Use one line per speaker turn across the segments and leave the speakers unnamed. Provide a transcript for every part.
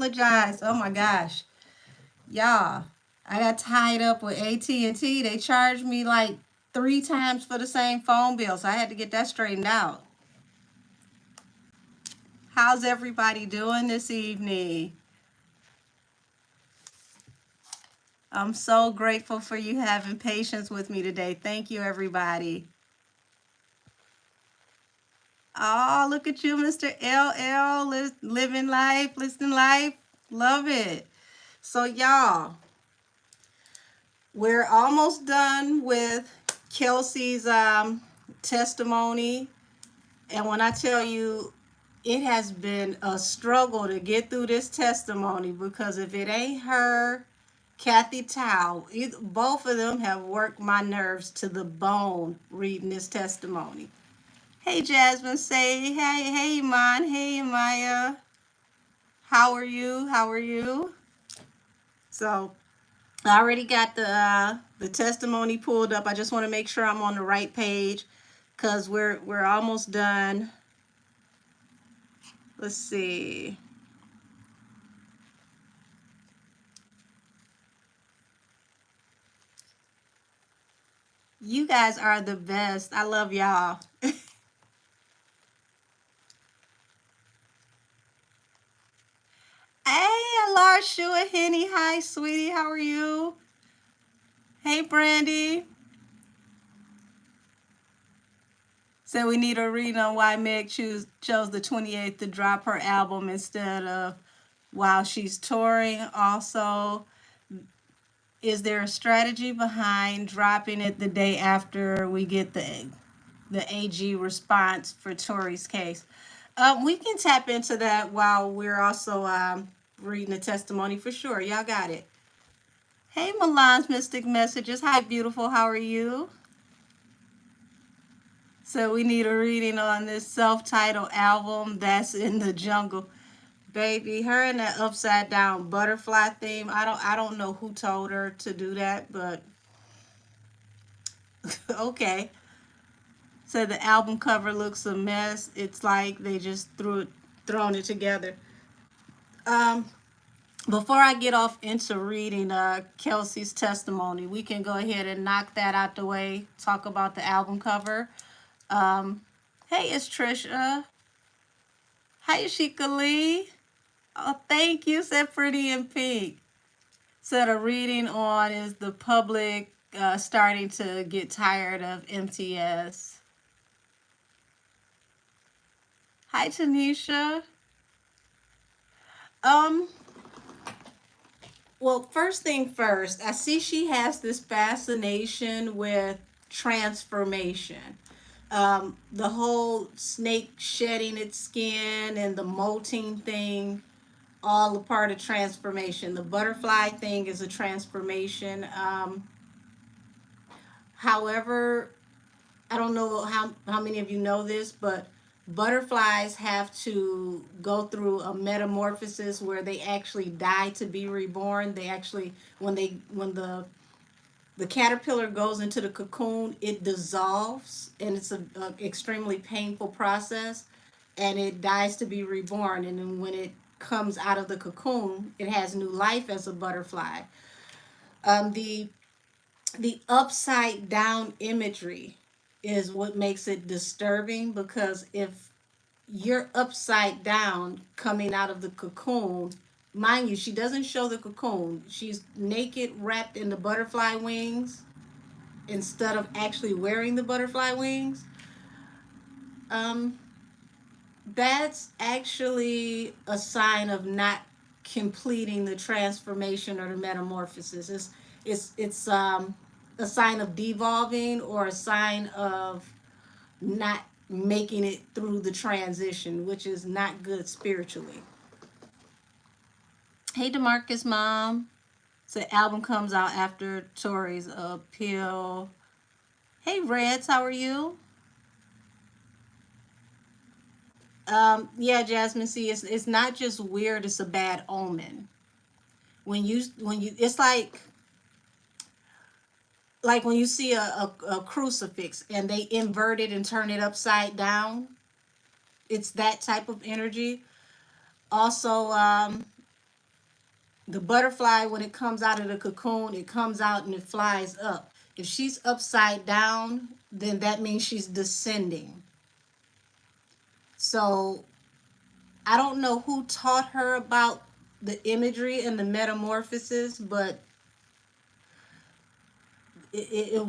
Apologize. Oh my gosh. Y'all, I got tied up with AT&T. They charged me like 3 times for the same phone bill, so I had to get that straightened out. How's everybody doing this evening? I'm so grateful for you having patience with me today. Thank you, everybody. Oh, look at you, Mr. LL, living life, listening life. Love it. So, y'all, we're almost done with Kelsey's testimony. And when I tell you, it has been a struggle to get through this testimony, because if it ain't her, Kathy Tao, both of them have worked my nerves to the bone reading this testimony. Hey, Jasmine, say hey, hey, Iman, hey, Maya. How are you? How are you? So I already got the testimony pulled up. I just want to make sure I'm on the right page, because we're almost done. Let's see. You guys are the best. I love y'all. Hey, Lars Shua Henny. Hi, sweetie. How are you? Hey, Brandy. So we need a reading on why Meg chose the 28th to drop her album instead of while she's touring. Also, is there a strategy behind dropping it the day after we get the AG response for Tory's case? We can tap into that while we're also reading the testimony for sure. Y'all got it. Hey, Milan's Mystic Messages. Hi, beautiful. How are you? So we need a reading on this self-titled album that's in the jungle. Baby, her and that upside down butterfly theme. I don't know who told her to do that, but okay. So the album cover looks a mess. It's like they just thrown it together. Um, Before I get off into reading Kelsey's testimony, we can go ahead and knock that out the way. Talk about the album cover. Um, hey, it's Trisha. Hi, Sheikah Lee. Oh, thank you. Said pretty in pink. So the reading on is the public starting to get tired of MTS. Hi, Tanisha. Um, Well, first thing first, I see she has this fascination with transformation. The whole snake shedding its skin and the molting thing, all a part of transformation. The butterfly thing is a transformation. However, I don't know how many of you know this, but butterflies have to go through a metamorphosis where they actually die to be reborn. They actually, when the caterpillar goes into the cocoon, it dissolves, and it's a extremely painful process, and it dies to be reborn. And then when it comes out of the cocoon, it has new life as a butterfly. The upside down imagery is what makes it disturbing, because if you're upside down coming out of the cocoon, mind you, she doesn't show the cocoon. She's naked, wrapped in the butterfly wings instead of actually wearing the butterfly wings. Um, that's actually a sign of not completing the transformation or the metamorphosis. It's a sign of devolving, or a sign of not making it through the transition, which is not good spiritually. Hey, Demarcus, mom. So the album comes out after Tory's appeal. Hey, Reds, how are you? Yeah, Jasmine. See, it's not just weird; it's a bad omen. When you, it's like when you see a crucifix and they invert it and turn it upside down. It's that type of energy. Also, The butterfly, when it comes out of the cocoon, it comes out and it flies up. If she's upside down, then that means she's descending. So I don't know who taught her about the imagery and the metamorphosis, but it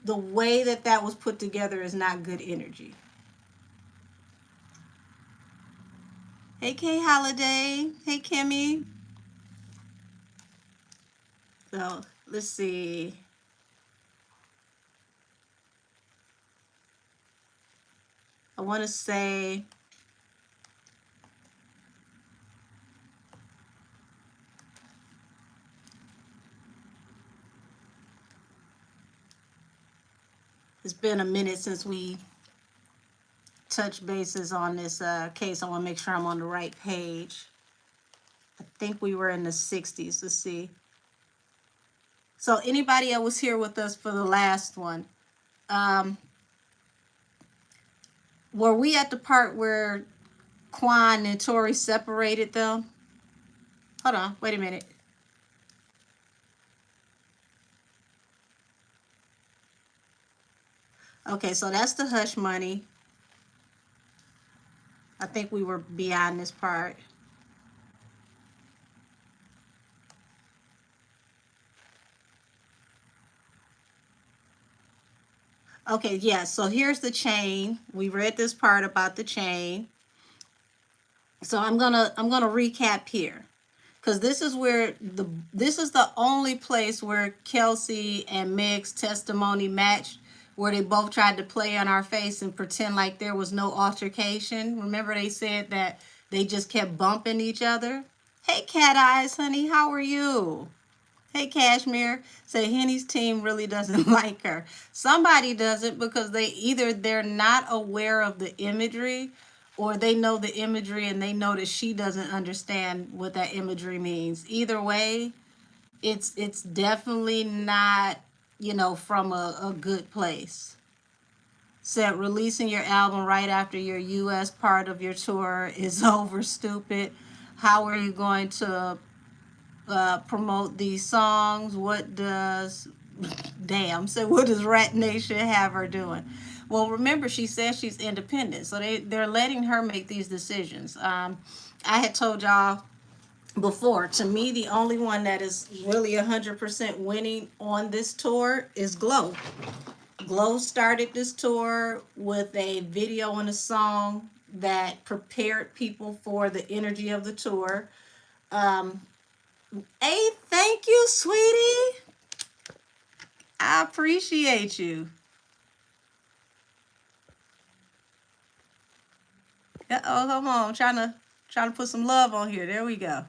the way that that was put together is not good energy. Hey, Kay Holiday. Hey, Kimmy. So let's see. I want to say it's been a minute since we touched bases on this case. I want to make sure I'm on the right page. I think we were in the 60s. Let's see. So anybody that was here with us for the last one, were we at the part where Quan and Tory separated them? Hold on, wait a minute. Okay, so that's the hush money. I think we were beyond this part. Okay, yeah, so here's the chain. We read this part about the chain. So I'm gonna recap here. Because this is where this is the only place where Kelsey and Meg's testimony matched, where they both tried to play on our face and pretend like there was no altercation. Remember they said that they just kept bumping each other? Hey, Cat Eyes, honey, how are you? Hey, Cashmere, say Henny's team really doesn't like her. Somebody doesn't, because they're not aware of the imagery, or they know the imagery and they know that she doesn't understand what that imagery means. Either way, it's definitely not, from a good place. Said releasing your album right after your US part of your tour is over, stupid. How are you going to promote these songs? What does what does Rat Nation have her doing? Well, remember, she says she's independent, so they're letting her make these decisions. I had told y'all before, to me, the only one that is really 100% winning on this tour is Glow. Glow started this tour with a video and a song that prepared people for the energy of the tour. Hey, thank you, sweetie. I appreciate you. Uh-oh, come on. I'm trying to put some love on here. There we go.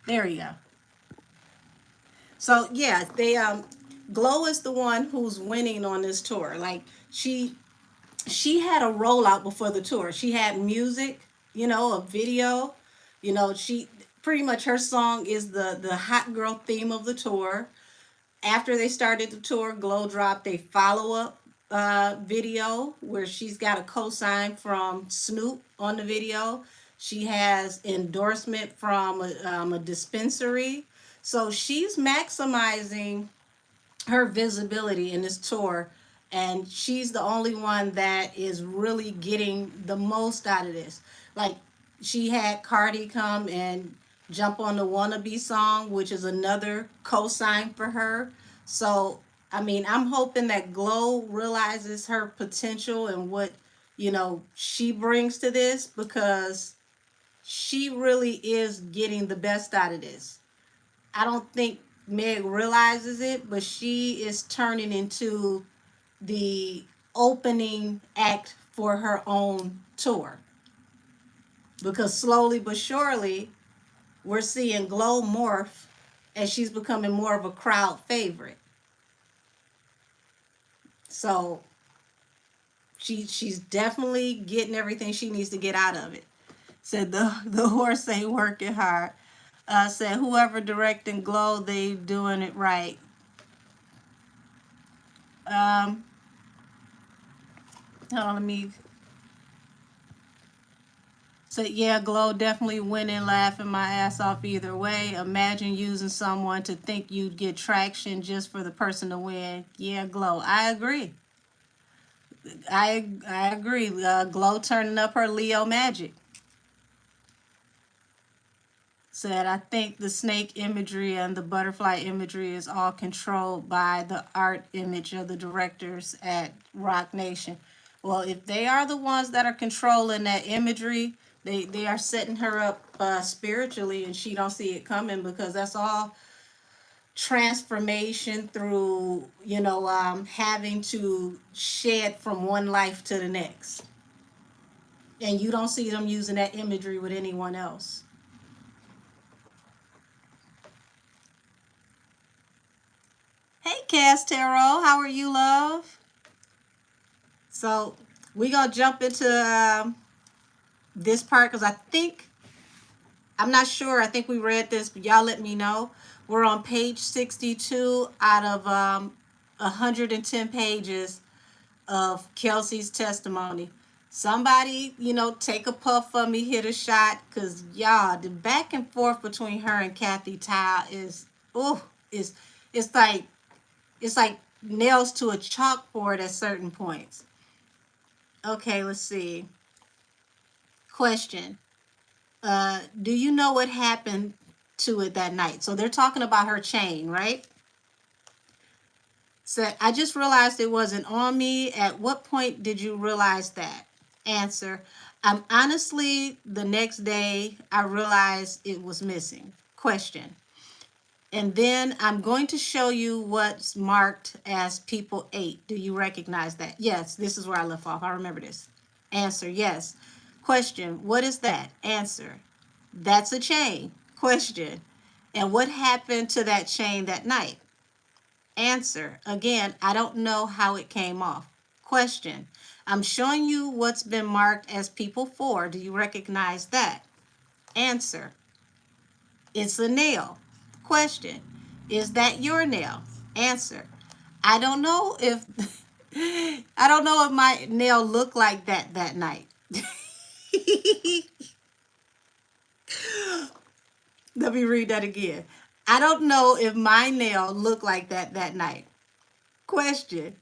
There we go. So yeah, they Glow is the one who's winning on this tour. Like she had a rollout before the tour. She had music, a video. She pretty much, her song is the hot girl theme of the tour. After they started the tour, Glow dropped a follow-up video where she's got a cosign from Snoop on the video. She has endorsement from a dispensary. So she's maximizing her visibility in this tour, and she's the only one that is really getting the most out of this. Like, she had Cardi come and jump on the Wannabe song, which is another cosign for her. So I mean, I'm hoping that Glow realizes her potential and what she brings to this, because she really is getting the best out of this. I don't think Meg realizes it, but she is turning into the opening act for her own tour. Because slowly but surely, we're seeing Glow morph, and she's becoming more of a crowd favorite. So she's definitely getting everything she needs to get out of it. Said the horse ain't working hard. Said whoever directing Glow, they doing it right. Hold on, let me. So yeah, Glow definitely went in laughing my ass off either way. Imagine using someone to think you'd get traction just for the person to win. Yeah, Glow, I agree. I agree. Glow turning up her Leo magic. Said, I think the snake imagery and the butterfly imagery is all controlled by the art image of the directors at Rock Nation. Well, if they are the ones that are controlling that imagery, they are setting her up spiritually, and she don't see it coming, because that's all transformation through, having to shed from one life to the next. And you don't see them using that imagery with anyone else. Hey, Castero, how are you, love? So we gonna jump into this part, because I'm not sure. I think we read this, but y'all let me know. We're on page 62 out of 110 pages of Kelsey's testimony. Somebody, take a puff for me, hit a shot, because y'all, the back and forth between her and Kathy Tile is, is it's like it's like nails to a chalkboard at certain points. Okay, let's see. Question. Do you know what happened to it that night? So they're talking about her chain, right? Said, I just realized it wasn't on me. At what point did you realize that? Answer. Honestly, the next day I realized it was missing. Question. And then I'm going to show you what's marked as people 8. Do you recognize that? Yes, this is where I left off. I remember this. Answer, yes. Question, what is that? Answer, that's a chain. Question, and what happened to that chain that night? Answer, again, I don't know how it came off. Question, I'm showing you what's been marked as people 4. Do you recognize that? Answer, it's a nail. Question, is that your nail? Answer, I don't know if I don't know if my nail looked like that night. Let me read that again. I don't know if my nail looked like that night. Question,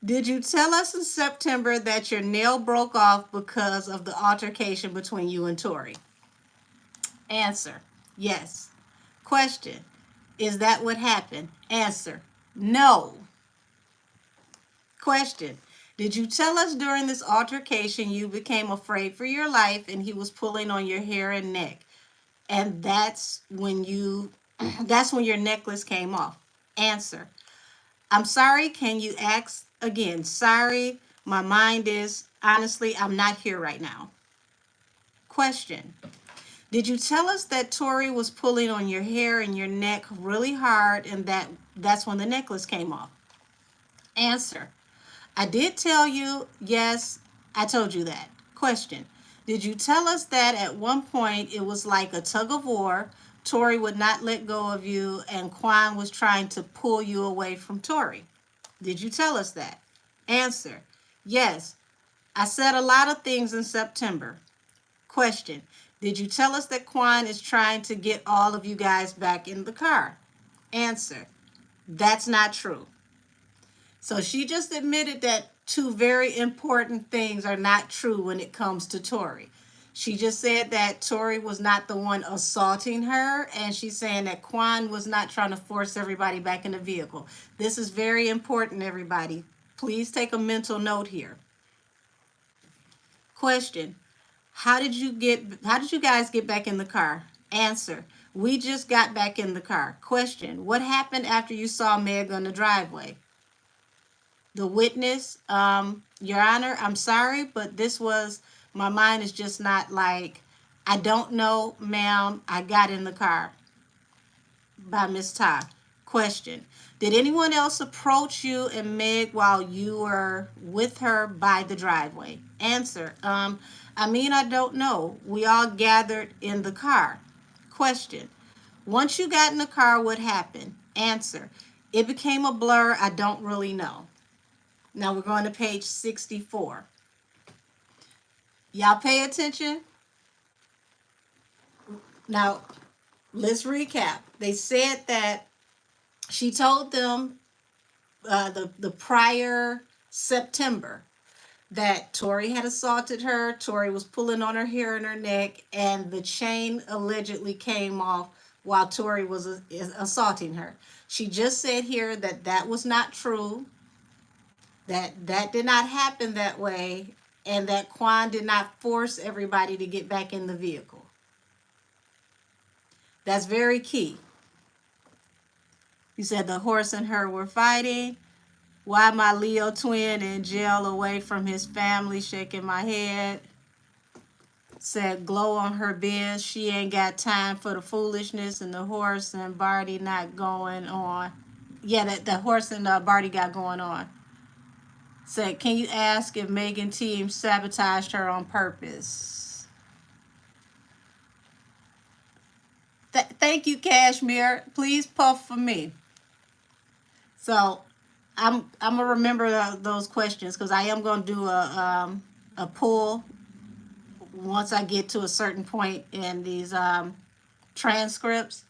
did you tell us in September that your nail broke off because of the altercation between you and Tory? Answer, yes. Question, is that what happened? Answer, no. Question, did you tell us during this altercation you became afraid for your life and he was pulling on your hair and neck? And that's when your necklace came off. Answer, I'm sorry, can you ask again? Sorry, my mind is, honestly, I'm not here right now. Question, did you tell us that Tory was pulling on your hair and your neck really hard, and that's when the necklace came off? Answer, I did tell you, yes, I told you that. Question, did you tell us that at one point it was like a tug of war, Tory would not let go of you, and Quan was trying to pull you away from Tory? Did you tell us that? Answer, yes, I said a lot of things in September. Question, did you tell us that Quan is trying to get all of you guys back in the car? Answer, that's not true. So she just admitted that 2 very important things are not true when it comes to Tory. She just said that Tory was not the one assaulting her, and she's saying that Quan was not trying to force everybody back in the vehicle. This is very important, everybody. Please take a mental note here. Question, how did you guys get back in the car? Answer, we just got back in the car. Question, what happened after you saw Meg on the driveway? The witness, Your Honor, I'm sorry, but my mind is just not like, I don't know, ma'am, I got in the car. By Miss Todd. Question, did anyone else approach you and Meg while you were with her by the driveway? Answer, I don't know. We all gathered in the car. Question, once you got in the car, what happened? Answer, it became a blur. I don't really know. Now we're going to page 64. Y'all pay attention. Now, let's recap. They said that she told them the prior September that Tory had assaulted her. Tory was pulling on her hair and her neck, and the chain allegedly came off while Tory was assaulting her. She just said here that that was not true, that that did not happen that way, and that Quan did not force everybody to get back in the vehicle. That's very key. He said the horse and her were fighting. Why my Leo twin in jail away from his family, shaking my head. Said glow on her bed. She ain't got time for the foolishness, and the horse and Barty not going on. Yeah, that the horse and Barty got going on. Said, can you ask if Megan team sabotaged her on purpose? Thank you, Cashmere. Please puff for me. So I'm gonna remember those questions, because I am gonna do a poll once I get to a certain point in these transcripts.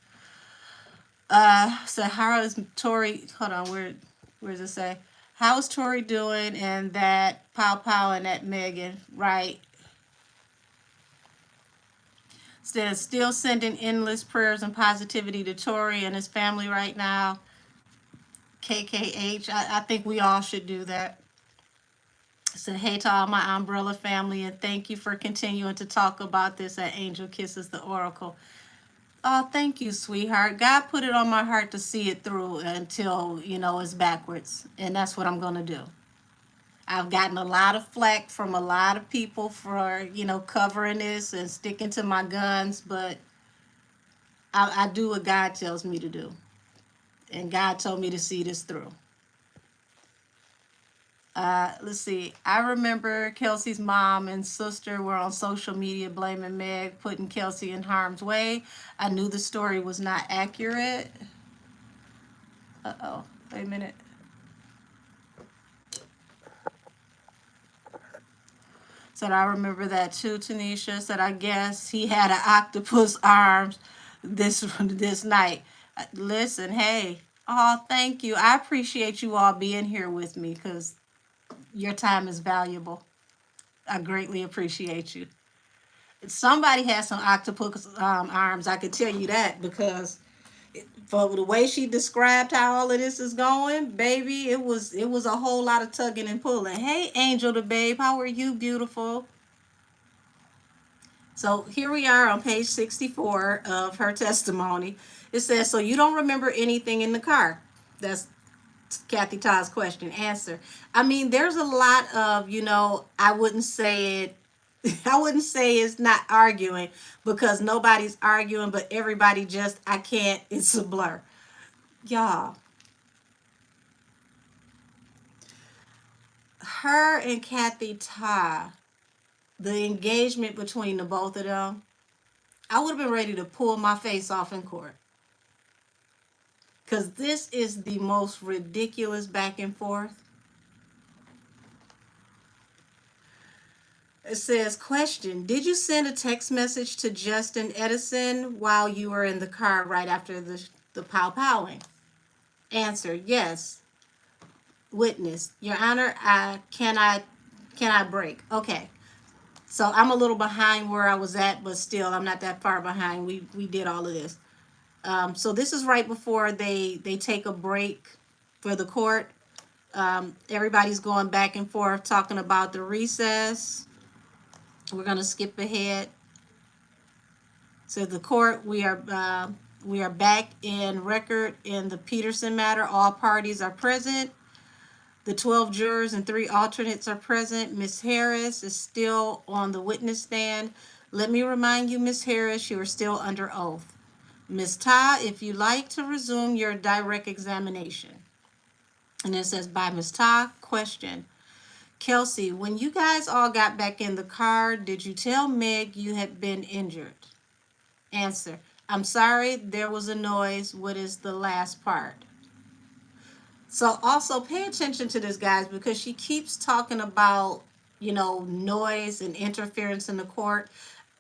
So how is Tory? Hold on, where does it say? How is Tory doing? And that Pow Pow and that Megan, right? Says still sending endless prayers and positivity to Tory and his family right now. KKH, I think we all should do that. Said hey to all my umbrella family, and thank you for continuing to talk about this at Angel Kisses the Oracle. Oh, thank you, sweetheart. God put it on my heart to see it through until, it's backwards. And that's what I'm going to do. I've gotten a lot of flack from a lot of people for, covering this and sticking to my guns. But I do what God tells me to do. And God told me to see this through. Let's see. I remember Kelsey's mom and sister were on social media blaming Meg, putting Kelsey in harm's way. I knew the story was not accurate. Uh-oh. Wait a minute. Said I remember that too, Tanisha. Said I guess he had an octopus arms this night. Listen, hey. Oh, thank you. I appreciate you all being here with me, because your time is valuable. I greatly appreciate you. Somebody has some octopus arms, I could tell you that, because for the way she described how all of this is going, baby, it was a whole lot of tugging and pulling. Hey, Angel the babe, how are you, beautiful? So here we are on page 64 of her testimony. It says, so you don't remember anything in the car? That's Kathy Todd's question. Answer. I mean, there's a lot of, I wouldn't say it's not arguing, because nobody's arguing, but everybody just, I can't, it's a blur. Y'all. Her and Kathy Todd, the engagement between the both of them, I would have been ready to pull my face off in court. Because this is the most ridiculous back and forth. It says, question, did you send a text message to Justin Edison while you were in the car right after the pow-powing? Answer, yes. Witness, Your Honor, can I break? Okay. So I'm a little behind where I was at, but still, I'm not that far behind. We did all of this. So this is right before they take a break for the court. Everybody's going back and forth talking about the recess. We're going to skip ahead. So the court, we are back in record in the Peterson matter. All parties are present. The 12 jurors and 3 alternates are present. Ms. Harris is still on the witness stand. Let me remind you, Ms. Harris, you are still under oath. Ms. Ta, if you like to resume your direct examination. And it says, by Ms. Ta, question. Kelsey, when you guys all got back in the car, did you tell Meg you had been injured? Answer, I'm sorry, there was a noise. What is the last part? So also pay attention to this, guys, because she keeps talking about, noise and interference in the court.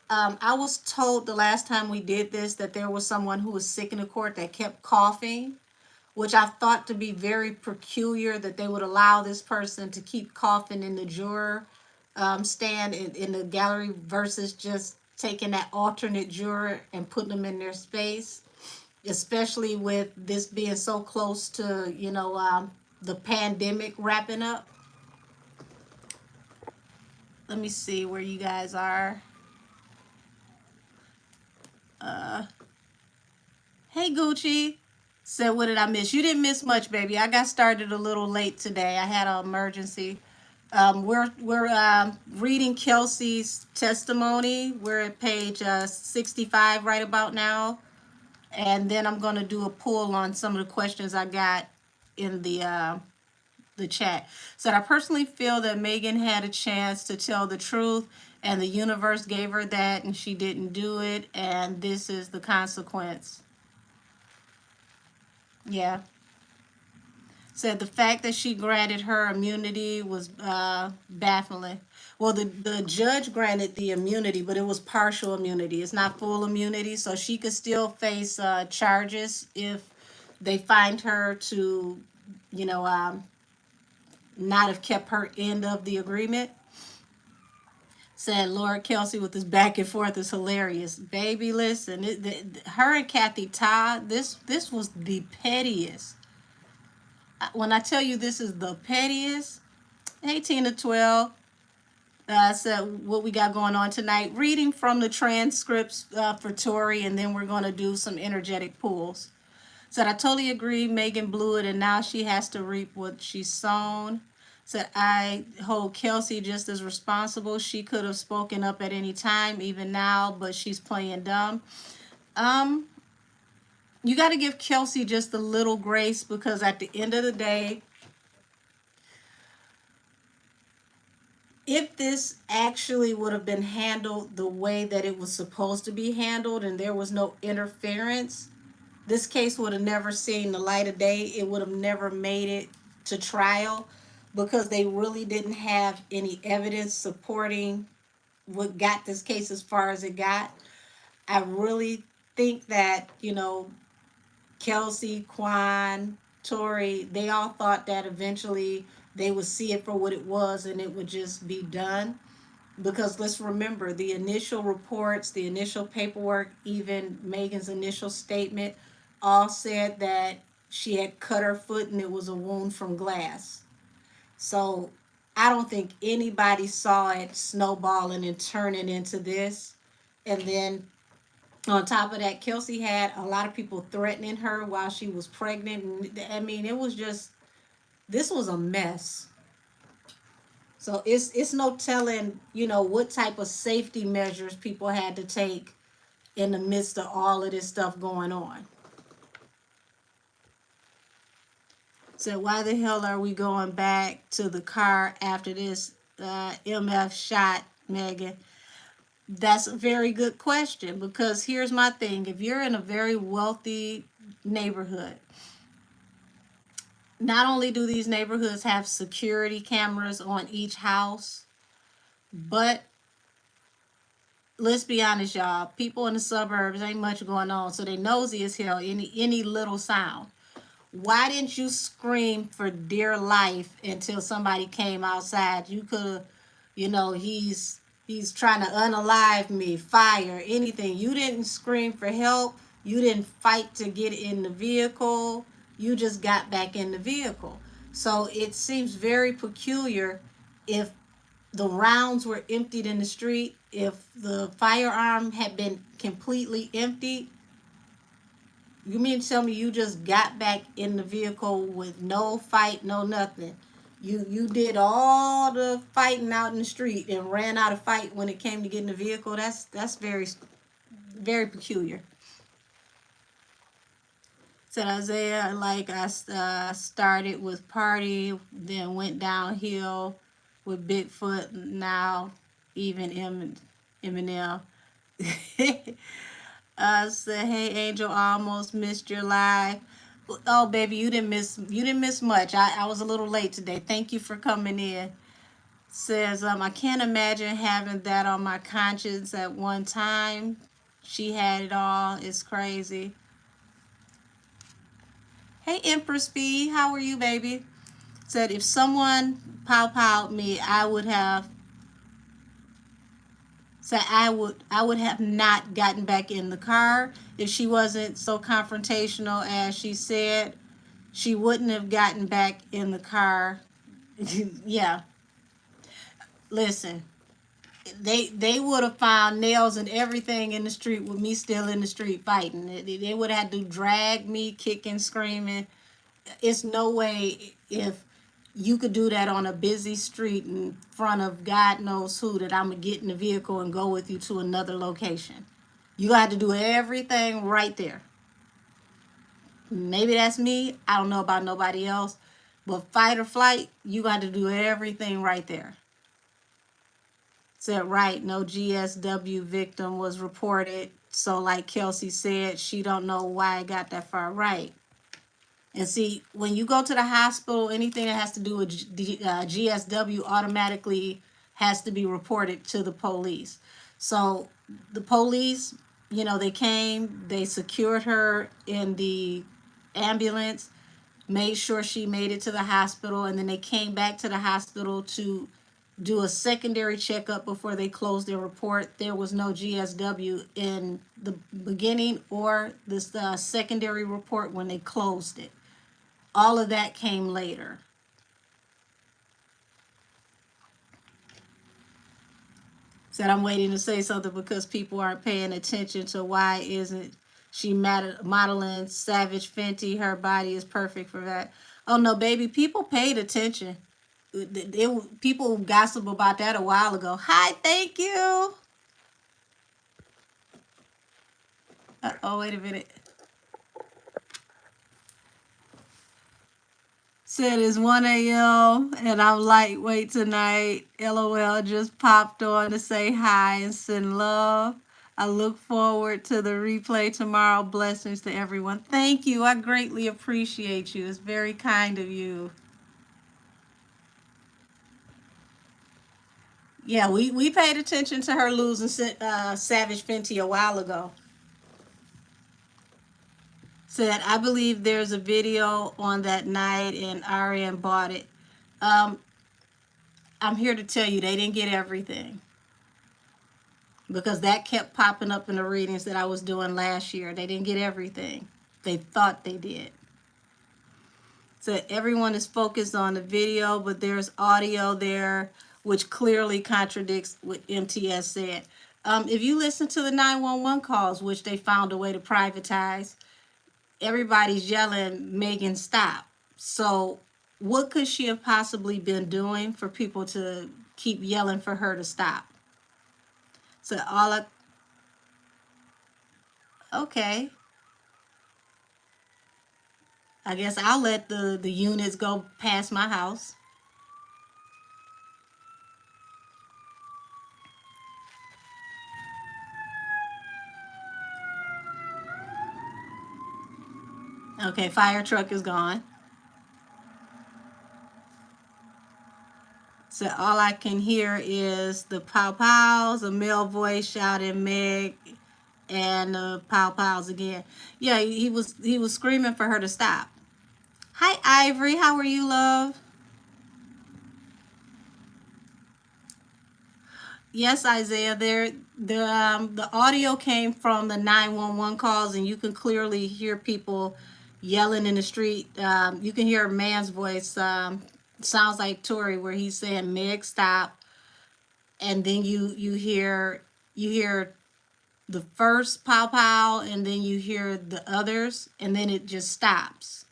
I was told the last time we did this that there was someone who was sick in the court that kept coughing, which I thought to be very peculiar, that they would allow this person to keep coughing in the juror stand in the gallery versus just taking that alternate juror and putting them in their space, especially with this being so close to, the pandemic wrapping up. Let me see where you guys are. Hey, Gucci. Said, what did I miss? You didn't miss much, baby. I got started a little late today. I had an emergency. We're reading Kelsey's testimony. We're at page 65 right about now. And then I'm going to do a poll on some of the questions I got in the chat. So I personally feel that Megan had a chance to tell the truth, and the universe gave her that, and she didn't do it, and this is the consequence. Yeah. Said the fact that she granted her immunity was baffling. Well, the judge granted the immunity, but it was partial immunity. It's not full immunity, so she could still face charges if they find her to, not have kept her end of the agreement. Said Lord Kelsey with this back and forth is hilarious. Baby, listen, her and Kathy Todd, this was the pettiest. When I tell you this is the pettiest, 18 to 12, said what we got going on tonight. Reading from the transcripts for Tory, and then we're going to do some energetic pulls. Said, I totally agree, Megan blew it, and now she has to reap what she's sown. Said, I hold Kelsey just as responsible. She could have spoken up at any time, even now, but she's playing dumb. You got to give Kelsey just a little grace, because at the end of the day, if this actually would have been handled the way that it was supposed to be handled and there was no interference, this case would have never seen the light of day. It would have never made it to trial, because they really didn't have any evidence supporting what got this case as far as it got. I really think that, Kelsey, Quan, Tory, they all thought that eventually they would see it for what it was and it would just be done. Because let's remember, the initial reports, the initial paperwork, even Megan's initial statement, all said that she had cut her foot and it was a wound from glass. So I don't think anybody saw it snowballing and turning into this. And then on top of that, Kelsey had a lot of people threatening her while she was pregnant. And I mean, it was just, this was a mess. So it's no telling, what type of safety measures people had to take in the midst of all of this stuff going on. So why the hell are we going back to the car after this MF shot Megan? That's a very good question, because here's my thing. If you're in a very wealthy neighborhood, not only do these neighborhoods have security cameras on each house, but let's be honest, y'all, people in the suburbs ain't much going on, so they nosy as hell, any little sound. Why didn't you scream for dear life until somebody came outside? You could have, he's trying to unalive me, fire, anything. You didn't scream for help. You didn't fight to get in the vehicle. You just got back in the vehicle. So it seems very peculiar if the rounds were emptied in the street, if the firearm had been completely emptied. You mean to tell me you just got back in the vehicle with no fight, no nothing? You did all the fighting out in the street and ran out of fight when it came to getting the vehicle? That's very, very peculiar. Said Isaiah, like I started with party, then went downhill with Bigfoot, now even Eminem. Said, hey Angel, almost missed your live. Oh baby, you didn't miss much. I was a little late today. Thank you for coming in. Says, I can't imagine having that on my conscience at one time. She had it all. It's crazy. Hey, Empress B, how are you, baby? Said, if someone pow-powed me, I would have said I would have not gotten back in the car. If she wasn't so confrontational as she said, she wouldn't have gotten back in the car. Yeah, listen, they would have found nails and everything in the street with me still in the street fighting. They would have had to drag me kicking, screaming. It's no way if you could do that on a busy street in front of God knows who that I'm gonna get in the vehicle and go with you to another location. You got to do everything right there. Maybe that's me. I don't know about nobody else. But fight or flight, you got to do everything right there. Said right, no GSW victim was reported. So like Kelsey said, she don't know why I got that far right. And see, when you go to the hospital, anything that has to do with GSW automatically has to be reported to the police. So the police, you know, they came, they secured her in the ambulance, made sure she made it to the hospital, and then they came back to the hospital to do a secondary checkup before they closed their report. There was no GSW in the beginning or the secondary report when they closed it. All of that came later. Said I'm waiting to say something because people aren't paying attention to why isn't she modeling Savage Fenty. Her body is perfect for that. Oh no, baby, people paid attention. People gossip about that a while ago. Hi, thank you. Oh, wait a minute. Said it's 1 a.m. and I'm lightweight tonight. LOL, just popped on to say hi and send love. I look forward to the replay tomorrow. Blessings to everyone. Thank you. I greatly appreciate you. It's very kind of you. Yeah, we paid attention to her losing Savage Fenty a while ago. Said, I believe there's a video on that night and Ariane bought it. Um, I'm here to tell you they didn't get everything. Because that kept popping up in the readings that I was doing last year. They didn't get everything. They thought they did. So everyone is focused on the video, but there's audio there which clearly contradicts what MTS said. If you listen to the 911 calls, which they found a way to privatize, everybody's yelling, Megan, stop. So what could she have possibly been doing for people to keep yelling for her to stop? So okay. I guess I'll let the units go past my house. Okay, fire truck is gone. So all I can hear is the pow pows, a male voice shouting Meg, and pow pows again. Yeah, he was screaming for her to stop. Hi Ivory, how are you, love? Yes, Isaiah. The audio came from the 911 calls, and you can clearly hear people yelling in the street. You can hear a man's voice. Sounds like Tory, where he's saying "Meg, stop," and then you hear the first pow pow, and then you hear the others, and then it just stops.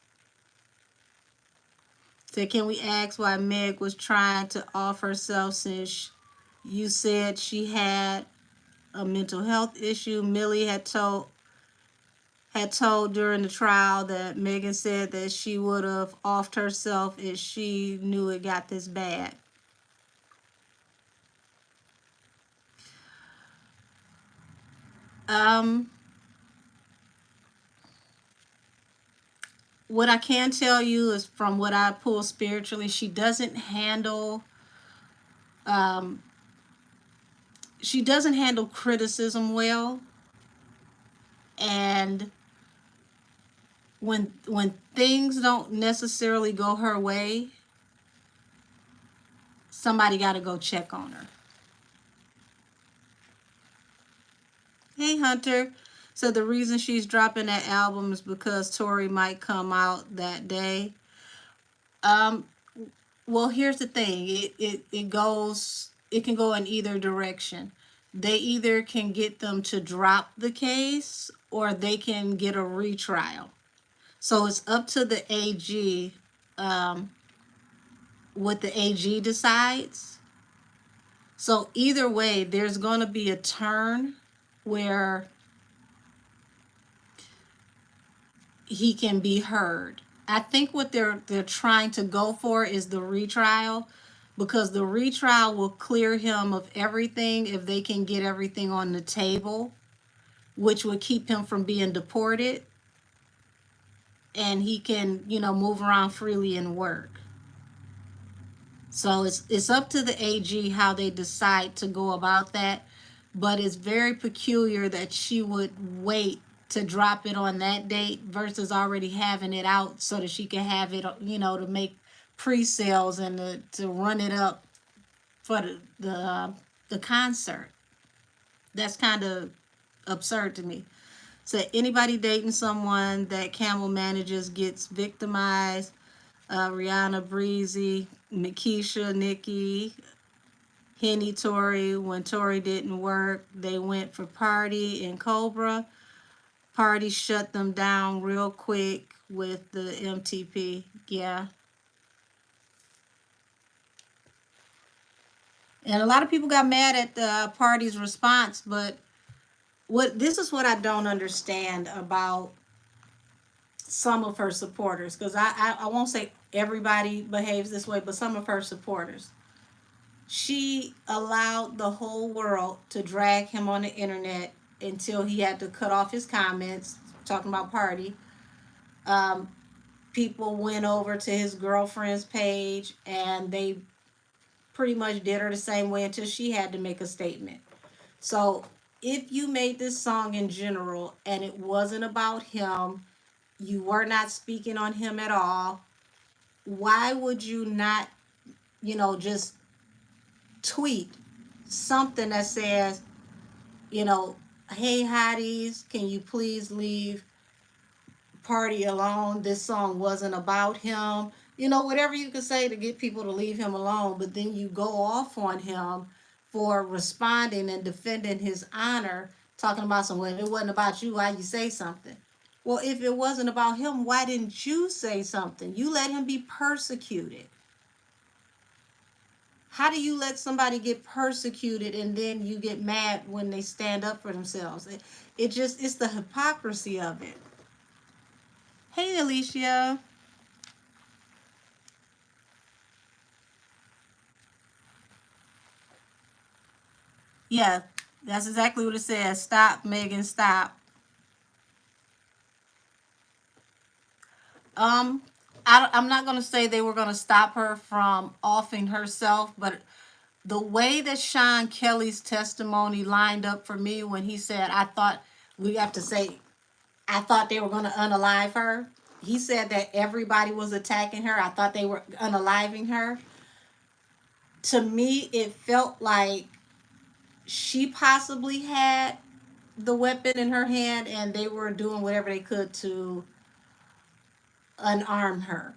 So can we ask why Meg was trying to off herself since you said she had a mental health issue? Millie had told during the trial that Megan said that she would have offed herself if she knew it got this bad. What I can tell you is from what I pull spiritually, she doesn't handle Um, she doesn't handle criticism well, and when things don't necessarily go her way, somebody got to go check on her. Hey, Hunter. So the reason she's dropping that album is because Tory might come out that day. Um, well, here's the thing. It can go in either direction. They either can get them to drop the case or they can get a retrial. So it's up to the AG, um, what the AG decides. So either way, there's going to be a turn where he can be heard. I think what they're trying to go for is the retrial, because the retrial will clear him of everything if they can get everything on the table, which would keep him from being deported, and he can, move around freely and work. So it's up to the AG how they decide to go about that, but it's very peculiar that she would wait to drop it on that date versus already having it out so that she can have it, to make pre-sales and to run it up for the concert. That's kind of absurd to me. So anybody dating someone that Camel manages gets victimized. Rihanna, Breezy, Nikisha, Nikki, Henny, Tory. When Tory didn't work, they went for Party and Cobra. Party shut them down real quick with the MTP. Yeah. And a lot of people got mad at the Party's response, but this is what I don't understand about some of her supporters, because I won't say everybody behaves this way, but some of her supporters. She allowed the whole world to drag him on the internet until he had to cut off his comments talking about Party. Um, People went over to his girlfriend's page and they pretty much did her the same way until she had to make a statement. So if you made this song in general and it wasn't about him, you were not speaking on him at all, why would you not, just tweet something that says, hey hotties, can you please leave Party alone? This song wasn't about him. Whatever you can say to get people to leave him alone, but then you go off on him for responding and defending his honor, talking about someone. It wasn't about you, why you say something? Well, if it wasn't about him, why didn't you say something? You let him be persecuted. How do you let somebody get persecuted and then you get mad when they stand up for themselves? It's the hypocrisy of it. Hey, Alicia. Yeah, that's exactly what it says. Stop, Megan, stop. Um, I'm not going to say they were going to stop her from offing herself, but the way that Sean Kelly's testimony lined up for me when he said, we have to say, I thought they were going to unalive her. He said that everybody was attacking her. I thought they were unaliving her. To me, it felt like she possibly had the weapon in her hand and they were doing whatever they could to unarm her.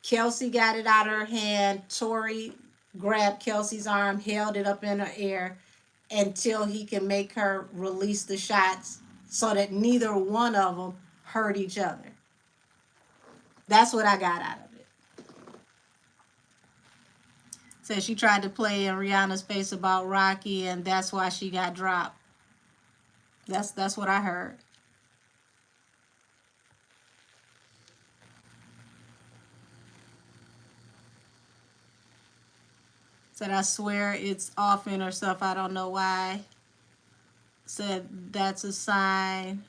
Kelsey got it out of her hand. Tory grabbed Kelsey's arm, held it up in her air until he can make her release the shots so that neither one of them hurt each other. That's what I got out of it. Said she tried to play in Rihanna's face about Rocky and that's why she got dropped. That's what I heard. Said I swear it's off in herself. I don't know why. Said that's a sign.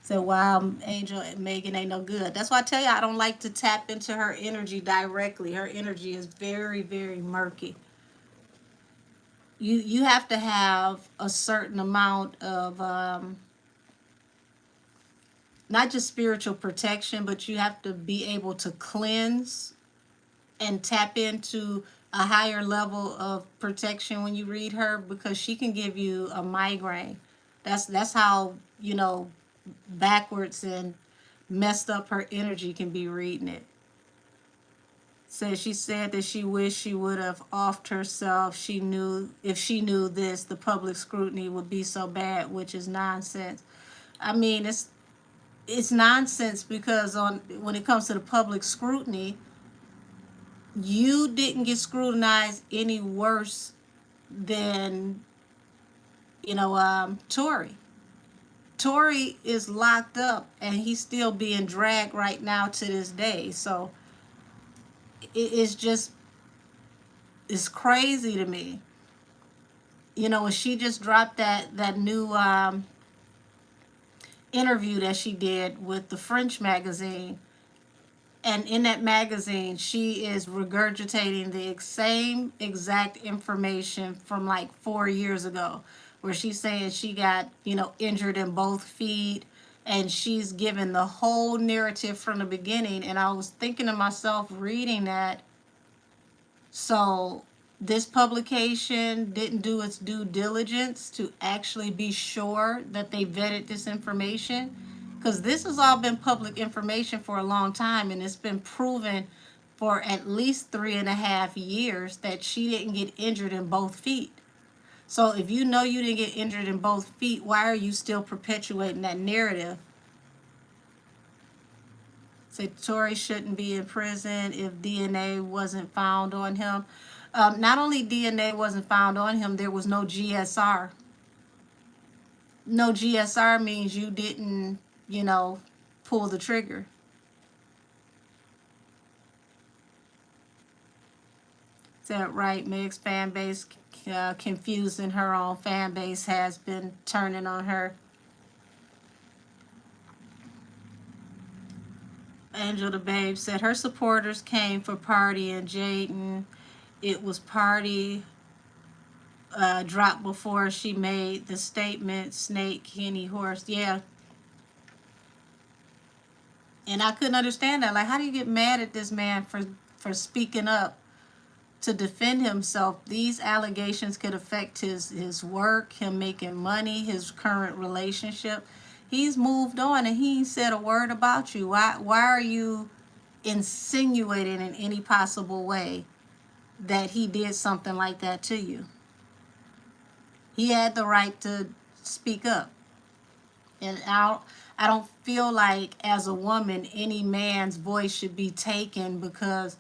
So wow, Angel Megan ain't no good. That's why I tell you I don't like to tap into her energy directly. Her energy is very, very murky. You have to have a certain amount of not just spiritual protection, but you have to be able to cleanse and tap into a higher level of protection when you read her, because she can give you a migraine. That's how, backwards and messed up her energy can be reading it. Says she said that she wished she would have offed herself. She knew if she knew this, the public scrutiny would be so bad, which is nonsense. I mean, it's nonsense because on when it comes to the public scrutiny, you didn't get scrutinized any worse than Tory. Tory is locked up and he's still being dragged right now to this day. So it's just it's crazy to me. When she just dropped that new interview that she did with the French magazine, and in that magazine she is regurgitating the same exact information from like 4 years ago, where she's saying she got injured in both feet, and she's given the whole narrative from the beginning. And I was thinking to myself reading that, so this publication didn't do its due diligence to actually be sure that they vetted this information, because this has all been public information for a long time, and it's been proven for at least 3.5 years that she didn't get injured in both feet. So if you know you didn't get injured in both feet, why are you still perpetuating that narrative? Say Tory shouldn't be in prison if DNA wasn't found on him. Not only DNA wasn't found on him, there was no GSR. No GSR means you didn't, pull the trigger. Is that right? Meg's fan base confusing her own fan base has been turning on her. Angel the Babe said her supporters came for Party and Jaden. It was Party dropped before she made the statement, Snake, Henny, Horse. Yeah. And I couldn't understand that. Like, how do you get mad at this man for speaking up to defend himself? These allegations could affect his work, him making money, his current relationship. He's moved on and he ain't said a word about you. Why are you insinuating in any possible way that he did something like that to you? He had the right to speak up. And I don't feel like as a woman any man's voice should be taken because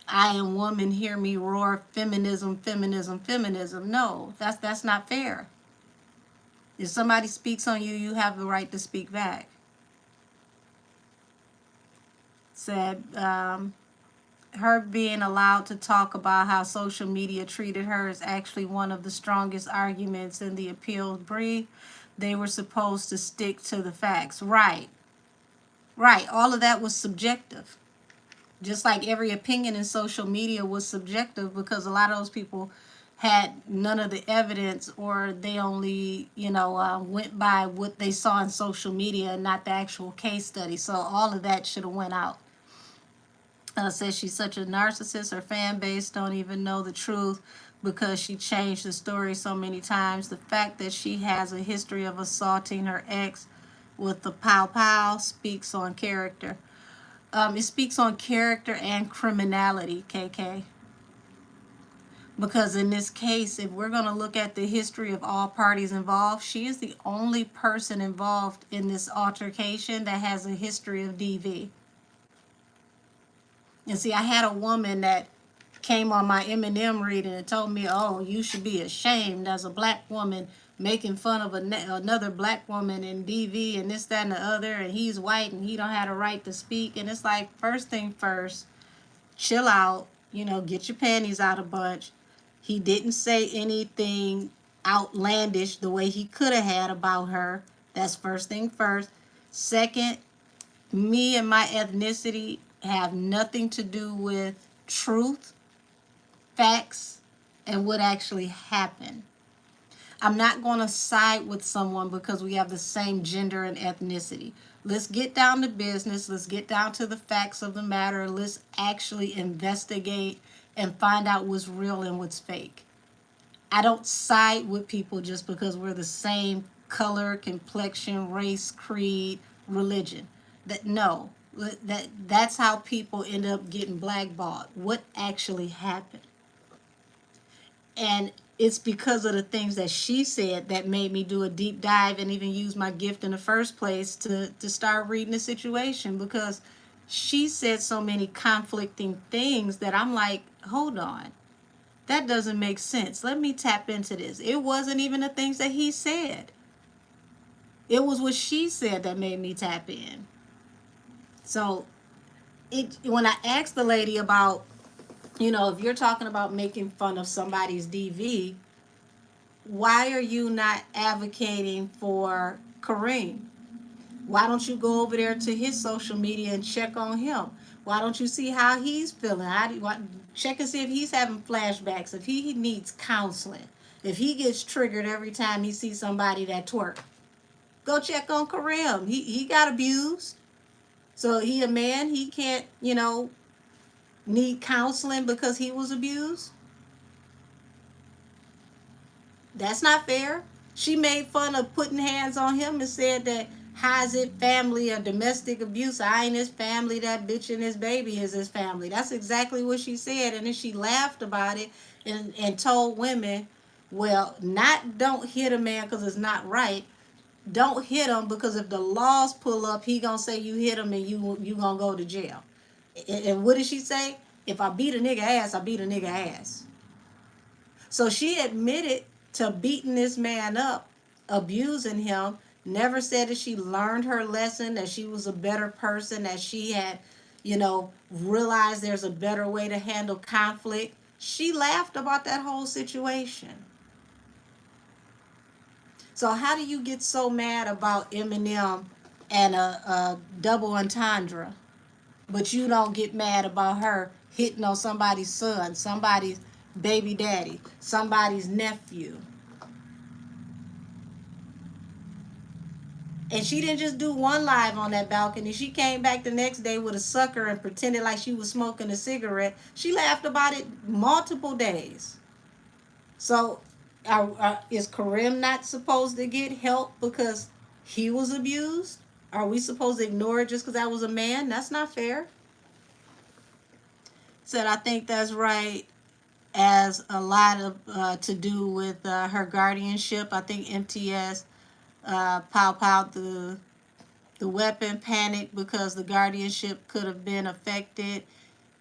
I am woman, hear me roar, feminism, feminism, feminism. No, that's not fair. If somebody speaks on you, you have the right to speak back. Said her being allowed to talk about how social media treated her is actually one of the strongest arguments in the appeal brief. They were supposed to stick to the facts. Right. Right. All of that was subjective. Just like every opinion in social media was subjective, because a lot of those people had none of the evidence, or they only, went by what they saw in social media and not the actual case study. So all of that should have went out. Says she's such a narcissist. Her fan base don't even know the truth because she changed the story so many times. The fact that she has a history of assaulting her ex with the pow pow speaks on character. It speaks on character and criminality, KK. Because in this case, if we're going to look at the history of all parties involved, she is the only person involved in this altercation that has a history of DV. And see, I had a woman that came on my Eminem reading and told me, oh, you should be ashamed as a black woman making fun of another black woman in DV and this, that, and the other, and he's white and he don't have a right to speak. And it's like, first thing first, chill out, get your panties out a bunch. He didn't say anything outlandish the way he could have had about her. That's first thing first. Second, me and my ethnicity have nothing to do with truth, facts, and what actually happened. I'm not going to side with someone because we have the same gender and ethnicity. Let's get down to business. Let's get down to the facts of the matter. Let's actually investigate and find out what's real and what's fake. I don't side with people just because we're the same color, complexion, race, creed, religion. That no, that's how people end up getting blackballed. What actually happened? And it's because of the things that she said that made me do a deep dive and even use my gift in the first place to start reading the situation, because she said so many conflicting things that I'm like, hold on, that doesn't make sense. Let me tap into this. It wasn't even the things that he said. It was what she said that made me tap in. So when I asked the lady about, if you're talking about making fun of somebody's DV, why are you not advocating for Kareem? Why don't you go over there to his social media and check on him? Why don't you see how he's feeling? Check and see if he's having flashbacks, if he needs counseling, if he gets triggered every time he sees somebody that twerk. Go check on Kareem. He got abused. So he a man, he can't, need counseling because he was abused? That's not fair. She made fun of putting hands on him and said that, how is it family or domestic abuse? I ain't his family. That bitch and his baby is his family. That's exactly what she said. And then she laughed about it and told women, well, not don't hit a man because it's not right. Don't hit him because if the laws pull up, he gonna say you hit him and you gonna go to jail. And what did she say? If I beat a nigga ass, I beat a nigga ass. So she admitted to beating this man up, abusing him, never said that she learned her lesson, that she was a better person, that she had, realized there's a better way to handle conflict. She laughed about that whole situation. So how do you get so mad about Eminem and a double entendre, but you don't get mad about her hitting on somebody's son, somebody's baby daddy, somebody's nephew? And she didn't just do one live on that balcony. She came back the next day with a sucker and pretended like she was smoking a cigarette. She laughed about it multiple days. So is Kareem not supposed to get help because he was abused? Are we supposed to ignore it just because that was a man? That's not fair. Said, I think that's right, as a lot of to do with her guardianship. I think MTS out the weapon, panicked because the guardianship could have been affected,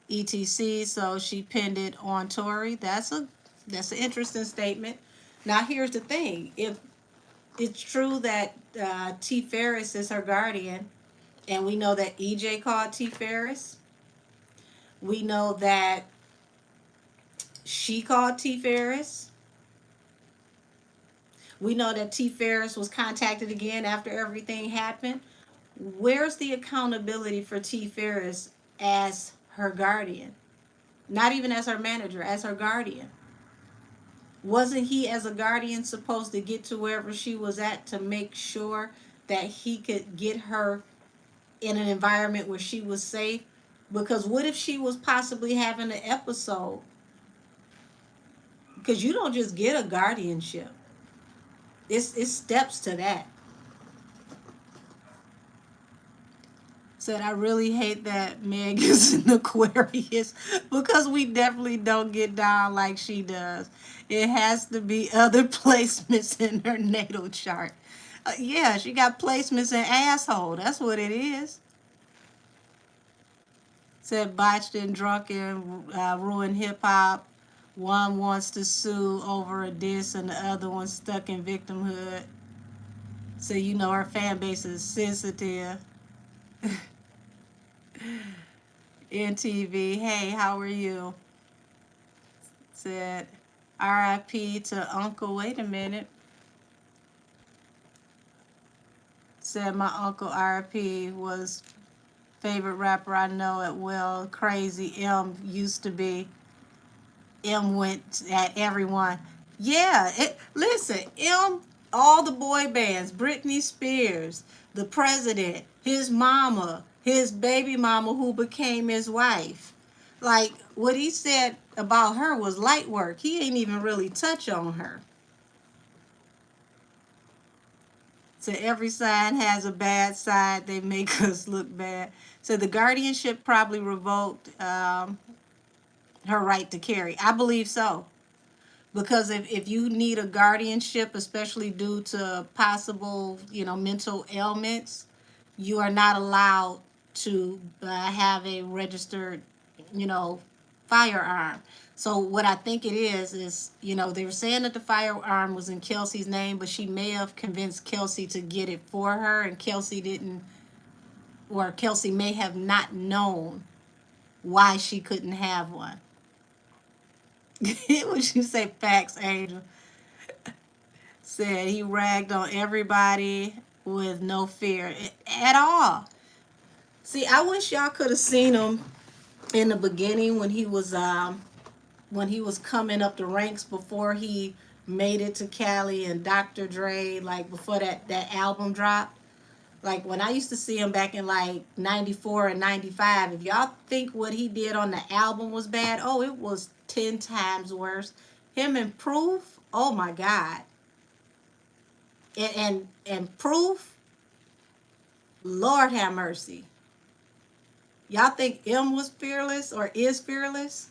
etc. So she pinned it on Tory. That's an interesting statement. Now here's the thing: if it's true that T. Ferris is her guardian, and we know that EJ called T. Ferris, we know that she called T. Ferris. We know that T. Ferris was contacted again after everything happened. Where's the accountability for T. Ferris as her guardian? Not even as her manager, as her guardian. Wasn't he, as a guardian, supposed to get to wherever she was at to make sure that he could get her in an environment where she was safe? Because what if she was possibly having an episode? Because you don't just get a guardianship. It's steps to that. Said, I really hate that Meg is an Aquarius because we definitely don't get down like she does. It has to be other placements in her natal chart. Yeah, she got placements in asshole. That's what it is. Said, botched and drunken, ruined hip hop. One wants to sue over a diss and the other one's stuck in victimhood. So her fan base is sensitive. NTV, hey, how are you? Said, RIP to Uncle. Wait a minute. Said my uncle RP was favorite rapper I know at Will. Crazy M used to be. M went at everyone. Yeah, listen, M, all the boy bands, Britney Spears, the president, his mama, his baby mama who became his wife. Like, what he said about her was light work. He ain't even really touch on her. So every sign has a bad side. They make us look bad. So the guardianship probably revoked her right to carry. I believe so. Because if you need a guardianship, especially due to possible, mental ailments, you are not allowed to have a registered, you know, firearm. So what I think it is, they were saying that the firearm was in Kelsey's name, but she may have convinced Kelsey to get it for her, and Kelsey didn't, or Kelsey may have not known why she couldn't have one. Would you say facts, Angel? Said he ragged on everybody with no fear at all. See, I wish y'all could have seen him in the beginning when he was coming up the ranks before he made it to Cali and Dr. Dre, like before that album dropped. Like when I used to see him back in like 94 and 95, if y'all think what he did on the album was bad, oh, it was 10 times worse. Him and Proof, oh my God. And Proof, Lord have mercy. Y'all think M was fearless or is fearless?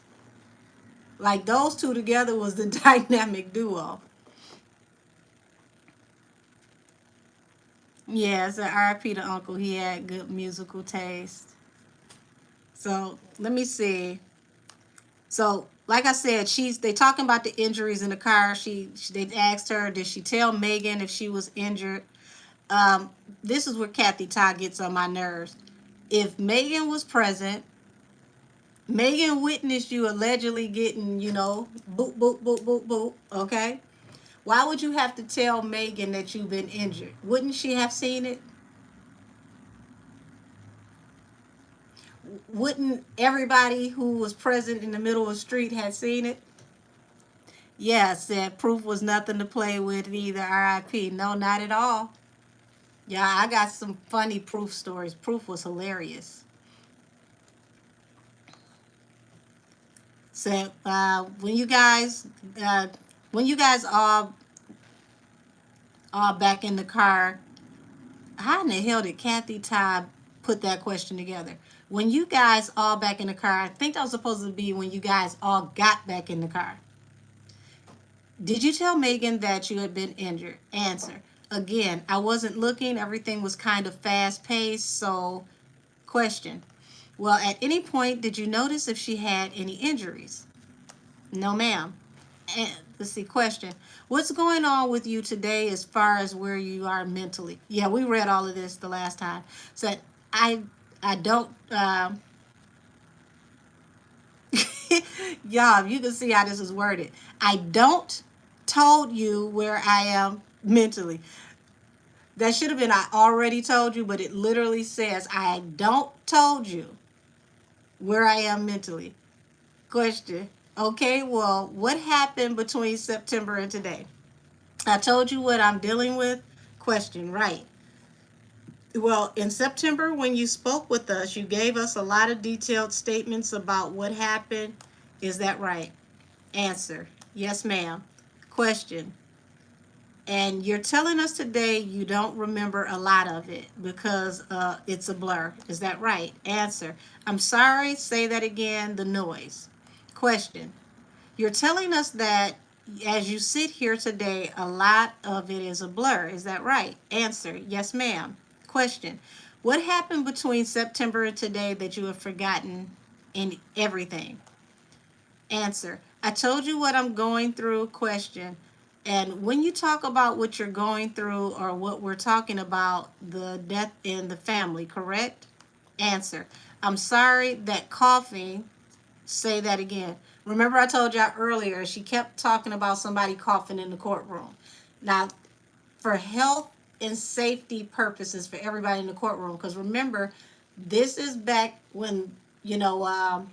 Like those two together was the dynamic duo. Yeah, so RIP to Uncle. He had good musical taste. So let me see. So like I said, they talking about the injuries in the car. They asked her, did she tell Megan if she was injured? This is where Kathy Todd gets on my nerves. If Megan was present, Megan witnessed you allegedly getting, boop, boop, boop, boop, boop, okay? Why would you have to tell Megan that you've been injured? Wouldn't she have seen it? Wouldn't everybody who was present in the middle of the street had seen it? Yeah, said Proof was nothing to play with either, RIP. No, not at all. Yeah, I got some funny Proof stories. Proof was hilarious. So when you guys all back in the car, how in the hell did Kathy Todd put that question together? When you guys all back in the car, I think that was supposed to be when you guys all got back in the car. Did you tell Megan that you had been injured? Answer. Again, I wasn't looking. Everything was kind of fast paced. So, question. Well, at any point, did you notice if she had any injuries? No, ma'am. And let's see, question. What's going on with you today as far as where you are mentally? Yeah, we read all of this the last time. So I don't y'all, you can see how this is worded. I don't told you where I am mentally. That should have been I already told you, but it literally says I don't told you where I am mentally. Question. Okay, well, what happened between September and today? I told you what I'm dealing with. Question. Right. Well, in September, when you spoke with us, you gave us a lot of detailed statements about what happened. Is that right? Answer. Yes, ma'am. Question. And you're telling us today you don't remember a lot of it because it's a blur. Is that right? Answer. I'm sorry. Say that again. The noise. Question. You're telling us that as you sit here today, a lot of it is a blur. Is that right? Answer. Yes, ma'am. Question. What happened between September and today that you have forgotten in everything? Answer. I told you what I'm going through. Question. And when you talk about what you're going through or what we're talking about, the death in the family, correct? Answer. I'm sorry that coughing. Say that again. Remember I told y'all earlier, she kept talking about somebody coughing in the courtroom. Now, for health and safety purposes for everybody in the courtroom. Because remember, this is back when, you know,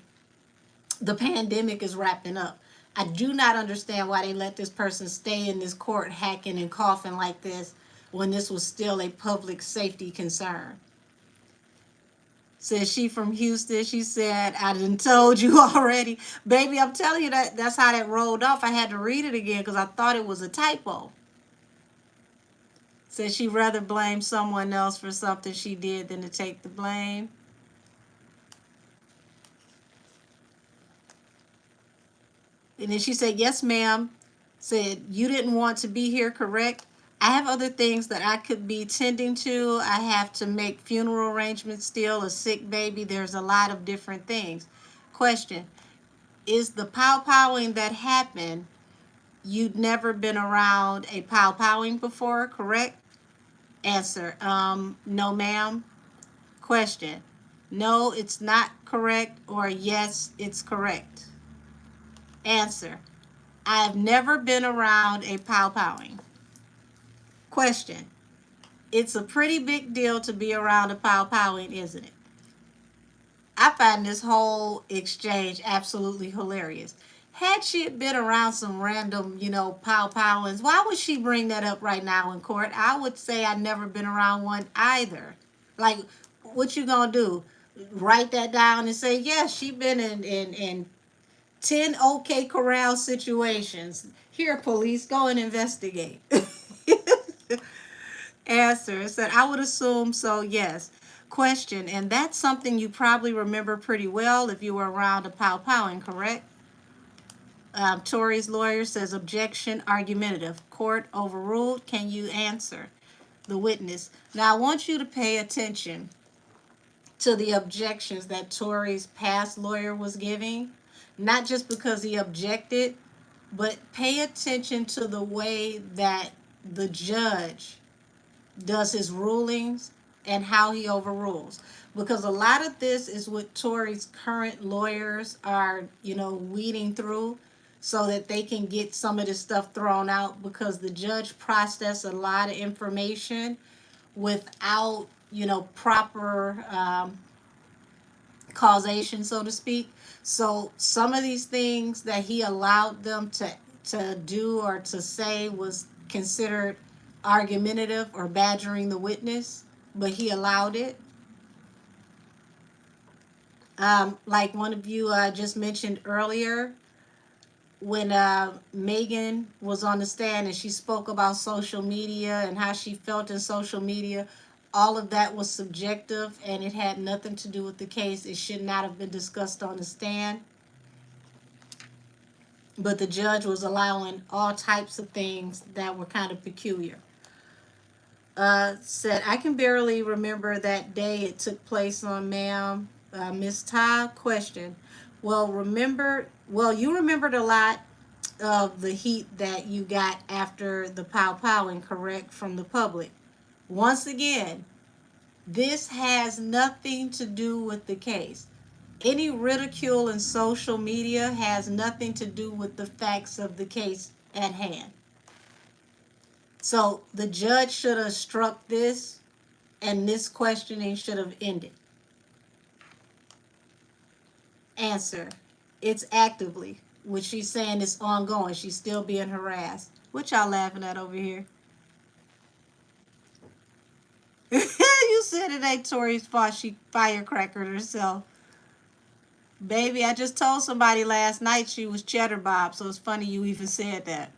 the pandemic is wrapping up. I do not understand why they let this person stay in this court hacking and coughing like this when this was still a public safety concern. Says she from Houston. She said, I done told you already. Baby, I'm telling you that's how that rolled off. I had to read it again because I thought it was a typo. Said she'd rather blame someone else for something she did than to take the blame. And then she said, yes, ma'am. Said, you didn't want to be here, correct? I have other things that I could be tending to. I have to make funeral arrangements still, a sick baby. There's a lot of different things. Question, is the pow-powing that happened, you'd never been around a pow-powing before, correct? Answer, no, ma'am. Question, no, it's not correct, or yes, it's correct. Answer, I've never been around a pow-powing. Question, it's a pretty big deal to be around a pow-powing, isn't it? I find this whole exchange absolutely hilarious. Had she been around some random, you know, pow-powings, why would she bring that up right now in court? I would say I've never been around one either. Like, what you gonna do? Write that down and say, yes, she been in 10 OK Corral situations. Here, police, go and investigate. Answer, said, I would assume so, yes. Question, and that's something you probably remember pretty well if you were around a pow-powing, correct? Tory's lawyer says, objection, argumentative. Court overruled. Can you answer? The witness, now I want you to pay attention to the objections that Tory's past lawyer was giving, not just because he objected, but pay attention to the way that the judge does his rulings and how he overrules. Because a lot of this is what Tory's current lawyers are, you know, weeding through so that they can get some of this stuff thrown out, because the judge processed a lot of information without, you know, proper causation, so to speak. So some of these things that he allowed them to do or to say was considered argumentative or badgering the witness, but he allowed it. Like one of you just mentioned earlier, when Megan was on the stand and she spoke about social media and how she felt in social media, all of that was subjective and it had nothing to do with the case. It should not have been discussed on the stand. But the judge was allowing all types of things that were kind of peculiar. Said, I can barely remember that day it took place on, ma'am. Miss Ty, question. Well, you remembered a lot of the heat that you got after the pow-powing, correct, from the public. Once again, this has nothing to do with the case. Any ridicule in social media has nothing to do with the facts of the case at hand. So the judge should have struck this, and this questioning should have ended. Answer, it's actively, which she's saying is ongoing. She's still being harassed. What y'all laughing at over here? You said it ain't Tory's fault she firecrackered herself. Baby, I just told somebody last night she was Cheddar Bob, so it's funny you even said that.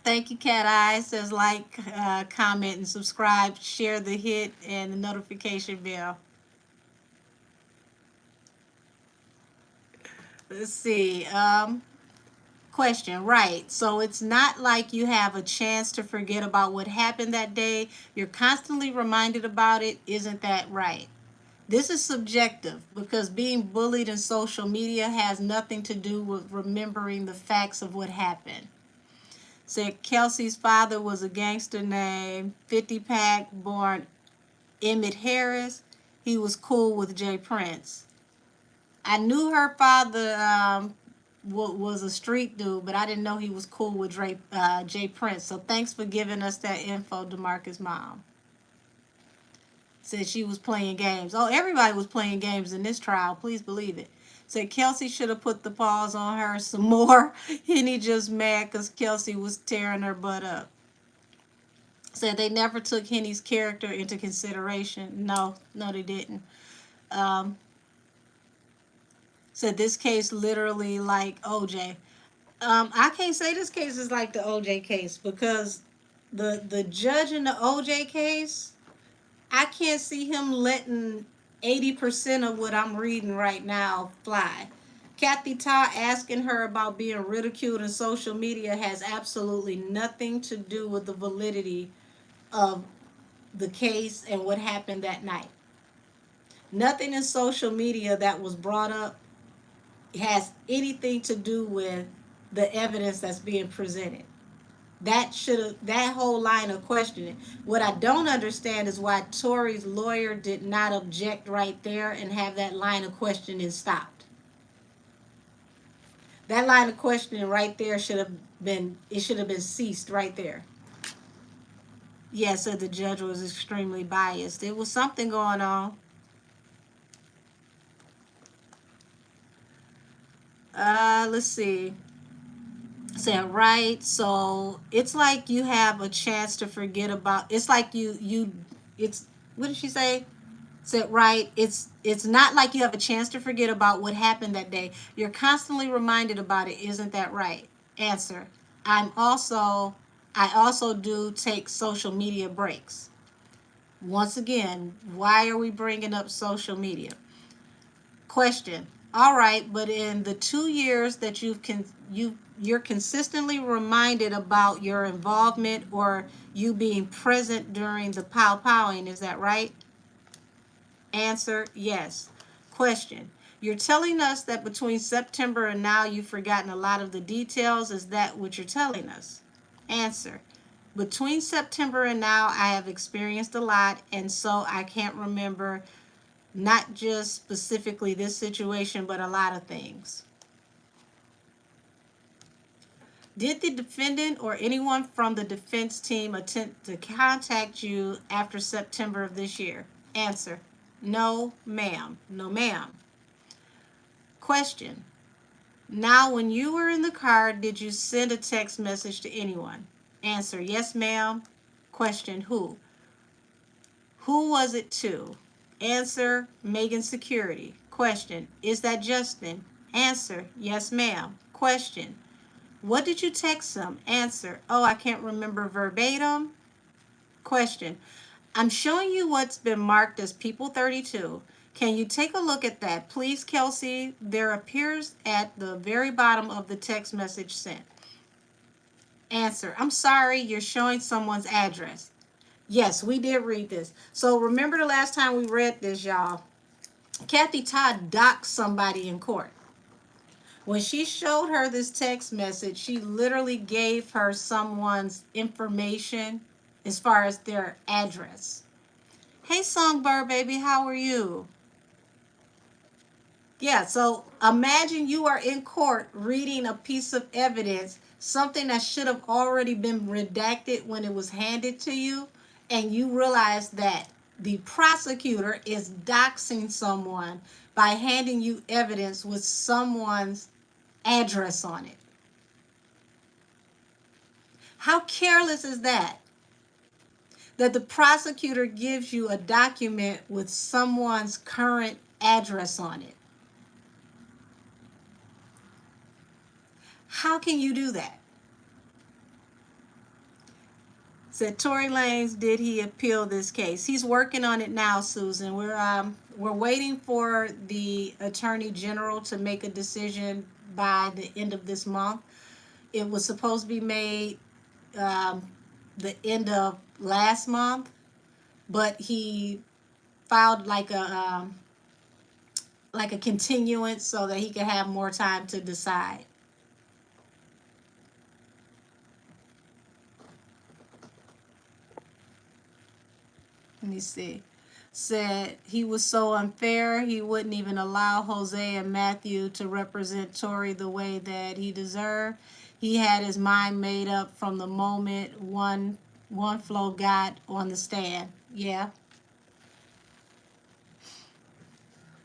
Thank you, Cat Eye. Says like, comment, and subscribe, share the hit, and the notification bell. Let's see. Question, right. So it's not like you have a chance to forget about what happened that day. You're constantly reminded about it. Isn't that right? This is subjective because being bullied in social media has nothing to do with remembering the facts of what happened. Said Kelsey's father was a gangster named 50 Pack, born Emmett Harris. He was cool with Jay Prince. I knew her father was a street dude, but I didn't know he was cool with Jay Prince. So thanks for giving us that info, DeMarcus' mom. Said she was playing games. Oh, everybody was playing games in this trial. Please believe it. Said Kelsey should have put the pause on her some more. Henny just mad because Kelsey was tearing her butt up. Said they never took Henny's character into consideration. No, they didn't. Um, Said this case literally like OJ. I can't say this case is like the OJ case because the judge in the OJ case, I can't see him letting 80% of what I'm reading right now fly. Kathy Todd asking her about being ridiculed in social media has absolutely nothing to do with the validity of the case and what happened that night. Nothing in social media that was brought up has anything to do with the evidence that's being presented. That whole line of questioning. What I don't understand is why Tory's lawyer did not object right there and have that line of questioning stopped. That line of questioning right there should have been ceased right there. Yeah, said the judge was extremely biased. There was something going on. Let's see. Said right. So it's like you have a chance to forget about. It's like you. It's what did she say? Said right. It's not like you have a chance to forget about what happened that day. You're constantly reminded about it. Isn't that right? Answer. I also do take social media breaks. Once again, why are we bringing up social media? Question. All right, but in the 2 years that you're consistently reminded about your involvement or you being present during the powing, is that right? Answer. Yes. Question. You're telling us that between September and now you've forgotten a lot of the details. Is that what you're telling us? Answer. Between September and now I have experienced a lot, and so I can't remember not just specifically this situation, but a lot of things. Did the defendant or anyone from the defense team attempt to contact you after September of this year? Answer. No, ma'am. No, ma'am. Question. Now, when you were in the car, did you send a text message to anyone? Answer. Yes, ma'am. Question. Who? Who was it to? Answer. Megan Security. Question. Is that Justin? Answer. Yes, ma'am. Question. What did you text him? Answer. Oh, I can't remember verbatim. Question. I'm showing you what's been marked as People 32. Can you take a look at that? Please, Kelsey. There appears at the very bottom of the text message sent. Answer. I'm sorry, you're showing someone's address. Yes, we did read this. So remember the last time we read this, y'all. Kathy Todd doxed somebody in court. When she showed her this text message, she literally gave her someone's information as far as their address. Hey, Songbird baby, how are you? Yeah, so imagine you are in court reading a piece of evidence, something that should have already been redacted when it was handed to you, and you realize that the prosecutor is doxing someone by handing you evidence with someone's address on it. How careless is that? That the prosecutor gives you a document with someone's current address on it. How can you do that? Said Tory Lanez, did he appeal this case? He's working on it now, Susan. We're waiting for the Attorney General to make a decision by the end of this month. It was supposed to be made the end of last month, but he filed like a continuance so that he could have more time to decide. Let me see. said he was so unfair, he wouldn't even allow Jose and Matthew to represent Tory the way that he deserved. He had his mind made up from the moment one flow got on the stand. Yeah.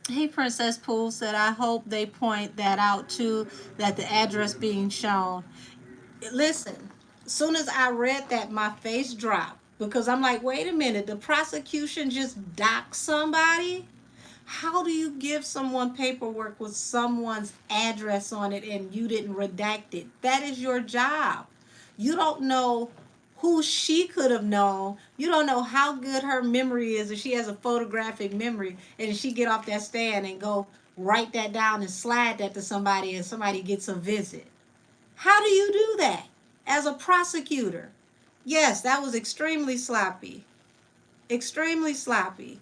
Hey, Princess Pool said, I hope they point that out too, that the address being shown. Listen, as soon as I read that, my face dropped because I'm like, wait a minute, the prosecution just doxed somebody? How do you give someone paperwork with someone's address on it and you didn't redact it? That is your job. You don't know who she could have known. You don't know how good her memory is if she has a photographic memory and she get off that stand and go write that down and slide that to somebody and somebody gets a visit. How do you do that as a prosecutor? Yes, that was extremely sloppy. Extremely sloppy.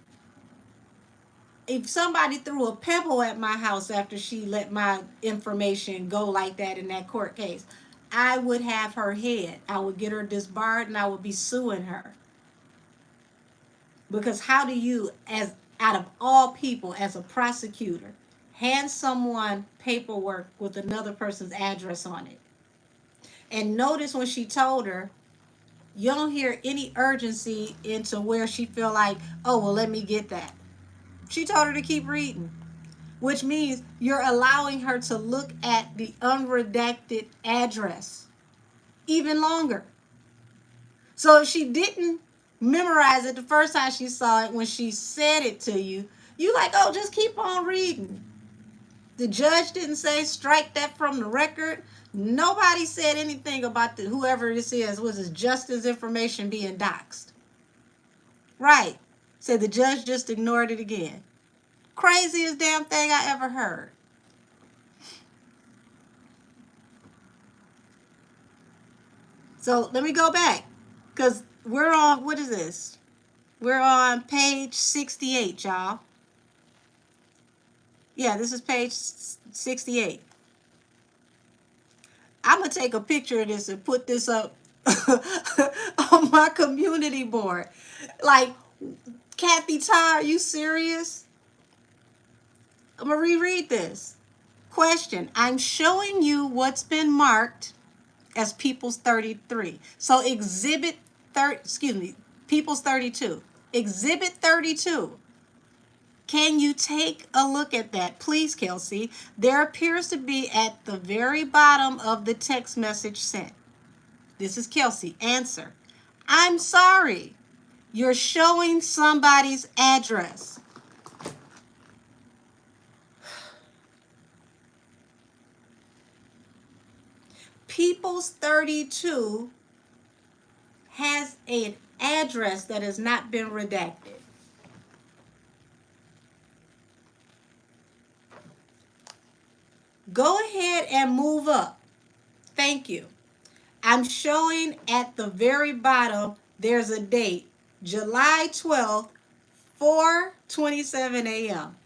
If somebody threw a pebble at my house after she let my information go like that in that court case, I would have her head. I would get her disbarred and I would be suing her. Because how do you, as out of all people, as a prosecutor, hand someone paperwork with another person's address on it? And notice when she told her, you don't hear any urgency into where she feel like, oh, well, let me get that. She told her to keep reading, which means you're allowing her to look at the unredacted address even longer. So if she didn't memorize it the first time she saw it, when she said it to you, you like, oh, just keep on reading. The judge didn't say strike that from the record. Nobody said anything about whoever this is was his Justin's information being doxxed. Right. So the judge just ignored it again. Craziest damn thing I ever heard. So let me go back, because we're on, what is this? We're on page 68, y'all. Yeah, this is page 68. I'm going to take a picture of this and put this up on my community board. Like, Kathy Tar, are you serious? I'm going to reread this. Question, I'm showing you what's been marked as People's 33. So Exhibit 30, People's 32. Exhibit 32. Can you take a look at that, please, Kelsey? There appears to be at the very bottom of the text message sent. This is Kelsey. Answer. I'm sorry. You're showing somebody's address. People's 32 has an address that has not been redacted. Go ahead and move up. Thank you. I'm showing at the very bottom, there's a date, July 12th, 4:27 a.m.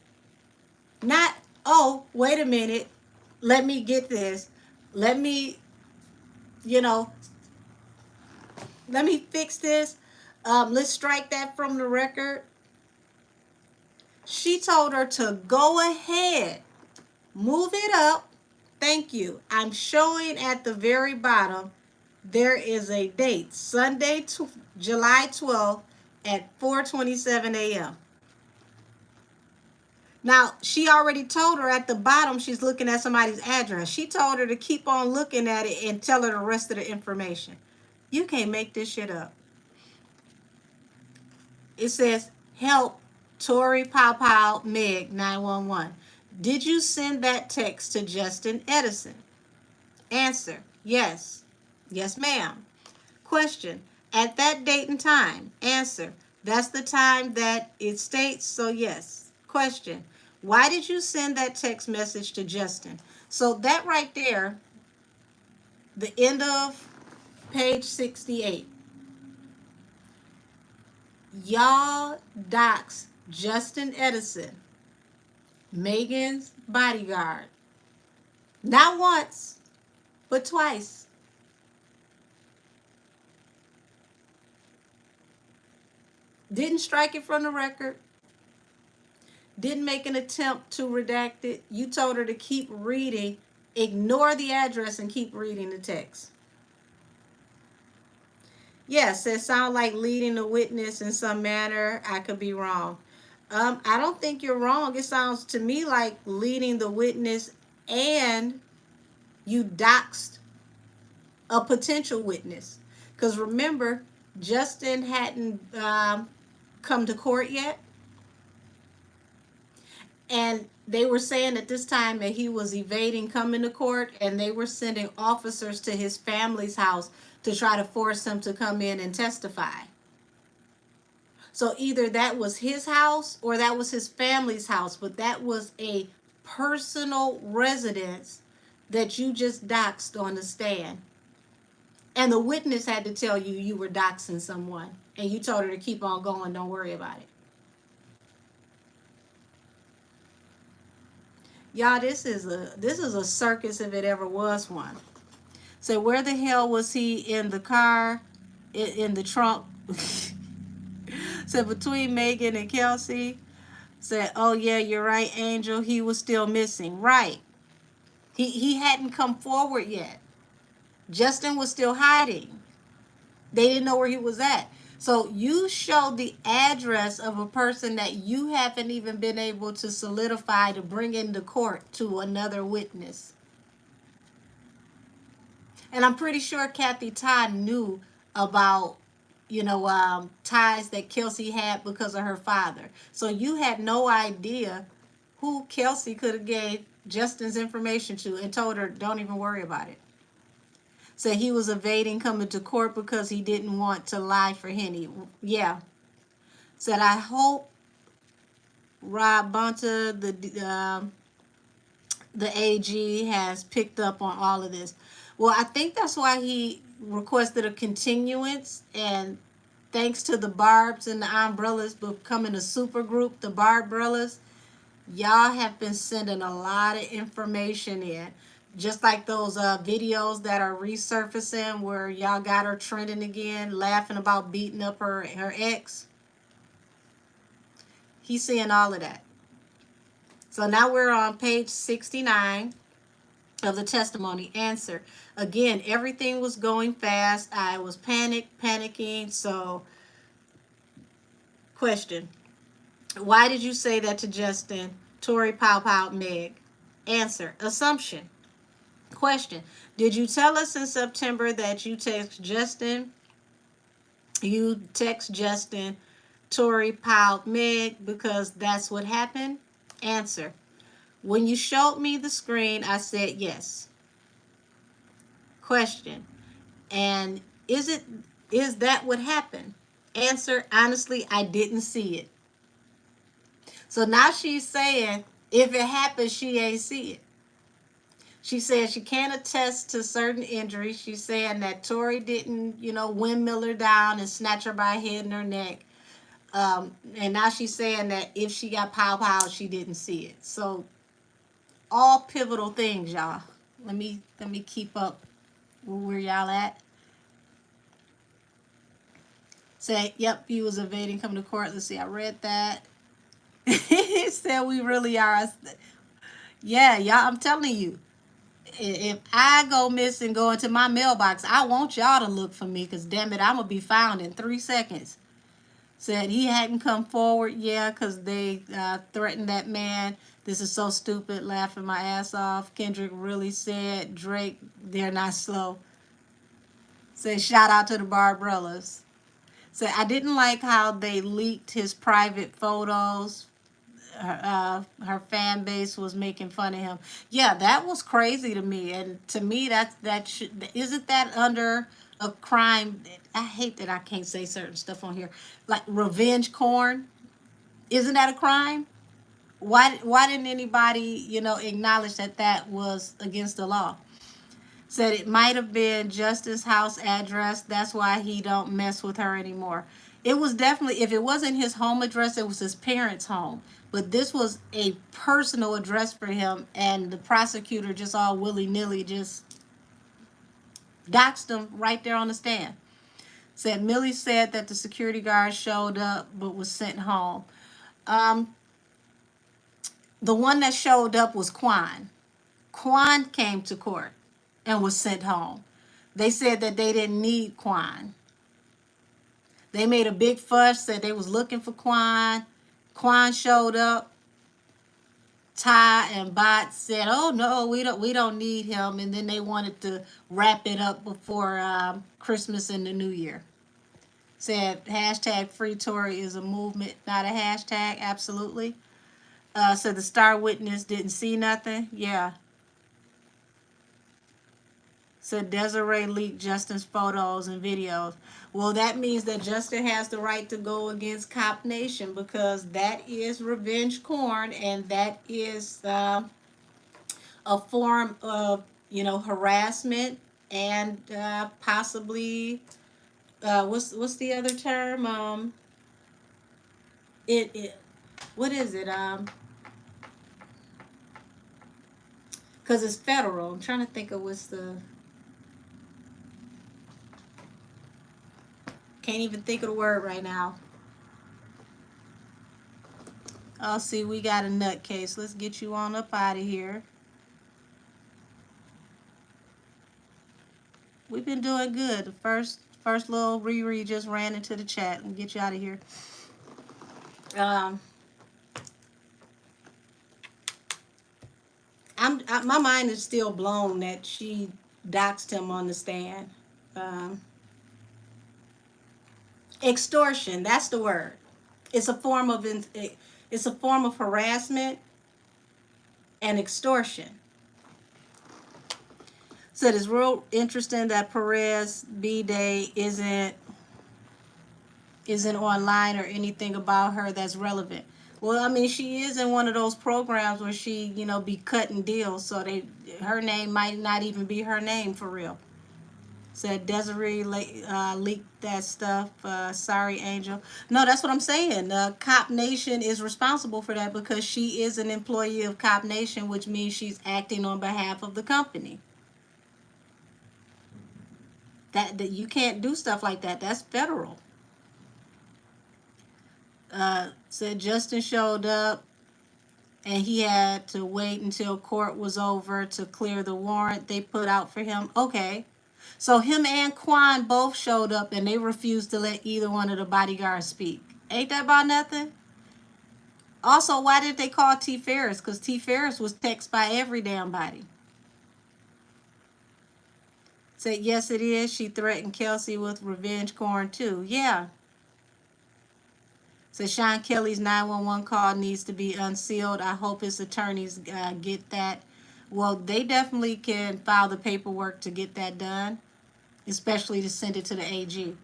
Not, oh, wait a minute, let me get this. Let me, let me fix this. Let's strike that from the record. She told her to go ahead, move it up. Thank you. I'm showing at the very bottom, there is a date, Sunday, July 12th at 4:27 a.m. Now, she already told her at the bottom she's looking at somebody's address. She told her to keep on looking at it and tell her the rest of the information. You can't make this shit up. It says, help, Tory Pow Pow Meg 911. Did you send that text to Justin Edison? Answer, yes. Yes, ma'am. Question, at that date and time? Answer, that's the time that it states, so yes. Question, why did you send that text message to Justin? So that right there, the end of page 68. Y'all dox Justin Edison, Megan's bodyguard. Not once, but twice. Didn't strike it from the record. didn't make an attempt to redact it. You told her to keep reading, ignore the address, and keep reading the text. Yes, it sounds like leading the witness in some manner. I could be wrong. I don't think you're wrong. It sounds to me like leading the witness, and you doxed a potential witness. Because remember, Justin hadn't come to court yet. And they were saying at this time that he was evading coming to court, and they were sending officers to his family's house to try to force him to come in and testify. So either that was his house or that was his family's house, but that was a personal residence that you just doxed on the stand. And the witness had to tell you you were doxing someone, and you told her to keep on going, don't worry about it. Y'all, this is a circus if it ever was one. So where the hell was he in the car, in the trunk? So between Megan and Kelsey, said, oh yeah, you're right, Angel, he was still missing. Right. He hadn't come forward yet. Justin was still hiding. They didn't know where he was at. So you showed the address of a person that you haven't even been able to solidify to bring into court to another witness. And I'm pretty sure Kathy Todd knew about, ties that Kelsey had because of her father. So you had no idea who Kelsey could have gave Justin's information to and told her, don't even worry about it. Said he was evading coming to court because he didn't want to lie for Henny. Yeah. Said, I hope Rob Bunta, the AG, has picked up on all of this. Well, I think that's why he requested a continuance, and thanks to the Barbs and the Umbrellas becoming a super group, the Barbrellas, y'all have been sending a lot of information in. Just like those videos that are resurfacing where y'all got her trending again, laughing about beating up her ex. He's seeing all of that. So now we're on page 69 of the testimony. Answer. Again, everything was going fast. I was panicking. So, question. Why did you say that to Justin? Tory, Pow, Meg. Answer. Assumption. Question. Did you tell us in September that you text Justin, Tory, Pow, Meg, because that's what happened? Answer. When you showed me the screen, I said yes. Question. And is that what happened? Answer. Honestly, I didn't see it. So now she's saying if it happened, she ain't see it. She said she can't attest to certain injuries. She's saying that Tory didn't, windmill her down and snatch her by her head and her neck. And now she's saying that if she got pow, she didn't see it. So all pivotal things, y'all. Let me keep up where y'all at. Say, yep, he was evading coming to court. Let's see, I read that. He said we really are. Yeah, y'all, I'm telling you. If I go missing, go into my mailbox, I want y'all to look for me, because damn it, I'm going to be found in 3 seconds. Said he hadn't come forward, yeah, because they threatened that man. This is so stupid, laughing my ass off. Kendrick really said, Drake, they're not slow. Said, shout out to the Barbrellas. Said, I didn't like how they leaked his private photos. Her fan base was making fun of him. Yeah, that was crazy to me. And to me, isn't that under a crime? I hate that I can't say certain stuff on here. Like revenge porn. Isn't that a crime? Why didn't anybody, acknowledge that was against the law? Said it might have been Justin's house address. That's why he don't mess with her anymore. It was definitely, if it wasn't his home address, it was his parents' home. But this was a personal address for him, and the prosecutor just all willy-nilly just doxed him right there on the stand. Said Millie said that the security guard showed up but was sent home. The one that showed up was Quan. Quan came to court and was sent home. They said that they didn't need Quan. They made a big fuss, said they was looking for Quan. Quan showed up. Ty and Bot said, "Oh no, we don't need him," and then they wanted to wrap it up before Christmas and the New Year. Said hashtag Free Tory is a movement, not a hashtag. Absolutely. So the star witness didn't see nothing. Yeah. So Desiree leaked Justin's photos and videos. Well, that means that Justin has the right to go against Cop Nation because that is revenge porn, and that is a form of, harassment, and possibly what's the other term? It what is it? Because it's federal. I'm trying to think of what's the. Can't even think of the word right now. Oh, see, we got a nutcase. Let's get you on up out of here. We've been doing good. The first little Riri just ran into the chat and get you out of here. My mind is still blown that she doxed him on the stand. Extortion, that's the word. It's a form of harassment and extortion. So it's real interesting that Perez B-Day isn't online or anything about her that's relevant. Well, I mean, she is in one of those programs where she, be cutting deals, so her name might not even be her name for real. Said Desiree leaked that stuff. Sorry, Angel. No, that's what I'm saying. Cop Nation is responsible for that because she is an employee of Cop Nation, which means she's acting on behalf of the company. That you can't do stuff like that. That's federal. Said Justin showed up and he had to wait until court was over to clear the warrant they put out for him. Okay. So him and Quan both showed up and they refused to let either one of the bodyguards speak. Ain't that about nothing? Also, why did they call T. Ferris? Because T. Ferris was texted by every damn body. Said, yes, it is. She threatened Kelsey with revenge corn, too. Yeah. Said, Sean Kelly's 911 call needs to be unsealed. I hope his attorneys get that. Well, they definitely can file the paperwork to get that done, especially to send it to the AG.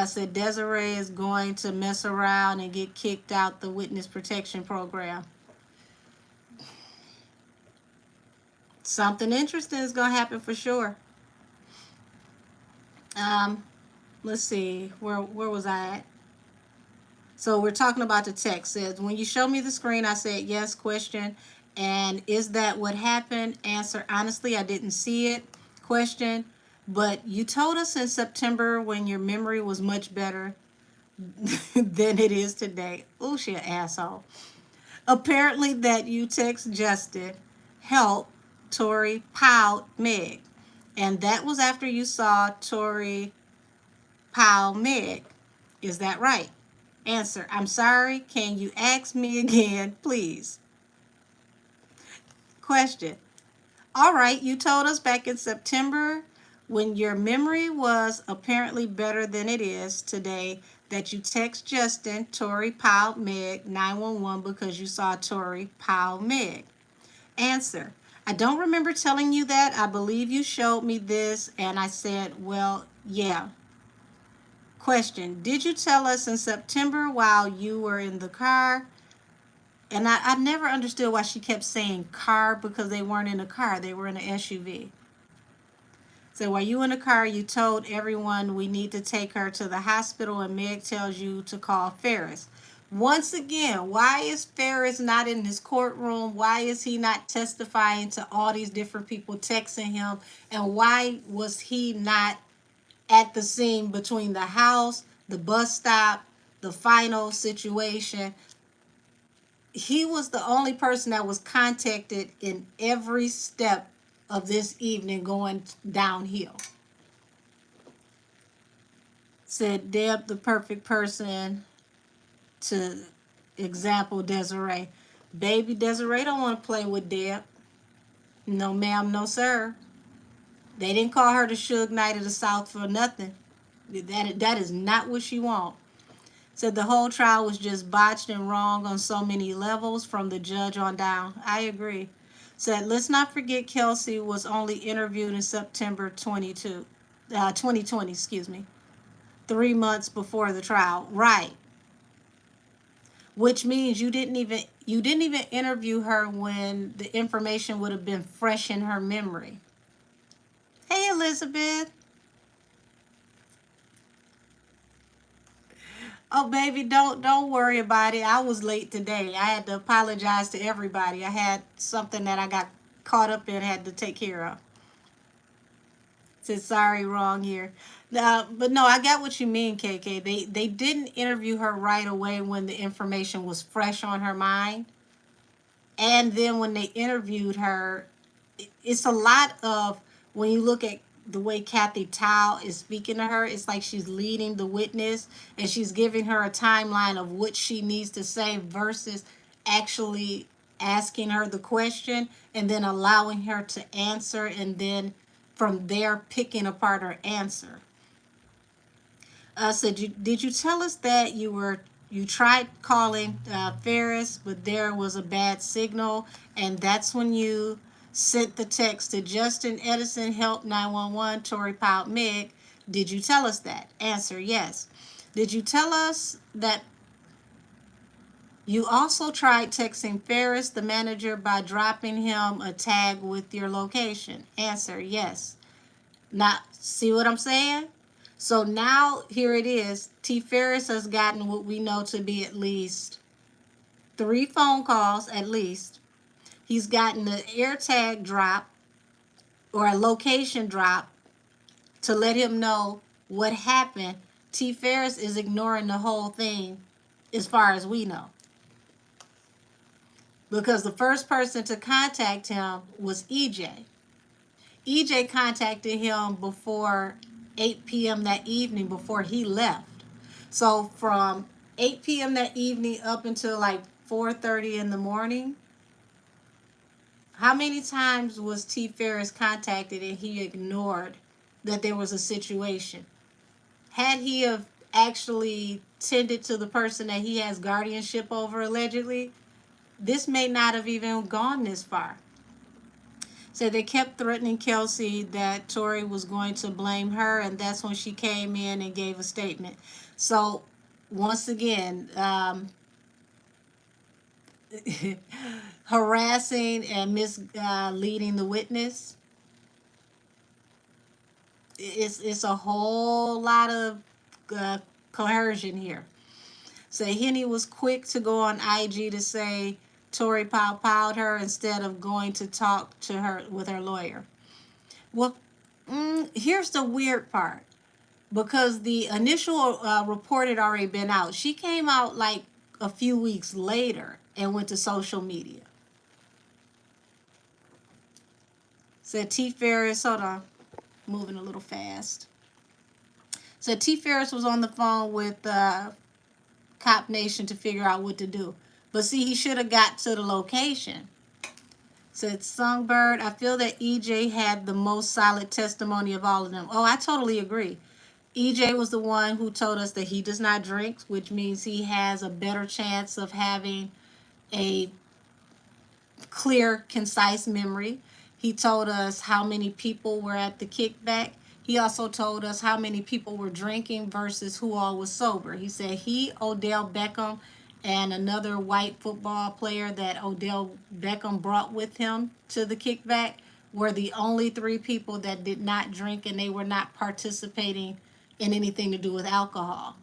Said Desiree is going to mess around and get kicked out the witness protection program. Something interesting is going to happen for sure. Let's see, where was I at? So we're talking about the text. Says, when you show me the screen, I said yes, question. And is that what happened? Answer, honestly, I didn't see it. Question, but you told us in September when your memory was much better than it is today. Oh, she an asshole. Apparently that you text Justin, help, Tory piled Meg. And that was after you saw Tory pile Meg. Is that right? Answer, I'm sorry. Can you ask me again, please? Question, all right, you told us back in September when your memory was apparently better than it is today that you text Justin, Tory piled Meg 911 because you saw Tory pile Meg. Answer, I don't remember telling you that. I believe you showed me this and I said, well, yeah. Question, did you tell us in September while you were in the car? And I never understood why she kept saying car because they weren't in a car. They were in an SUV. So while you in the car, you told everyone we need to take her to the hospital and Meg tells you to call Ferris. Once again, why is Ferris not in his courtroom? Why is he not testifying to all these different people texting him? And why was he not at the scene between the house, the bus stop, the final situation? he was the only person that was contacted in every step of this evening going downhill. Said Deb, the perfect person to example Desiree. Baby Desiree don't want to play with Deb. No ma'am, no sir. They didn't call her the Suge Knight of the South for nothing. That is not what she want. Said the whole trial was just botched and wrong on so many levels from the judge on down. I agree. Said let's not forget Kelsey was only interviewed in September 2020, excuse me, 3 months before the trial. Right. Which means you didn't even interview her when the information would have been fresh in her memory. Hey Elizabeth. Oh baby, don't worry about it. I was late today. I had to apologize to everybody. I had something that I got caught up in, had to take care of. Said sorry, wrong here. But no, I got what you mean, KK. They didn't interview her right away when the information was fresh on her mind. And then when they interviewed her, it's a lot of, when you look at the way Kathy Tao is speaking to her, it's like she's leading the witness and she's giving her a timeline of what she needs to say versus actually asking her the question and then allowing her to answer and then from there picking apart her answer. So did you tell us that you tried calling Ferris, but there was a bad signal, and that's when you sent the text to Justin Edison, help 911, Tory Pout Mig. Did you tell us that? Answer, yes. Did you tell us that you also tried texting Ferris, the manager, by dropping him a tag with your location? Answer, yes. Now, see what I'm saying? So now here it is. T. Ferris has gotten what we know to be at least 3 phone calls, at least. He's gotten the air tag drop or a location drop to let him know what happened. T. Ferris is ignoring the whole thing as far as we know. Because the first person to contact him was EJ. EJ contacted him before 8 p.m. that evening before he left. So from 8 p.m. that evening up until like 4:30 in the morning, how many times was T. Ferris contacted and he ignored that there was a situation? Had he have actually tended to the person that he has guardianship over allegedly, this may not have even gone this far. So they kept threatening Kelsey that Tory was going to blame her, and that's when she came in and gave a statement. So once again, harassing and misleading the witness. It's a whole lot of coercion here. So Henny was quick to go on IG to say Tory powed her instead of going to talk to her with her lawyer. Well, here's the weird part. Because the initial report had already been out. She came out like a few weeks later and went to social media. Said T. Ferris, hold on, moving a little fast. Said T. Ferris was on the phone with Cop Nation to figure out what to do. But see, he should have got to the location. Said Songbird, I feel that EJ had the most solid testimony of all of them. Oh, I totally agree. EJ was the one who told us that he does not drink, which means he has a better chance of having a clear, concise memory. He told us how many people were at the kickback. He also told us how many people were drinking versus who all was sober. He said he, Odell Beckham, and another white football player that Odell Beckham brought with him to the kickback were the only 3 people that did not drink, and they were not participating in anything to do with alcohol.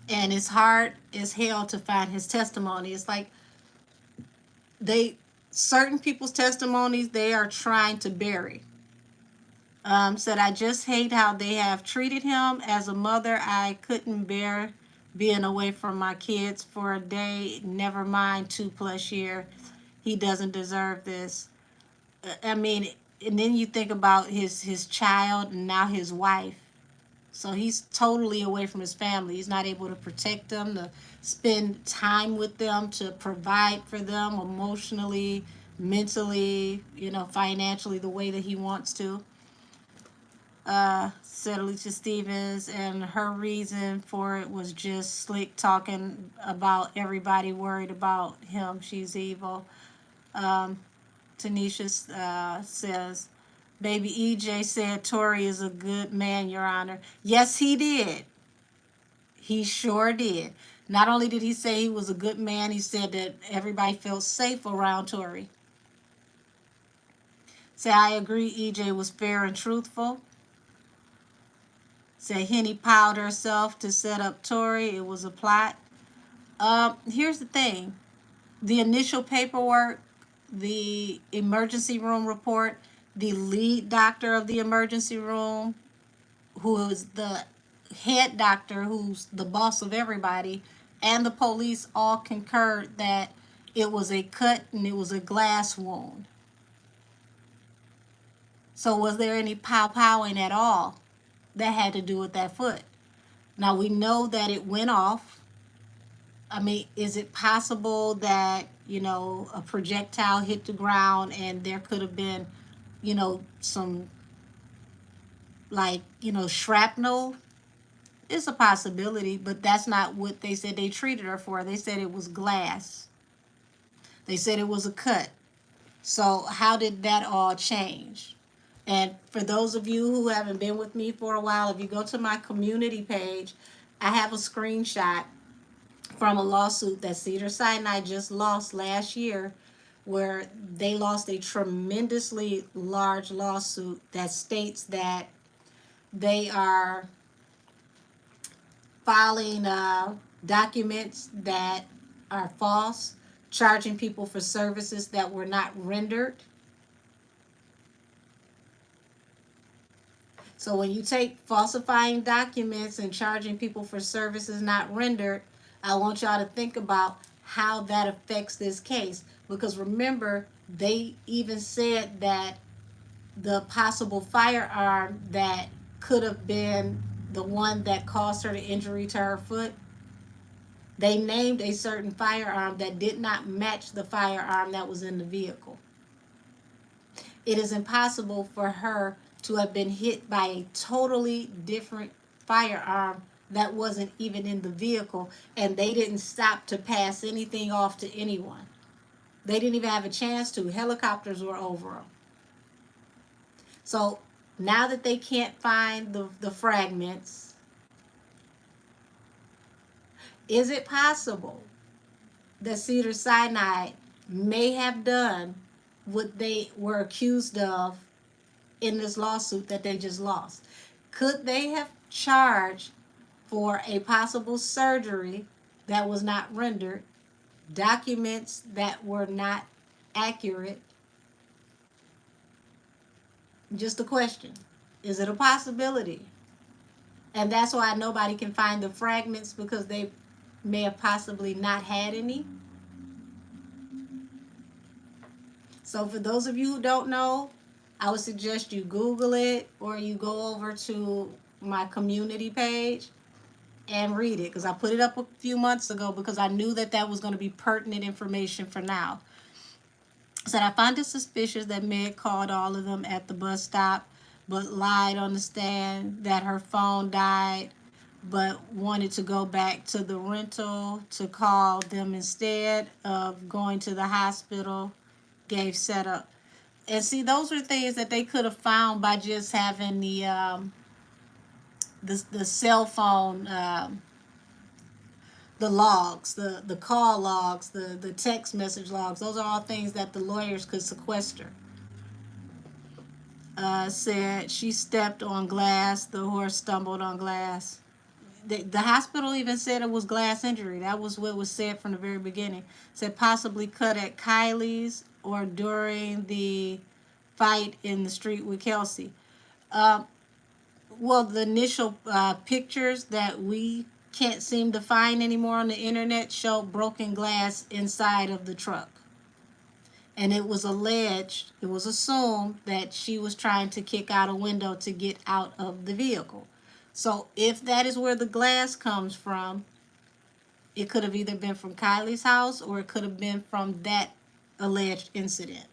And it's hard as hell to find his testimony. It's like certain people's testimonies they are trying to bury. Said I just hate how they have treated him. As a mother, I couldn't bear being away from my kids for a day, never mind 2+ years. He doesn't deserve this. I mean, and then you think about his child and now his wife. So he's totally away from his family. He's not able to protect them, to spend time with them, to provide for them emotionally, mentally, financially, the way that he wants to. Said Alicia Stevens, and her reason for it was just slick talking about everybody worried about him. She's evil. Tanisha says, Baby EJ said Tory is a good man, Your Honor. Yes, he did. He sure did. Not only did he say he was a good man, he said that everybody felt safe around Tory. Say, I agree EJ was fair and truthful. Said Henny piled herself to set up Tory. It was a plot. Here's the thing. The initial paperwork, the emergency room report, the lead doctor of the emergency room, who is the head doctor, who's the boss of everybody, and the police all concurred that it was a cut and it was a glass wound. So was there any pow-powing at all that had to do with that foot? Now we know that it went off. I mean, is it possible that, a projectile hit the ground and there could have been, some, like, shrapnel? It's a possibility, but that's not what they said they treated her for. They said it was glass. They said it was a cut. So how did that all change? And for those of you who haven't been with me for a while, if you go to my community page, I have a screenshot from a lawsuit that Cedar Sinai just lost last year, where they lost a tremendously large lawsuit that states that they are filing documents that are false, charging people for services that were not rendered. So when you take falsifying documents and charging people for services not rendered, I want y'all to think about how that affects this case. Because remember, they even said that the possible firearm that could have been the one that caused her the injury to her foot, they named a certain firearm that did not match the firearm that was in the vehicle. It is impossible for her to have been hit by a totally different firearm that wasn't even in the vehicle, and they didn't stop to pass anything off to anyone. They didn't even have a chance to. Helicopters were over them. So now that they can't find the fragments, is it possible that Cedar Sinai may have done what they were accused of in this lawsuit that they just lost? Could they have charged for a possible surgery that was not rendered, documents that were not accurate? Just a question. Is it a possibility? And that's why nobody can find the fragments, because they may have possibly not had any. So for those of you who don't know, I would suggest you Google it, or you go over to my community page and read it, because I put it up a few months ago because I knew that that was going to be pertinent information for now. Said, I find it suspicious that Meg called all of them at the bus stop, but lied on the stand that her phone died, but wanted to go back to the rental to call them instead of going to the hospital, gave setup. And see, those are things that they could have found by just having the cell phone, the logs, the call logs, the text message logs. Those are all things that the lawyers could sequester. Said she stepped on glass, the horse stumbled on glass. The hospital even said it was glass injury. That was what was said from the very beginning. Said possibly cut at Kylie's or during the fight in the street with Kelsey. Well, the initial pictures that we can't seem to find anymore on the internet showed broken glass inside of the truck. And it was alleged, it was assumed that she was trying to kick out a window to get out of the vehicle. So if that is where the glass comes from, it could have either been from Kylie's house or it could have been from that alleged incident.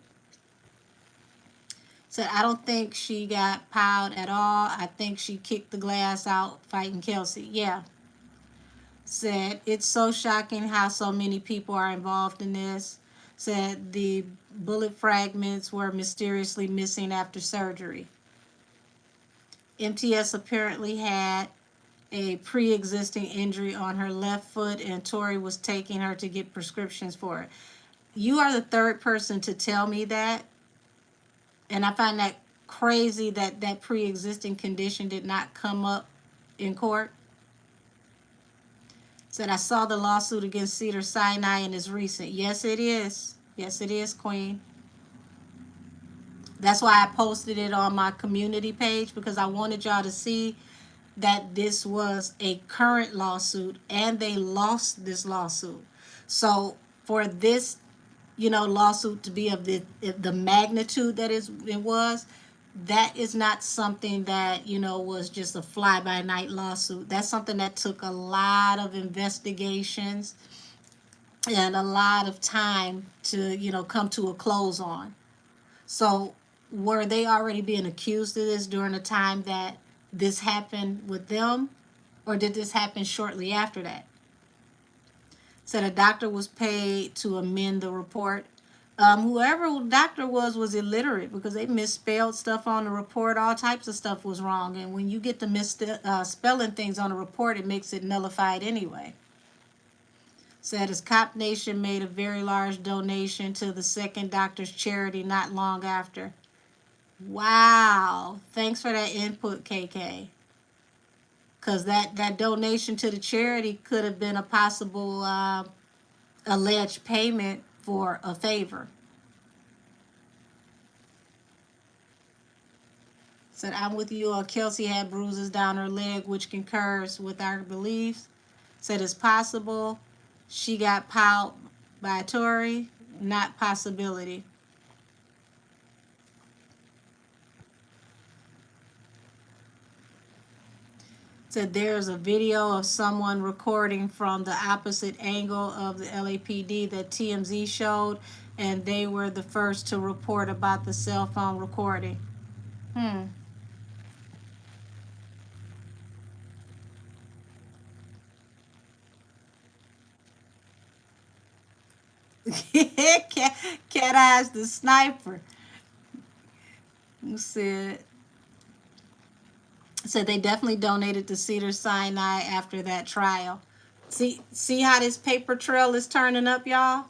Said, I don't think she got piled at all. I think she kicked the glass out fighting Kelsey. Yeah. Said, it's so shocking how so many people are involved in this. Said, the bullet fragments were mysteriously missing after surgery. MTS apparently had a pre-existing injury on her left foot, and Tory was taking her to get prescriptions for it. You are the third person to tell me that, and I find that crazy that that pre-existing condition did not come up in court. Said, I saw the lawsuit against Cedar Sinai and it's recent. Yes, it is. Yes, it is, Queen. That's why I posted it on my community page, because I wanted y'all to see that this was a current lawsuit and they lost this lawsuit. So for this, lawsuit to be of the magnitude that it was, that is not something that, was just a fly-by-night lawsuit. That's something that took a lot of investigations and a lot of time to, come to a close on. So were they already being accused of this during the time that this happened with them, or did this happen shortly after that? Said a doctor was paid to amend the report. Whoever the doctor was illiterate, because they misspelled stuff on the report. All types of stuff was wrong, and when you get to misspelling things on a report, it makes it nullified anyway. Said his Cop Nation made a very large donation to the second doctor's charity not long after. Wow. Thanks for that input, KK. Because that donation to the charity could have been a possible alleged payment for a favor. Said, I'm with you on Kelsey had bruises down her leg, which concurs with our beliefs. Said it's possible she got piled by Tory, not possibility. Said there's a video of someone recording from the opposite angle of the LAPD that TMZ showed, and they were the first to report about the cell phone recording. Cat Eyes the sniper. Who said they definitely donated to Cedar Sinai after that trial. See how this paper trail is turning up, y'all?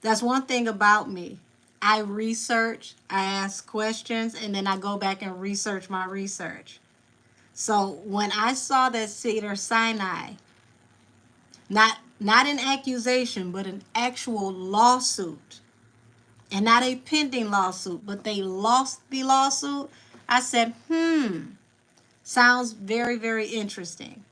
That's one thing about me. I research, I ask questions, and then I go back and research my research. So when I saw that Cedar Sinai, not an accusation, but an actual lawsuit, and not a pending lawsuit, but they lost the lawsuit, I said, sounds very, very interesting.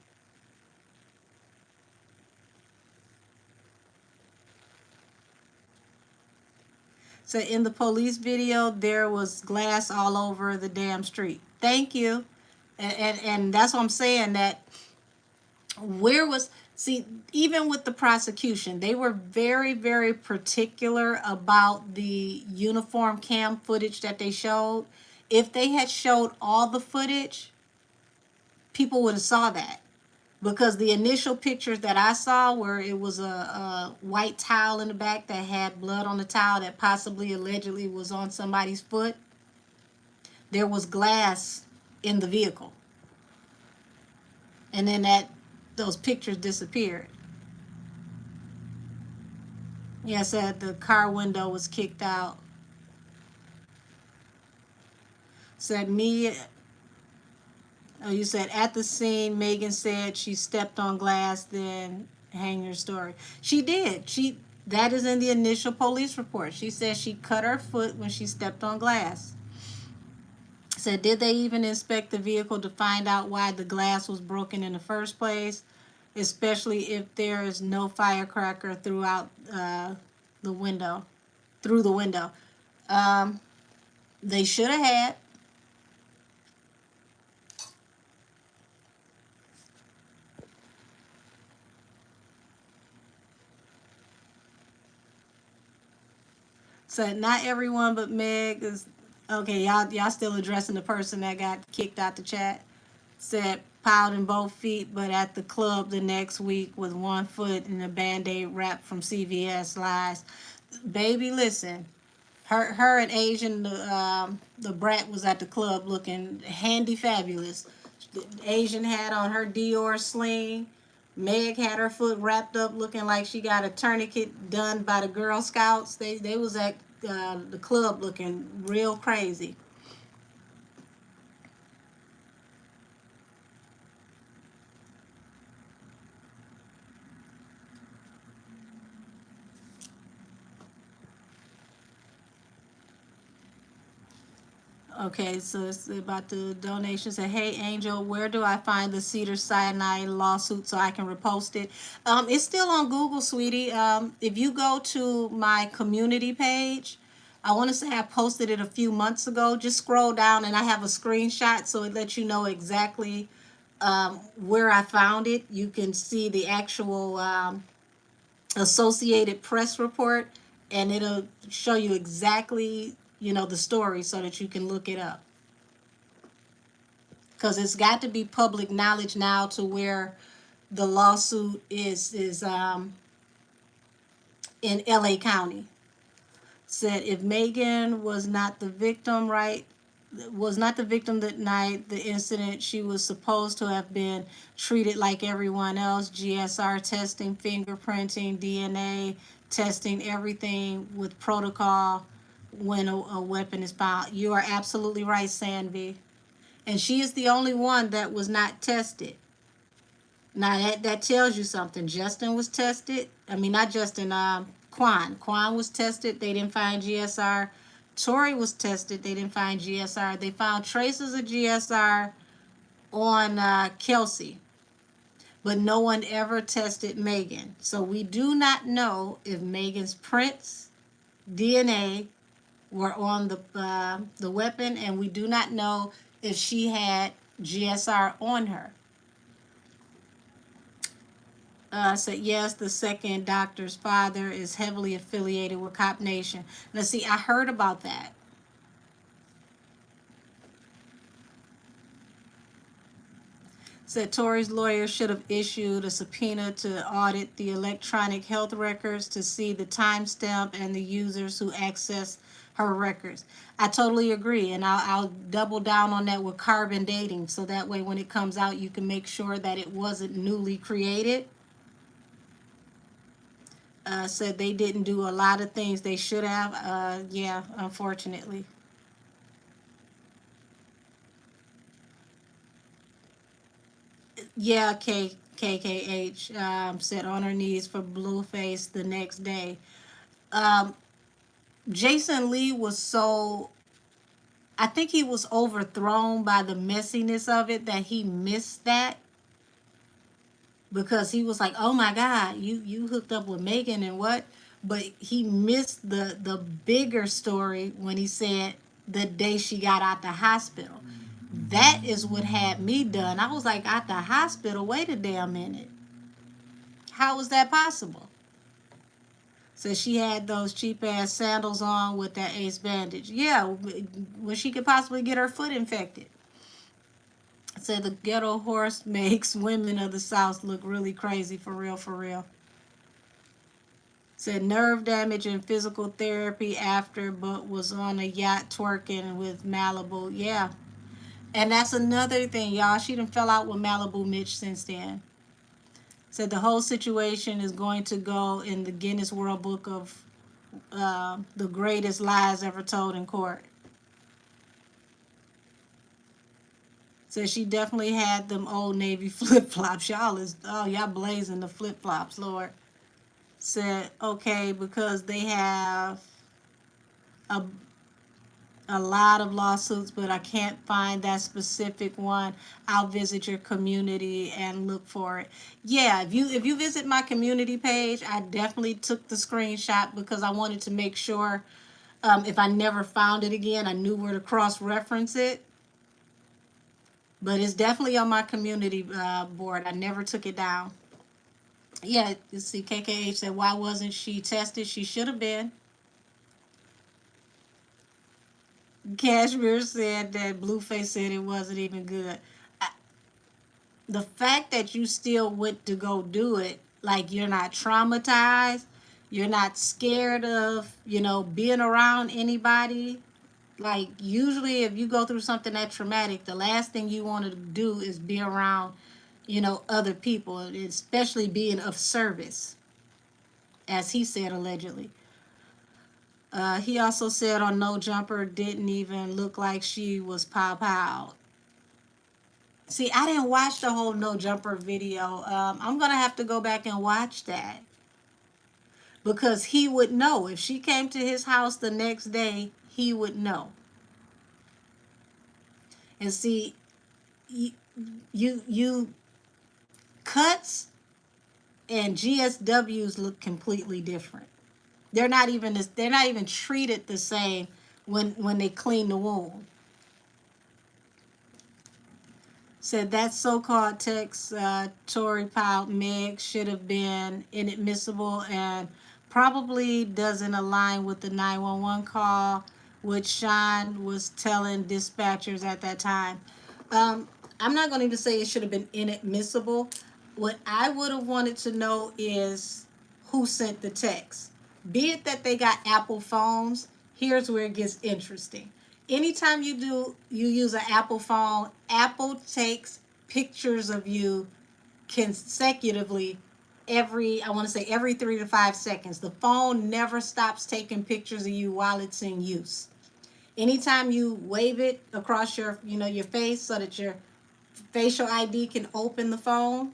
So in the police video, there was glass all over the damn street. Thank you. And that's what I'm saying, that even with the prosecution, they were very, very particular about the uniform cam footage that they showed. If they had showed all the footage, people would have saw that. Because the initial pictures that I saw, where it was a white towel in the back that had blood on the towel that possibly allegedly was on somebody's foot, there was glass in the vehicle. And then those pictures disappeared. Yeah, said the car window was kicked out. Said you said at the scene, Megan said she stepped on glass, then hang your story. She did. That is in the initial police report. She said she cut her foot when she stepped on glass. Said, did they even inspect the vehicle to find out why the glass was broken in the first place? especially if there is no firecracker throughout the window, through the window. Um, they should have had. So not everyone but Meg is okay. Y'all still addressing the person that got kicked out the chat. Said piled in both feet, but at the club the next week with one foot and a band-aid wrap from CVS lies. Baby, listen. Her and Asian the brat was at the club looking handy fabulous. The Asian had on her Dior sling. Meg had her foot wrapped up looking like she got a tourniquet done by the Girl Scouts. They was at the club looking real crazy. Okay, so it's about the donations. Say, hey Angel, where do I find the Cedar Sinai lawsuit so I can repost it? It's still on Google, sweetie. If you go to my community page, I want to say I posted it a few months ago. Just scroll down and I have a screenshot so it lets you know exactly where I found it. You can see the actual Associated Press report, and it'll show you exactly, the story so that you can look it up. Because it's got to be public knowledge now to where the lawsuit is in LA County. Said if Megan was not the victim that night, the incident, she was supposed to have been treated like everyone else. GSR testing, fingerprinting, DNA testing, everything with protocol when a weapon is found. You are absolutely right, Sanvi. And she is the only one that was not tested. Now that tells you something. Justin was tested. I mean, not Justin. Quan. Quan was tested. They didn't find GSR. Tory was tested. They didn't find GSR. They found traces of GSR on Kelsey, but no one ever tested Megan. So we do not know if Megan's prints, DNA, were on the weapon, and we do not know if she had GSR on her. Said yes, the second doctor's father is heavily affiliated with Cop Nation. Now, see, I heard about that. Said Tory's lawyer should have issued a subpoena to audit the electronic health records to see the timestamp and the users who access her records. I totally agree, and I'll double down on that with carbon dating, so that way when it comes out, you can make sure that it wasn't newly created. Said they didn't do a lot of things they should have. Yeah, unfortunately. Yeah, KKH said on her knees for Blueface the next day. Um, Jason Lee was so, I think he was overthrown by the messiness of it that he missed that, because he was like, "Oh my God, you hooked up with Megan and what?" But he missed the bigger story when he said the day she got out the hospital. That is what had me done. I was like, at the hospital? Wait a damn minute. How was that possible? So she had those cheap ass sandals on with that ace bandage. Yeah, when she could possibly get her foot infected. Said the ghetto horse makes women of the South look really crazy, for real, for real. Said nerve damage and physical therapy after, but was on a yacht twerking with Malibu. Yeah. And that's another thing, y'all. She done fell out with Malibu Mitch since then. Said the whole situation is going to go in the Guinness World Book of the greatest lies ever told in court. Said she definitely had them old Navy flip-flops. Y'all blazing the flip-flops, Lord. Said, okay, because they have a a lot of lawsuits, but I can't find that specific one. I'll visit your community and look for it. Yeah, if you visit my community page, I definitely took the screenshot because I wanted to make sure, if I never found it again, I knew where to cross reference it. But it's definitely on my community board. I never took it down. Yeah, you see, KKH said, why wasn't she tested? She should have been. Cashmere said that Blueface said it wasn't even good. I, the fact that you still went to go do it, like you're not traumatized, you're not scared of, being around anybody. Like, usually, if you go through something that traumatic, the last thing you want to do is be around, other people, especially being of service, as he said allegedly. He also said on No Jumper didn't even look like she was pow. See, I didn't watch the whole No Jumper video. I'm going to have to go back and watch that. Because he would know. If she came to his house the next day, he would know. And see, you cuts and GSWs look completely different. They're not even treated the same when they clean the wound. Said that so-called text Tory Powell Meg should have been inadmissible and probably doesn't align with the 911 call, which Sean was telling dispatchers at that time. I'm not going to even say it should have been inadmissible. What I would have wanted to know is who sent the text. Be it that they got Apple phones, here's where it gets interesting. Anytime you use an Apple phone, Apple takes pictures of you consecutively every 3 to 5 seconds. The phone never stops taking pictures of you while it's in use. Anytime you wave it across your face so that your facial ID can open the phone,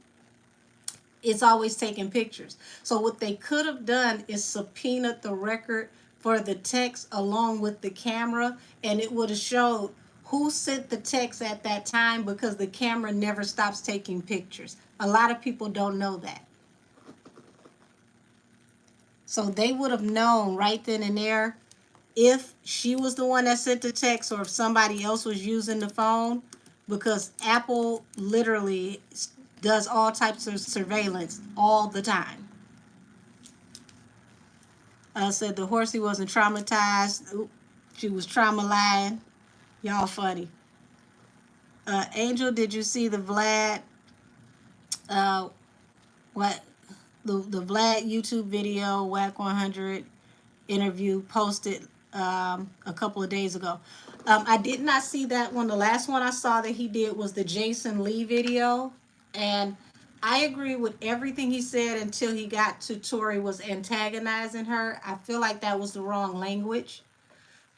it's always taking pictures. So what they could have done is subpoenaed the record for the text along with the camera, and it would have showed who sent the text at that time, because the camera never stops taking pictures. A lot of people don't know that. So they would have known right then and there if she was the one that sent the text or if somebody else was using the phone, because Apple literally does all types of surveillance all the time. Said the horsey wasn't traumatized. Oop, she was trauma-lying. Y'all funny. Angel, did you see the Vlad, what, the Vlad YouTube video, Whack 100 interview posted a couple of days ago? I did not see that one. The last one I saw that he did was the Jason Lee video. And I agree with everything he said until he got to Tory was antagonizing her. I feel like that was the wrong language,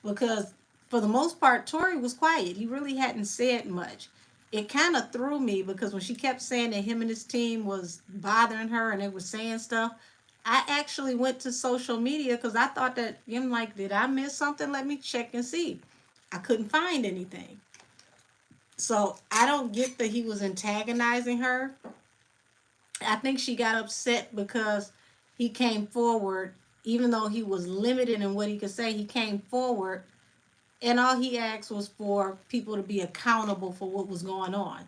because for the most part, Tory was quiet. He really hadn't said much. It kind of threw me because when she kept saying that him and his team was bothering her and they were saying stuff, I actually went to social media because I thought that, I'm like, did I miss something? Let me check and see. I couldn't find anything. So I don't get that he was antagonizing her. I think she got upset because he came forward, even though he was limited in what he could say. He came forward, and all he asked was for people to be accountable for what was going on.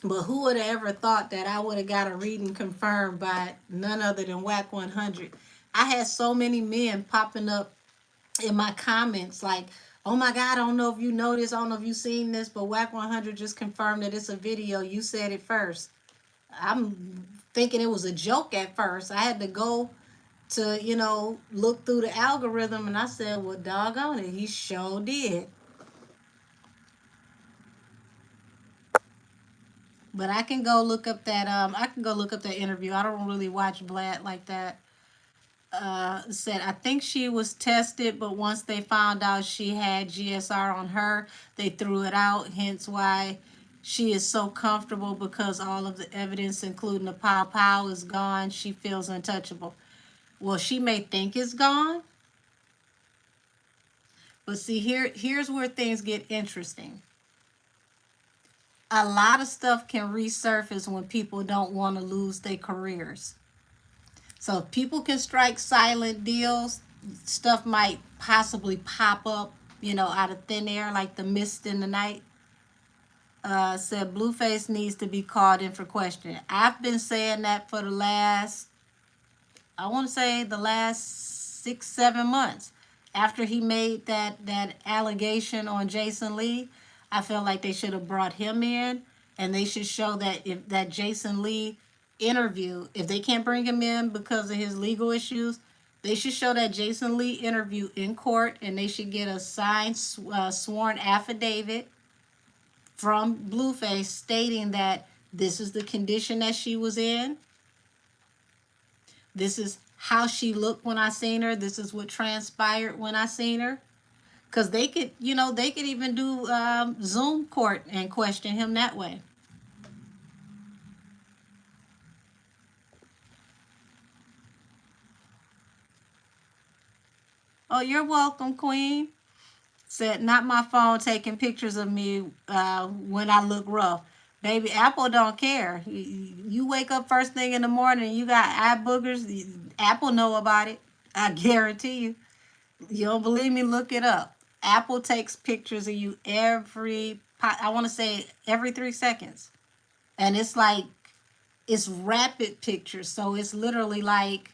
But who would have ever thought that I would have got a reading confirmed by none other than Whack 100? I had so many men popping up in my comments like, oh my God, I don't know if you know this, I don't know if you seen this, but Whack 100 just confirmed that it's a video. You said it first. I'm thinking it was a joke at first. I had to go to, look through the algorithm, and I said, well, doggone it, he sure did. But I can go look up that interview. I don't really watch Vlad like that. Said, I think she was tested, but once they found out she had GSR on her, they threw it out, hence why she is so comfortable, because all of the evidence, including the pow is gone. She feels untouchable. Well, she may think it's gone, but see, here's where things get interesting. A lot of stuff can resurface when people don't want to lose their careers. So if people can strike silent deals, stuff might possibly pop up, out of thin air like the mist in the night. Said Blueface needs to be called in for question. I've been saying that for I want to say the last 6, 7 months. After he made that allegation on Jason Lee, I felt like they should have brought him in, and they should show that if that Jason Lee interview, if they can't bring him in because of his legal issues, they should show that Jason Lee interview in court, and they should get a signed sworn affidavit from Blueface stating that this is the condition that she was in. This is how she looked when I seen her. This is what transpired when I seen her. Because they could, they could even do Zoom court and question him that way. Oh, you're welcome, Queen. Said, not my phone taking pictures of me when I look rough. Baby, Apple don't care. You wake up first thing in the morning, you got eye boogers. Apple know about it. I guarantee you. You don't believe me? Look it up. Apple takes pictures of you I want to say every 3 seconds. And it's like, it's rapid pictures. So it's literally like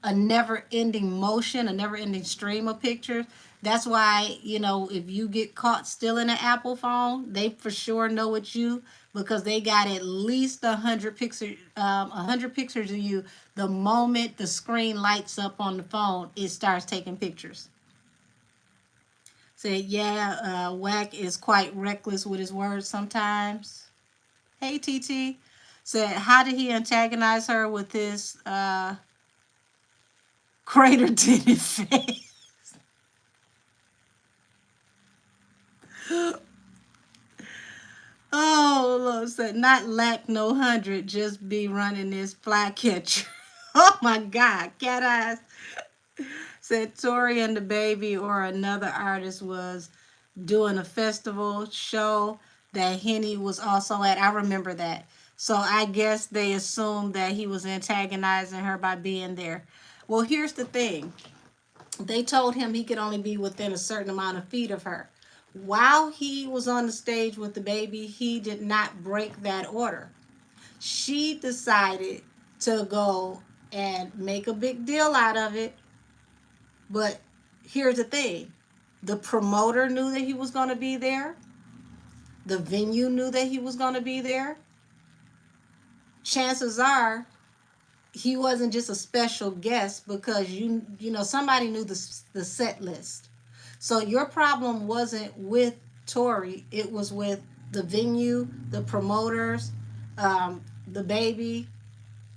a never-ending motion, a never-ending stream of pictures. That's why, if you get caught stealing an Apple phone, they for sure know it's you, because they got at least 100 pictures of you. The moment the screen lights up on the phone, it starts taking pictures. Said, yeah, Wack is quite reckless with his words sometimes. Hey, TT. Said, how did he antagonize her with his crater tinted face? Oh, Lord, said, not lack no 100, just be running this flycatcher. Oh my God, cat eyes. Said Tory and the Baby or another artist was doing a festival show that Henny was also at. I remember that. So I guess they assumed that he was antagonizing her by being there. Well, here's the thing. They told him he could only be within a certain amount of feet of her. While he was on the stage with the Baby, he did not break that order. She decided to go and make a big deal out of it. But here's the thing. The promoter knew that he was going to be there. The venue knew that he was going to be there. Chances are he wasn't just a special guest, because somebody knew the set list. So your problem wasn't with Tory, it was with the venue, the promoters, the Baby,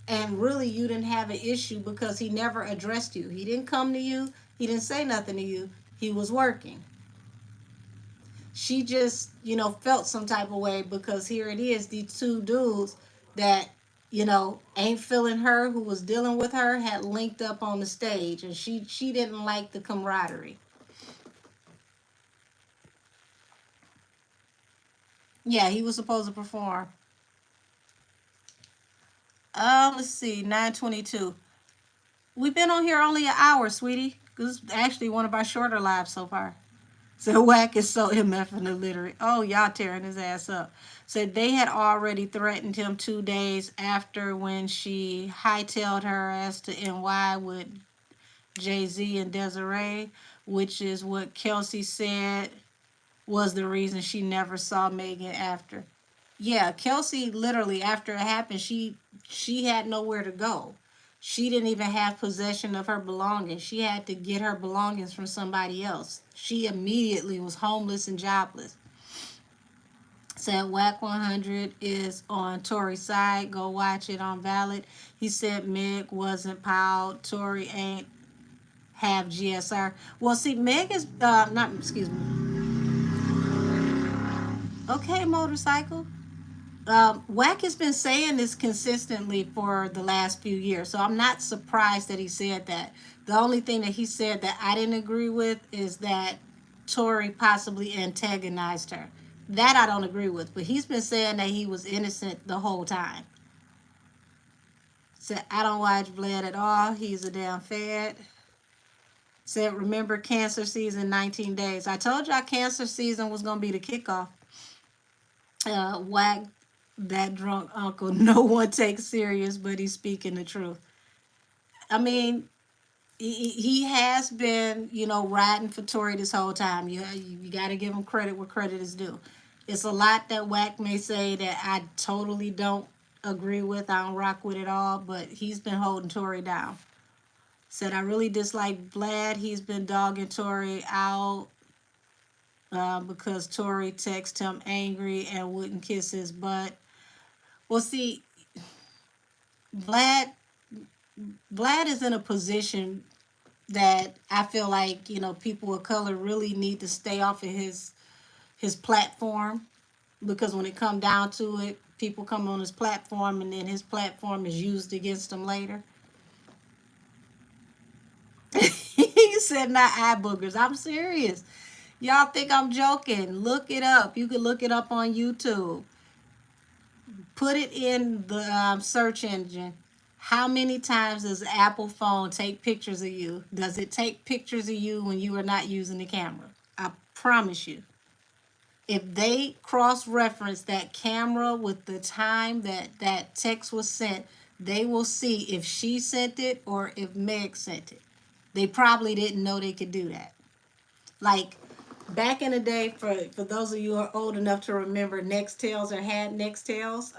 and really you didn't have an issue because he never addressed you. He didn't come to you, he didn't say nothing to you, he was working. She just, felt some type of way because here it is, these two dudes that ain't feeling her, who was dealing with her, had linked up on the stage, and she didn't like the camaraderie. Yeah, he was supposed to perform. Let's see, 9:22. We've been on here only an hour, sweetie. This is actually one of our shorter lives so far. So Wack is so MF and illiterate. Oh, y'all tearing his ass up. Said they had already threatened him 2 days after when she hightailed her ass to NY with Jay-Z and Desiree, which is what Kelsey said was the reason she never saw Megan after. Yeah, Kelsey literally, after it happened, she had nowhere to go. She didn't even have possession of her belongings. She had to get her belongings from somebody else. She immediately was homeless and jobless. Said Whack 100 is on Tory's side. Go watch it on Valid. He said Meg wasn't piled. Tory ain't have GSR. Well, see, Meg is not. Excuse me. Okay, motorcycle. Wack has been saying this consistently for the last few years, so I'm not surprised that he said that. The only thing that he said that I didn't agree with is that Tory possibly antagonized her. That I don't agree with, but he's been saying that he was innocent the whole time. Said, I don't watch Vlad at all. He's a damn fad. Said, remember cancer season 19 days. I told y'all cancer season was going to be the kickoff. Whack that drunk uncle. No one takes serious, but he's speaking the truth. I mean, he has been, riding for Tory this whole time. You got to give him credit where credit is due. It's a lot that Wack may say that I totally don't agree with. I don't rock with it all, but he's been holding Tory down. Said, I really dislike Vlad. He's been dogging Tory out because Tory texted him angry and wouldn't kiss his butt. Well, see, Vlad is in a position that I feel like, people of color really need to stay off of his platform, because when it come down to it, people come on his platform and then his platform is used against them later. He said not eye boogers. I'm serious. Y'all think I'm joking. Look it up. You can look it up on YouTube. Put it in the search engine. How many times does the Apple phone take pictures of you? Does it take pictures of you when you are not using the camera? I promise you. If they cross-reference that camera with the time that text was sent, they will see if she sent it or if Meg sent it. They probably didn't know they could do that. Like, back in the day, for those of you who are old enough to remember Nextels or had Nextels,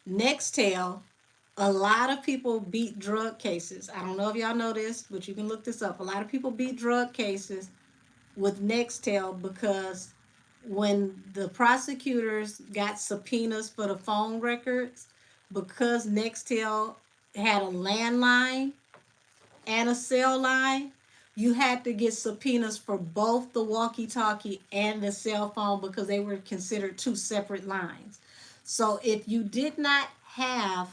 Nextel, a lot of people beat drug cases. I don't know if y'all know this, but you can look this up. A lot of people beat drug cases with Nextel because when the prosecutors got subpoenas for the phone records, because Nextel had a landline and a cell line, you had to get subpoenas for both the walkie-talkie and the cell phone because they were considered two separate lines. So if you did not have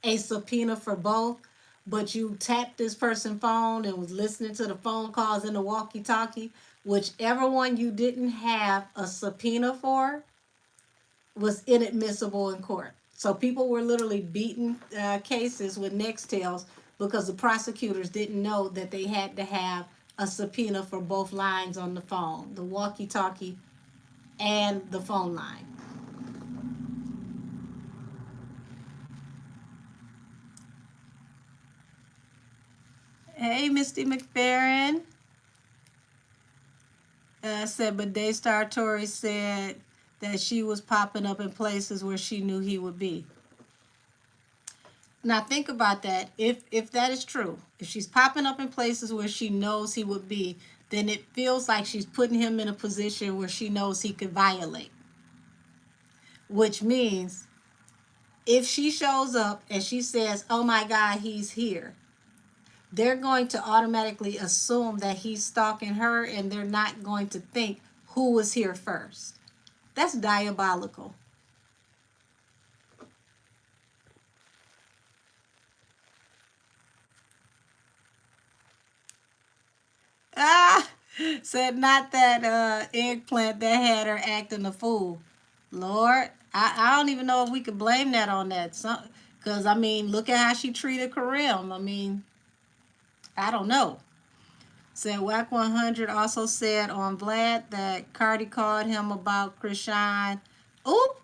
a subpoena for both, but you tapped this person's phone and was listening to the phone calls in the walkie-talkie, whichever one you didn't have a subpoena for was inadmissible in court. So people were literally beating cases with Nextels because the prosecutors didn't know that they had to have a subpoena for both lines on the phone, the walkie-talkie and the phone line. Hey, Misty McFerrin. Said, but Daystar Tory said that she was popping up in places where she knew he would be. Now think about that. If that is true, if she's popping up in places where she knows he would be, then it feels like she's putting him in a position where she knows he could violate. Which means if she shows up and she says, oh my God, he's here, they're going to automatically assume that he's stalking her, and they're not going to think who was here first. That's diabolical. Ah, said not that eggplant that had her acting a fool. Lord, I don't even know if we could blame that on that. Because, I mean, look at how she treated Kareem. I mean, I don't know. Said Whack 100 also said on Vlad that Cardi called him about Krishan. Oop!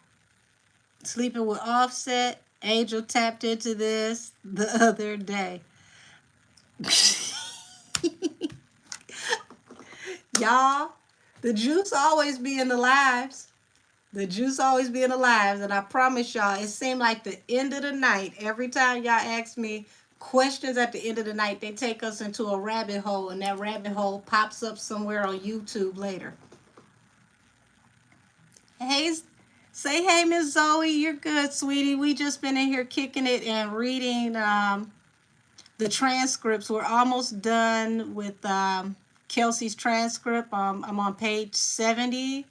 Sleeping with Offset. Angel tapped into this the other day. Y'all, the juice always be in the lives. The juice always be in the lives. And I promise y'all, it seemed like the end of the night, every time y'all ask me questions at the end of the night, they take us into a rabbit hole, and that rabbit hole pops up somewhere on YouTube later. Hey, say hey, Miss Zoe. You're good, sweetie. We just been in here kicking it and reading the transcripts. We're almost done with Kelsey's transcript. I'm on page 70.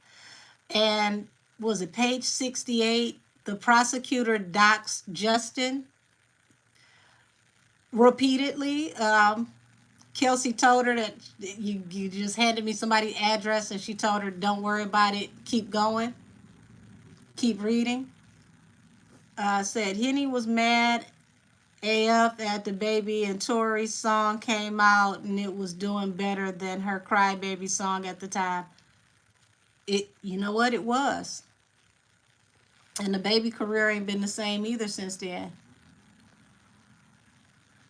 And was it page 68? The prosecutor doxed Justin repeatedly. Kelsey told her that you just handed me somebody's address, and she told her, don't worry about it, keep going, keep reading. Said Henny was mad AF at the Baby and Tory song came out, and it was doing better than her Crybaby song at the time. You know what, it was. And the Baby career ain't been the same either since then.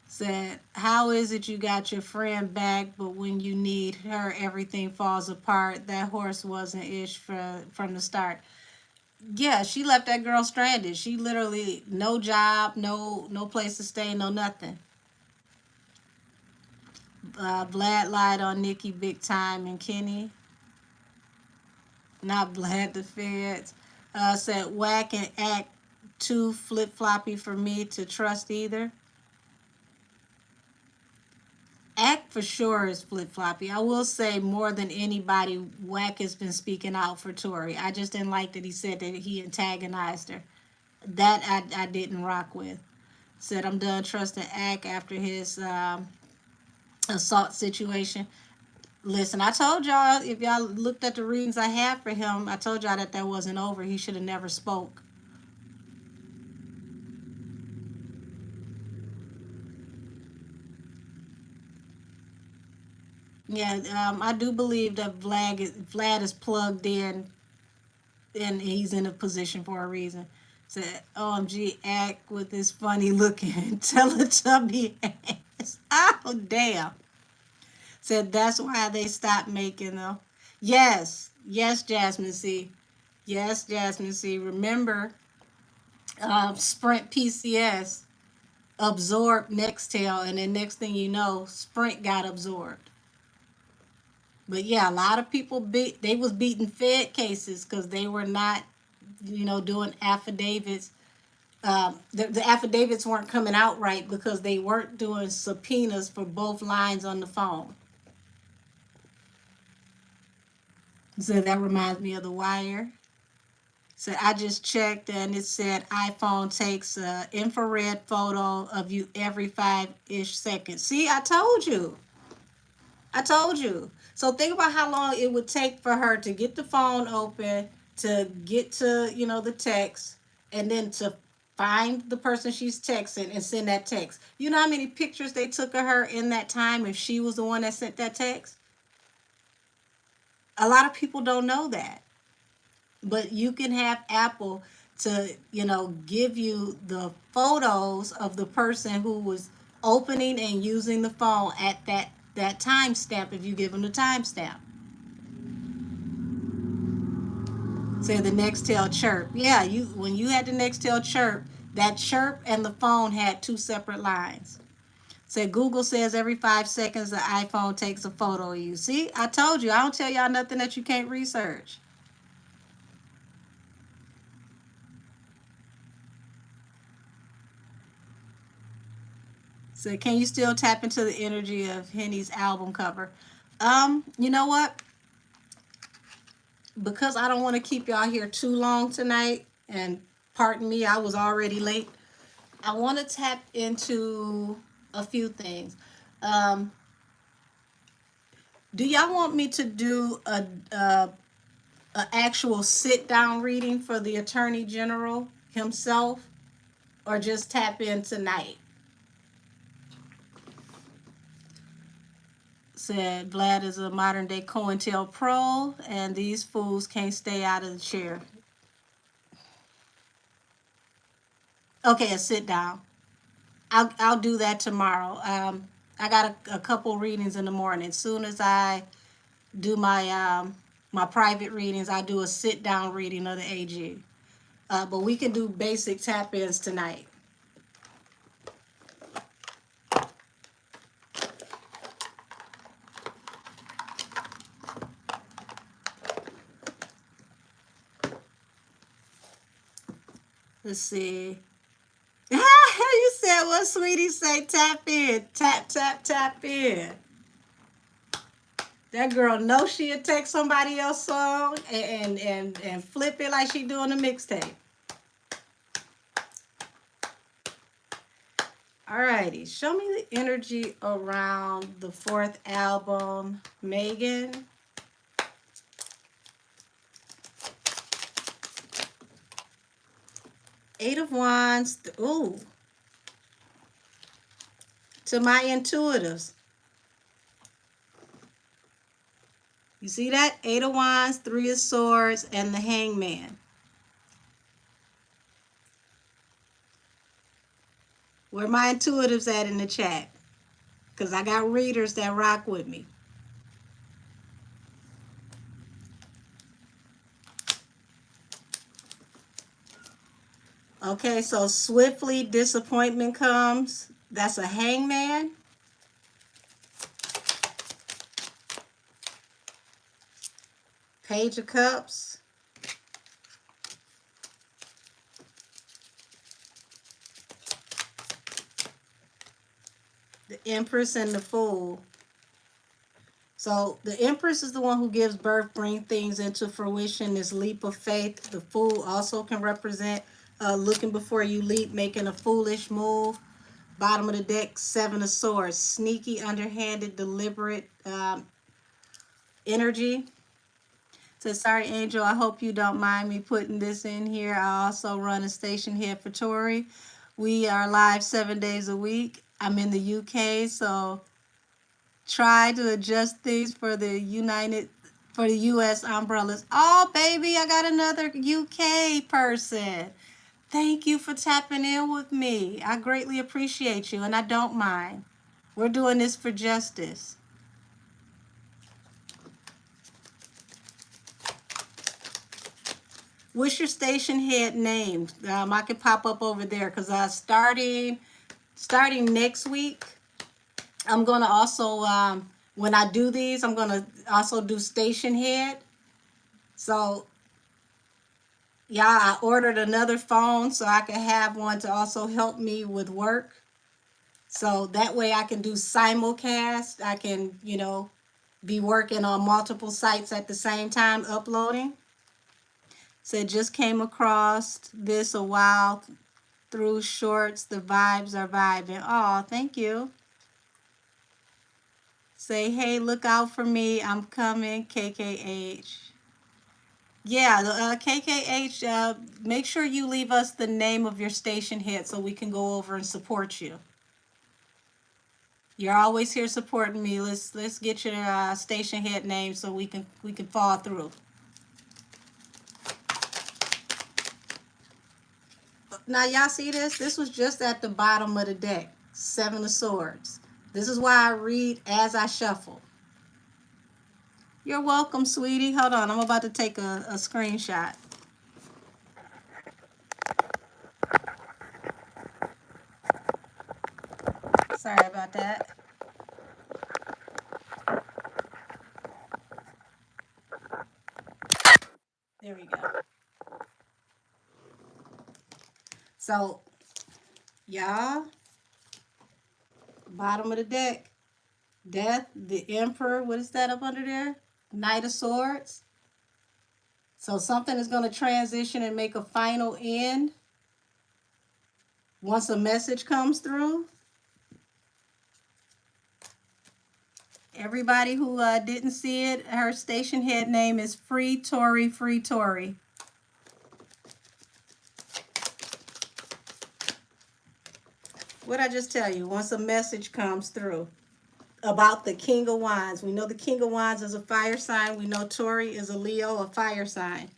Said, how is it you got your friend back, but when you need her, everything falls apart? That horse wasn't ish from the start. Yeah, she left that girl stranded. She literally no job, no place to stay, no nothing. Vlad lied on Nikki big time, and Kenny, not Vlad the feds. Said whack and act too flip floppy for me to trust either. Act for sure is flip floppy. I will say more than anybody, Wack has been speaking out for Tory. I just didn't like that he said that he antagonized her. That I didn't rock with. Said I'm done trusting Act after his assault situation. Listen, I told y'all, if y'all looked at the readings I had for him, I told y'all that wasn't over. He should have never spoke. Yeah, I do believe that Vlad is plugged in, and he's in a position for a reason. Said, OMG, Act with this funny looking Teletubby ass. Oh, damn. Said, that's why they stopped making them. Yes, yes, Jasmine C. Yes, Jasmine C. Remember, Sprint PCS absorbed Nextel, and then next thing you know, Sprint got absorbed. But yeah, a lot of people they was beating Fed cases because they were not, doing affidavits. The affidavits weren't coming out right because they weren't doing subpoenas for both lines on the phone. So that reminds me of The Wire. So I just checked and it said iPhone takes an infrared photo of you every 5-ish seconds. See, I told you. I told you. So think about how long it would take for her to get the phone open, to get to, the text, and then to find the person she's texting and send that text. You know how many pictures they took of her in that time if she was the one that sent that text? A lot of people don't know that. But you can have Apple to, give you the photos of the person who was opening and using the phone at that timestamp if you give them the timestamp. Say the Nextel chirp. Yeah, when you had the Nextel chirp, that chirp and the phone had two separate lines. Say Google says every 5 seconds the iPhone takes a photo of you. See, I told you. I don't tell y'all nothing that you can't research. So can you still tap into the energy of Henny's album cover? You know what? Because I don't want to keep y'all here too long tonight, and pardon me, I was already late. I want to tap into a few things. Do y'all want me to do a actual sit down reading for the Attorney General himself, or just tap in tonight? Said Vlad is a modern day COINTELPRO, and these fools can't stay out of the chair. Okay, a sit down. I'll do that tomorrow. I got a couple readings in the morning. As soon as I do my private readings, I do a sit down reading of the AG. But we can do basic tap ins tonight. Let's see. You said what, sweetie? Say tap in. Tap, tap, tap in. That girl knows she'll take somebody else's song and flip it like she doing a mixtape. Alrighty, show me the energy around the fourth album, Megan. Eight of Wands. Ooh. To my intuitives. You see that? Eight of Wands, Three of Swords, and the Hangman. Where my intuitives at in the chat? Because I got readers that rock with me. Okay, so swiftly disappointment comes. That's a Hangman. Page of Cups. The Empress and the Fool. So the Empress is the one who gives birth, bring things into fruition, this leap of faith. The Fool also can represent looking before you leap, making a foolish move. Bottom of the deck, Seven of Swords. Sneaky, underhanded, deliberate energy. Says, sorry, Angel, I hope you don't mind me putting this in here. I also run a station here for Tory. We are live 7 days a week. I'm in the UK, so try to adjust things for the US umbrellas. Oh, baby, I got another UK person. Thank you for tapping in with me. I greatly appreciate you, and I don't mind. We're doing this for justice. What's your station head name? I can pop up over there because starting next week, I'm going to also, when I do these, I'm going to also do station head. So, yeah, I ordered another phone so I can have one to also help me with work. So that way I can do simulcast. I can, be working on multiple sites at the same time, uploading. So just came across this a while through shorts. The vibes are vibing. Oh, thank you. Say, hey, look out for me. I'm coming, KKH. Yeah, the KKH, make sure you leave us the name of your station head so we can go over and support you. You're always here supporting me. Let's get your station head name so we can fall through. Now, y'all see this? This was just at the bottom of the deck. Seven of Swords. This is why I read as I shuffle. You're welcome, sweetie. Hold on. I'm about to take a screenshot. Sorry about that. There we go. So, y'all, bottom of the deck. Death, the Emperor. What is that up under there? Knight of Swords. So something is going to transition and make a final end once a message comes through. Everybody who didn't see it, her station head name is Free Tory, Free Tory. What'd I just tell you? Once a message comes through about the King of Wands. We know the King of Wands is a fire sign. We know Tory is a Leo, a fire sign.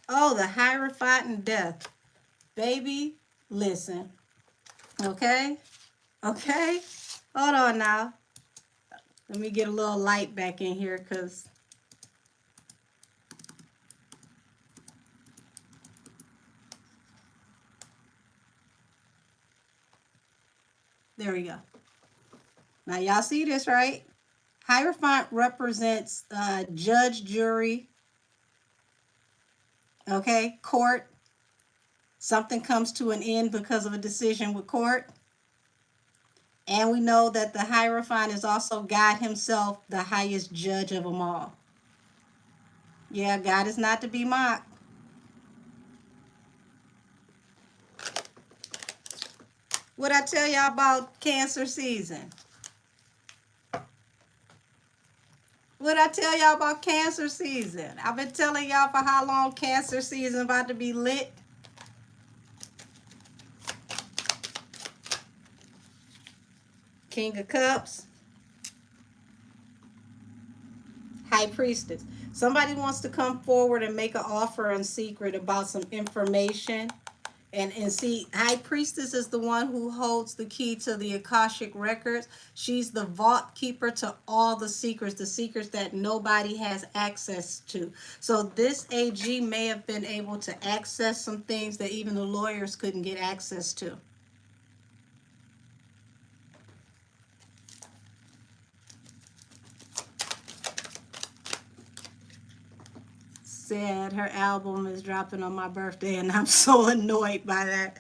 Oh, the Hierophant and Death. Baby, listen. Okay? Okay? Hold on now. Let me get a little light back in here because there we go. Now, y'all see this, right? Hierophant represents judge, jury, okay, court, Something comes to an end because of a decision with court. And we know that the Hierophant is also God himself, the highest judge of them all. Yeah, God is not to be mocked. What I tell y'all about Cancer season? What I tell y'all about Cancer season? I've been telling y'all for how long Cancer season about to be lit. King of Cups, High Priestess. Somebody wants to come forward and make an offer in secret about some information. And see, High Priestess is the one who holds the key to the Akashic records. She's the vault keeper to all the secrets that nobody has access to. So this AG may have been able to access some things that even the lawyers couldn't get access to. Said her album is dropping on my birthday, and I'm so annoyed by that.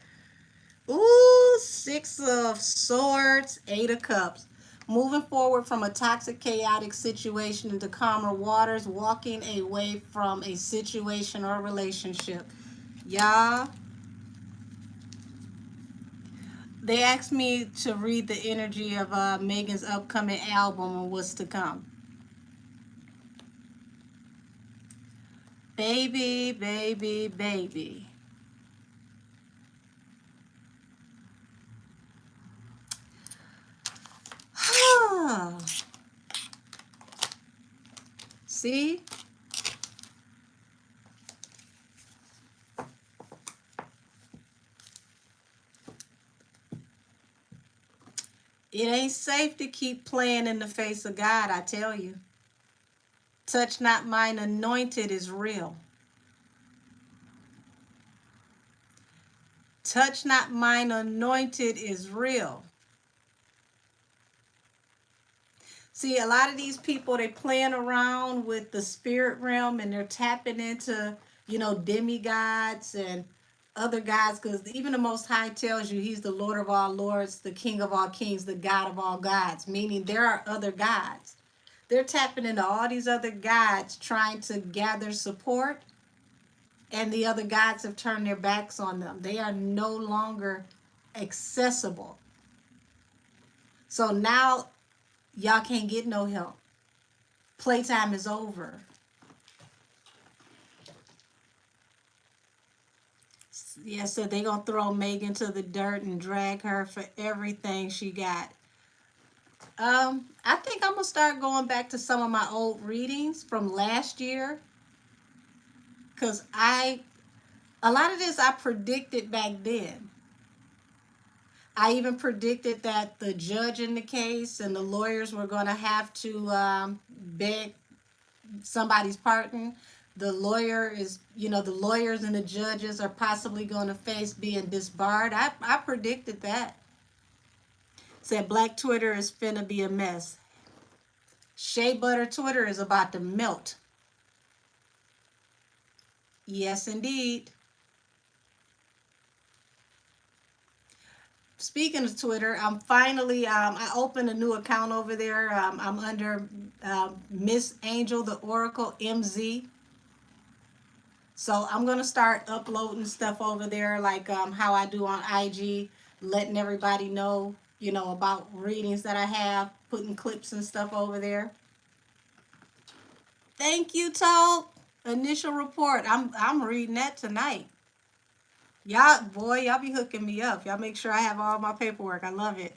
Ooh, Six of Swords, Eight of Cups. Moving forward from a toxic, chaotic situation into calmer waters, walking away from a situation or relationship. Y'all, they asked me to read the energy of Megan's upcoming album and what's to come. Baby, baby, baby. See? It ain't safe to keep playing in the face of God, I tell you. Touch not mine anointed is real. Touch not mine anointed is real. See, a lot of these people, they playing around with the spirit realm and they're tapping into, demigods and other gods, because even the Most High tells you he's the Lord of all lords, the King of all kings, the God of all gods, meaning there are other gods. They're tapping into all these other gods trying to gather support, and the other gods have turned their backs on them. They are no longer accessible. So now y'all can't get no help. Playtime is over. Yeah, so they gonna throw Megan to the dirt and drag her for everything she got. I think I'm gonna start going back to some of my old readings from last year, because a lot of this I predicted back then. I even predicted that the judge in the case and the lawyers were going to have to beg somebody's pardon. The lawyers and the judges are possibly going to face being disbarred. I predicted that. Said Black Twitter is finna be a mess. Shea Butter Twitter is about to melt. Yes, indeed. Speaking of Twitter, I'm finally, I opened a new account over there. I'm under Miss Angel, the Oracle, MZ. So I'm going to start uploading stuff over there, like how I do on IG, letting everybody know, about readings that I have, putting clips and stuff over there. Thank you, Toad. Initial report. I'm reading that tonight. Y'all be hooking me up. Y'all make sure I have all my paperwork. I love it.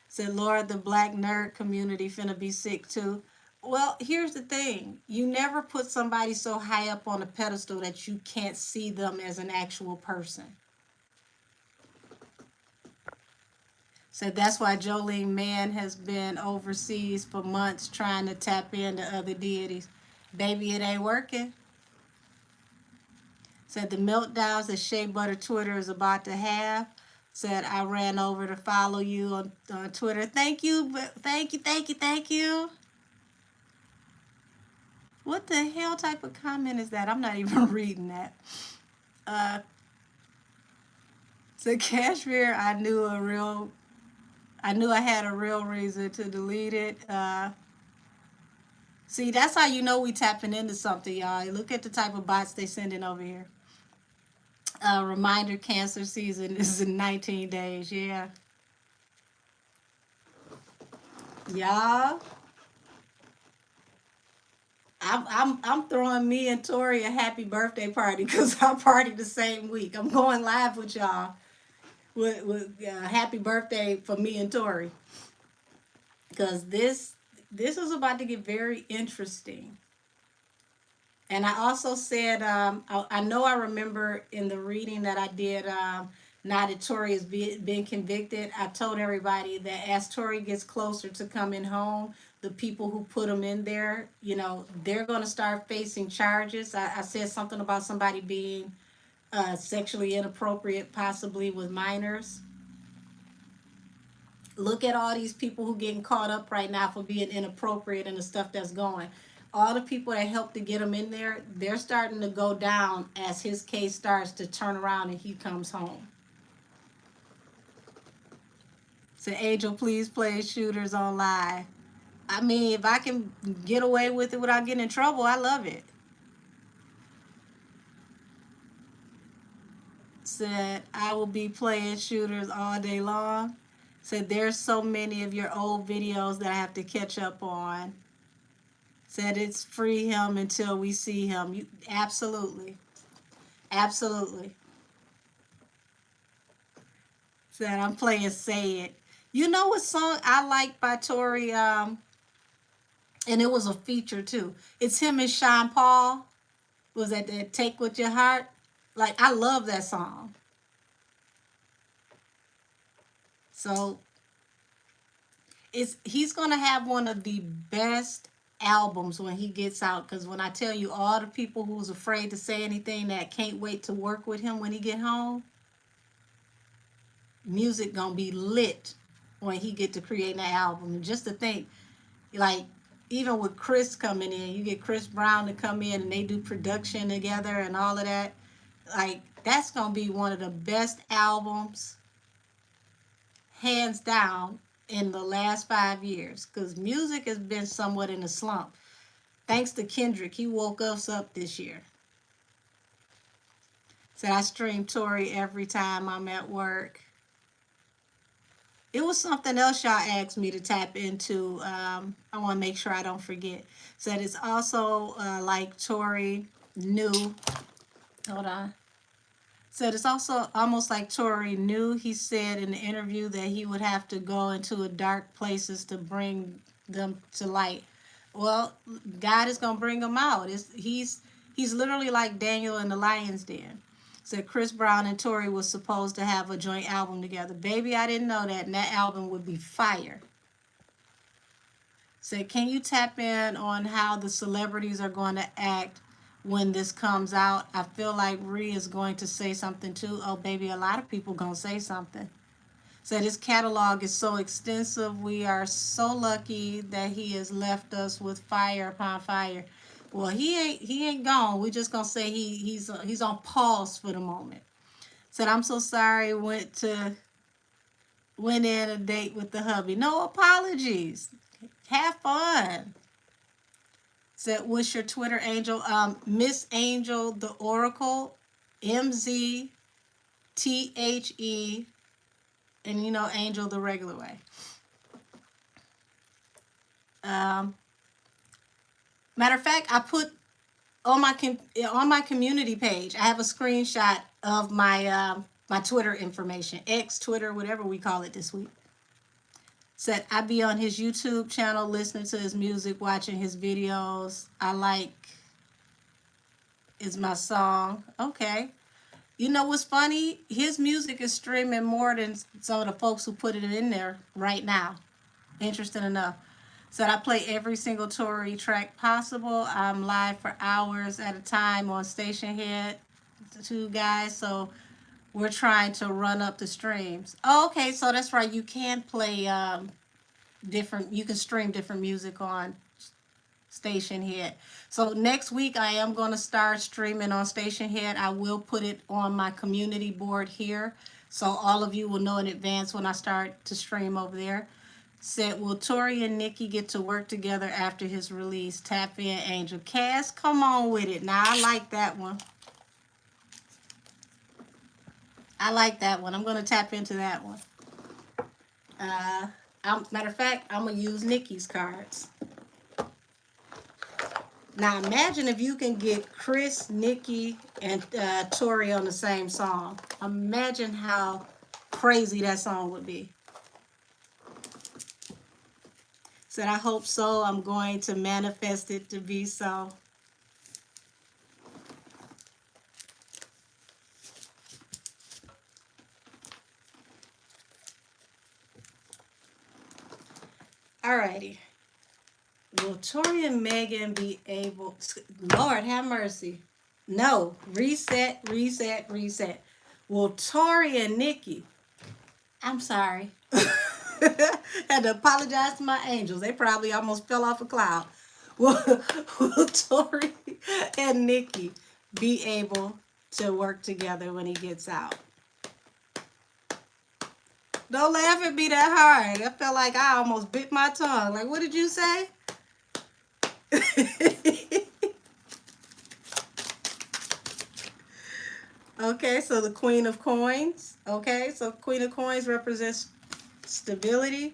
Said, Lord, the black nerd community finna be sick too. Well, here's the thing. You never put somebody so high up on a pedestal that you can't see them as an actual person. Said that's why Jolene Mann has been overseas for months trying to tap into other deities. Baby, it ain't working. Said the meltdowns that Shea Butter Twitter is about to have. Said I ran over to follow you on Twitter. Thank you. What the hell type of comment is that? I'm not even reading that. So Cashmere, I knew I had a real reason to delete it. See, that's how you know we tapping into something, y'all. Look at the type of bots they sending over here. Reminder: cancer season is in 19 days. Yeah, y'all. I'm throwing me and Tori a happy birthday party because I party the same week. I'm going live with y'all with happy birthday for me and Tori because this is about to get very interesting. And I also said, I know I remember in the reading that I did, now that Tori has been convicted, I told everybody that as Tori gets closer to coming home, the people who put him in there, you know, they're going to start facing charges. I said something about somebody being sexually inappropriate, possibly with minors. Look at all these people who getting caught up right now for being inappropriate and the stuff that's going. All the people that helped to get him in there, they're starting to go down as his case starts to turn around and he comes home. So Angel, please play shooters on live. I mean, if I can get away with it without getting in trouble, I love it. Said I will be playing shooters all day long. Said there's so many of your old videos that I have to catch up on. Said it's free him until we see him. You absolutely, absolutely. Said I'm playing Say It. You know what song I like by Tory? And it was a feature too. It's him and Sean Paul. Was that Take With Your Heart? Like I love that song. So he's gonna have one of the best albums when he gets out, because when I tell you all the people who's afraid to say anything that can't wait to work with him when he get home, music gonna be lit when he get to create that album. And just to think, like even with Chris coming in, you get Chris Brown to come in and they do production together and all of that, like that's gonna be one of the best albums hands down in the last 5 years, because music has been somewhat in a slump. Thanks to Kendrick, he woke us up this year. Said I stream Tory every time I'm at work. It was something else y'all asked me to tap into. I want to make sure I don't forget. Said it's also like Tory knew. Hold on. Said it's also almost like Tory knew. He said in the interview that he would have to go into dark places to bring them to light. Well, God is gonna bring them out. He's literally like Daniel in the lion's den. Said Chris Brown and Tory was supposed to have a joint album together. Baby, I didn't know that, and that album would be fire. Said, can you tap in on how the celebrities are going to act when this comes out? I feel like Ree is going to say something too. Oh, baby, a lot of people going to say something. Said his catalog is so extensive. We are so lucky that he has left us with fire upon fire. Well, he ain't gone. We just gonna say he's on pause for the moment. Said I'm so sorry. Went in a date with the hubby. No apologies. Have fun. Said what's your Twitter, Angel? Miss Angel the Oracle, MZTHE, and you know Angel the regular way. Matter of fact, I put on my community page. I have a screenshot of my my Twitter information, X, Twitter, whatever we call it this week. Said I be on his YouTube channel, listening to his music, watching his videos. I like is my song. Okay. You know what's funny? His music is streaming more than some of the folks who put it in there right now. Interesting enough. Said I play every single Tory track possible. I'm live for hours at a time on Station Head, two guys. So we're trying to run up the streams. Oh, okay, so that's right. You can play different. You can stream different music on Station Head. So next week I am going to start streaming on Station Head. I will put it on my community board here. so all of you will know in advance when I start to stream over there. Said, will Tory and Nicki get to work together after his release? Tap in, Angel. Cass, come on with it. Now, I like that one. I like that one. I'm going to tap into that one. Matter of fact, I'm going to use Nicki's cards. Now, imagine if you can get Chris, Nicki, and Tory on the same song. Imagine how crazy that song would be. Said, I hope so. I'm going to manifest it to be so. Alrighty. Will Tory and Megan be able... Lord, have mercy. No. Reset, reset, reset. Will Tory and Nicki... I'm sorry. Had to apologize to my angels. They probably almost fell off a cloud. Will Tory and Nicki be able to work together when he gets out? Don't laugh at me that hard. I felt like I almost bit my tongue. Like, what did you say? Okay, so the Queen of Coins. Okay, so Queen of Coins represents stability.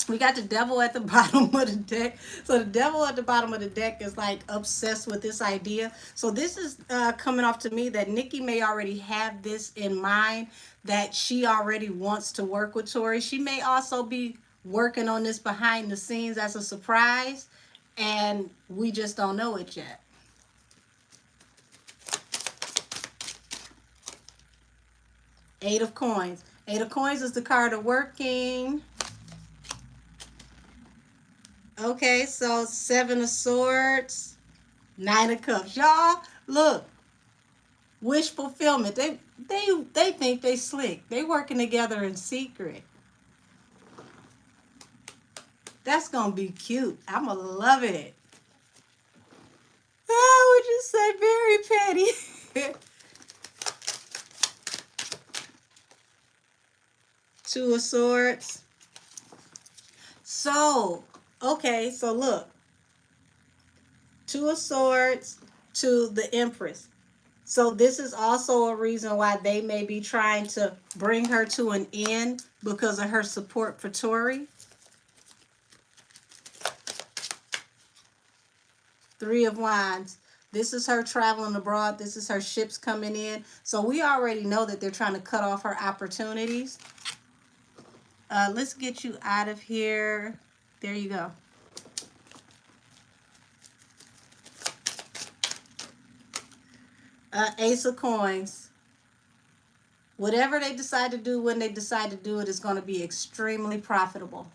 We got the devil at the bottom of the deck. So the devil at the bottom of the deck is like obsessed with this idea. So this is coming off to me that Nicki may already have this in mind, that she already wants to work with Tory. She may also be working on this behind the scenes as a surprise, and we just don't know it yet. Eight of Coins. Eight of Coins is the card of working. Okay, so Seven of Swords, Nine of Cups. Y'all, look, wish fulfillment. They think they slick. They working together in secret. That's gonna be cute. I'ma love it. Oh, would you say very petty? Two of Swords. So, okay, so look. Two of Swords to the Empress. So this is also a reason why they may be trying to bring her to an end because of her support for Tory. Three of Wands. This is her traveling abroad. This is her ships coming in. So we already know that they're trying to cut off her opportunities. Let's get you out of here. There you go. Ace of Coins. Whatever they decide to do when they decide to do it is going to be extremely profitable.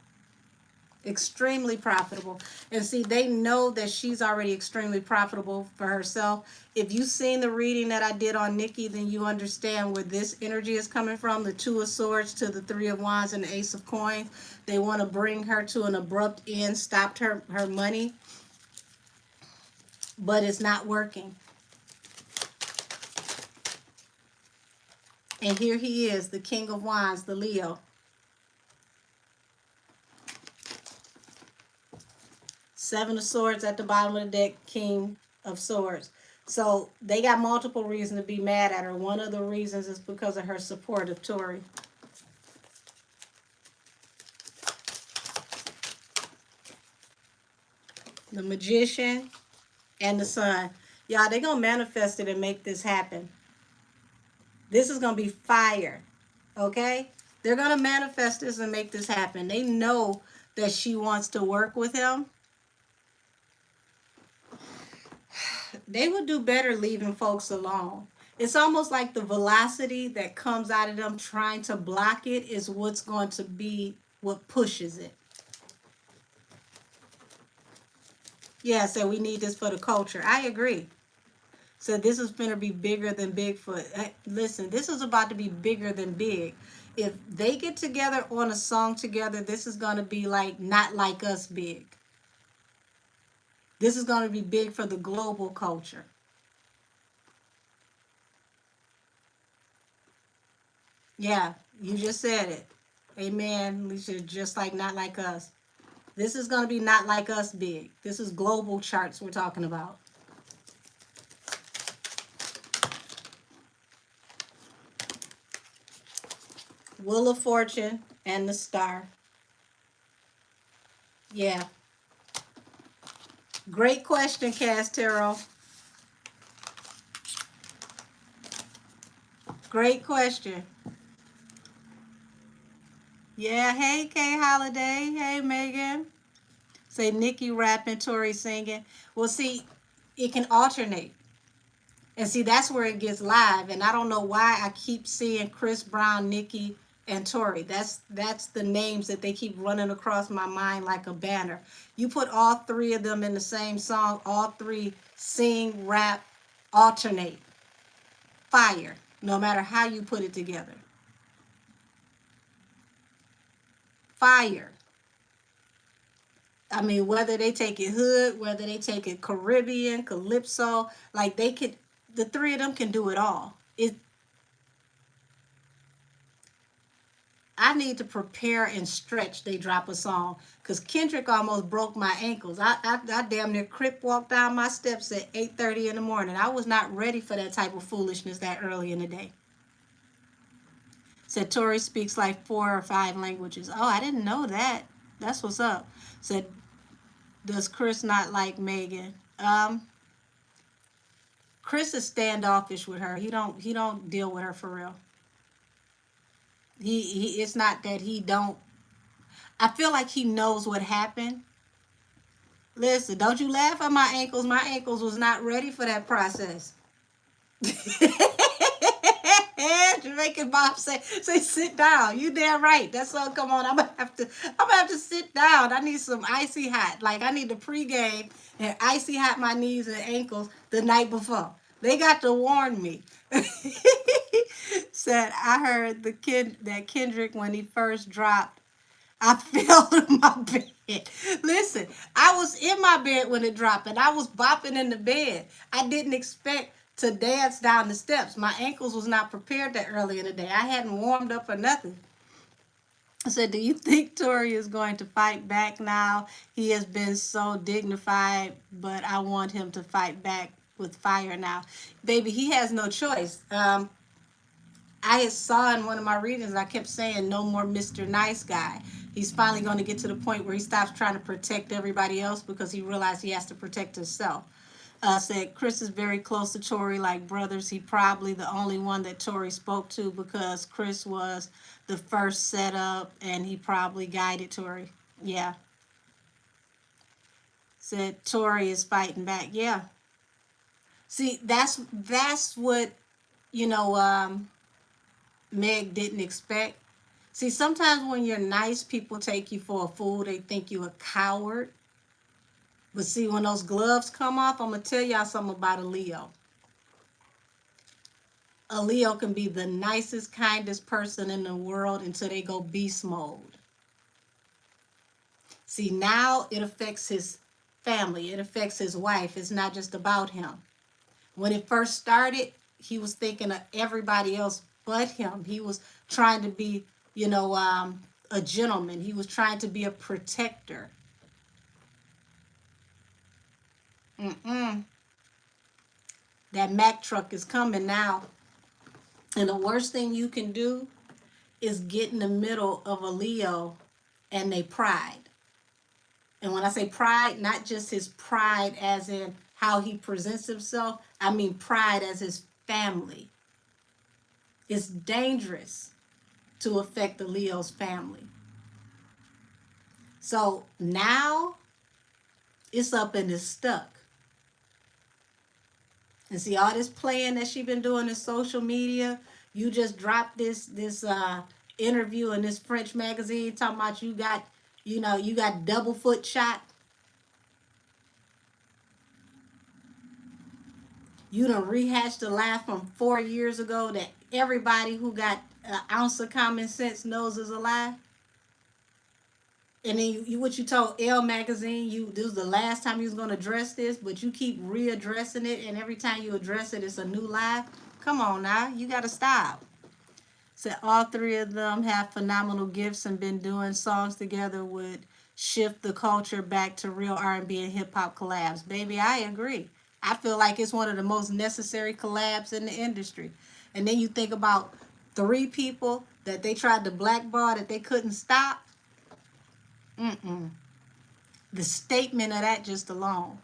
Extremely profitable. And see, they know that she's already extremely profitable for herself. If you've seen the reading that I did on Nicki, then you understand where this energy is coming from. The Two of Swords to the Three of Wands and the Ace of Coins. They want to bring her to an abrupt end, stopped her money. But it's not working. And here he is, the King of Wands, the Leo. Seven of Swords at the bottom of the deck, King of Swords. So they got multiple reasons to be mad at her. One of the reasons is because of her support of Tory. The Magician and the Sun. Y'all, they're going to manifest it and make this happen. This is going to be fire, okay? They're going to manifest this and make this happen. They know that she wants to work with him. They would do better leaving folks alone. It's almost like the velocity that comes out of them trying to block it is what's going to be what pushes it. Yeah, so we need this for the culture. I agree. So this is going to be bigger than Bigfoot. Listen, this is about to be bigger than big. If they get together on a song together, this is going to be like Not Like Us big. This is going to be big for the global culture. Yeah, you just said it. Amen. We should just like not like us. This is going to be not like us big. This is global charts we're talking about. Wheel of Fortune and the Star. Yeah. Great question, Castero. Great question. Yeah. Hey, Kay Holiday. Hey, Megan. Say Nikki rapping, Tory singing. Well, see, it can alternate. And see, that's where it gets live. And I don't know why I keep seeing Chris Brown, Nicki, and Tory. That's the names that they keep running across my mind like a banner. You put all three of them in the same song, all three sing, rap, alternate. Fire. No matter how you put it together. Fire. I mean, whether they take it hood, whether they take it Caribbean, Calypso, like they could, the three of them can do it all. I need to prepare and stretch. They drop a song because Kendrick almost broke my ankles. I damn near crip walked down my steps at 8:30 in the morning. I was not ready for that type of foolishness that early in the day. Said Tori speaks like 4 or 5 languages. Oh, I didn't know that. That's what's up. Said, does Chris not like Megan? Chris is standoffish with her. He don't deal with her for real. He it's not that he don't. I feel like he knows what happened. Listen, don't you laugh at my ankles. My ankles was not ready for that process. Jamaican Bob say sit down. You damn right. That's all. Come on, I'm gonna have to sit down. I need some icy hot. Like I need to pregame and icy hot my knees and ankles the night before. They got to warn me. Said I heard that Kendrick when he first dropped, I fell in my bed. Listen, I was in my bed when it dropped and I was bopping in the bed. I didn't expect to dance down the steps. My ankles was not prepared that early in the day. I hadn't warmed up or nothing. I said, do you think Tory is going to fight back now? He has been so dignified, but I want him to fight back with fire now. Baby, he has no choice. I had saw in one of my readings, I kept saying, no more Mr. Nice Guy. He's finally going to get to the point where he stops trying to protect everybody else because he realized he has to protect himself. Said Chris is very close to Tory, like brothers. He probably the only one that Tory spoke to because Chris was the first setup and he probably guided Tory. Yeah. Said Tory is fighting back. Yeah. See, that's what, you know, Meg didn't expect. See, sometimes when you're nice, people take you for a fool. They think you a coward. But see, when those gloves come off, I'm going to tell y'all something about a Leo. A Leo can be the nicest, kindest person in the world until they go beast mode. See, now it affects his family. It affects his wife. It's not just about him. When it first started, he was thinking of everybody else but him. He was trying to be, you know, a gentleman. He was trying to be a protector. That Mack truck is coming now. And the worst thing you can do is get in the middle of a Leo and they pride. And when I say pride, not just his pride as in how he presents himself, I mean pride as his family. It's dangerous to affect the Leo's family. So now it's up and it's stuck. And see all this playing that she been doing in social media. You just dropped this interview in this French magazine talking about you got double foot shot. You done rehashed the lie from 4 years ago that everybody who got an ounce of common sense knows is a lie. And then you what you told Elle magazine, this was the last time you was gonna address this, but you keep readdressing it, and every time you address it, it's a new lie. Come on now, you gotta stop. Said all three of them have phenomenal gifts and been doing songs together would shift the culture back to real R&B and hip hop collabs. Baby, I agree. I feel like it's one of the most necessary collabs in the industry. And then you think about three people that they tried to blackball that they couldn't stop. Mm-mm. The statement of that just alone.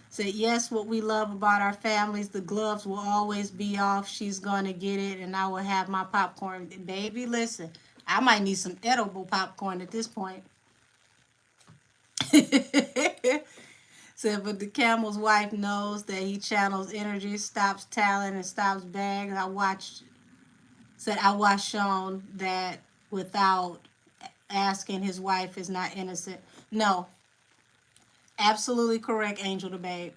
Said, yes, what we love about our families, the gloves will always be off. She's going to get it, and I will have my popcorn. Baby, listen, I might need some edible popcorn at this point. Said, but the camel's wife knows that he channels energy, stops talent, and stops bags. I watched Sean that without asking his wife is not innocent. No, absolutely correct, Angel the Babe.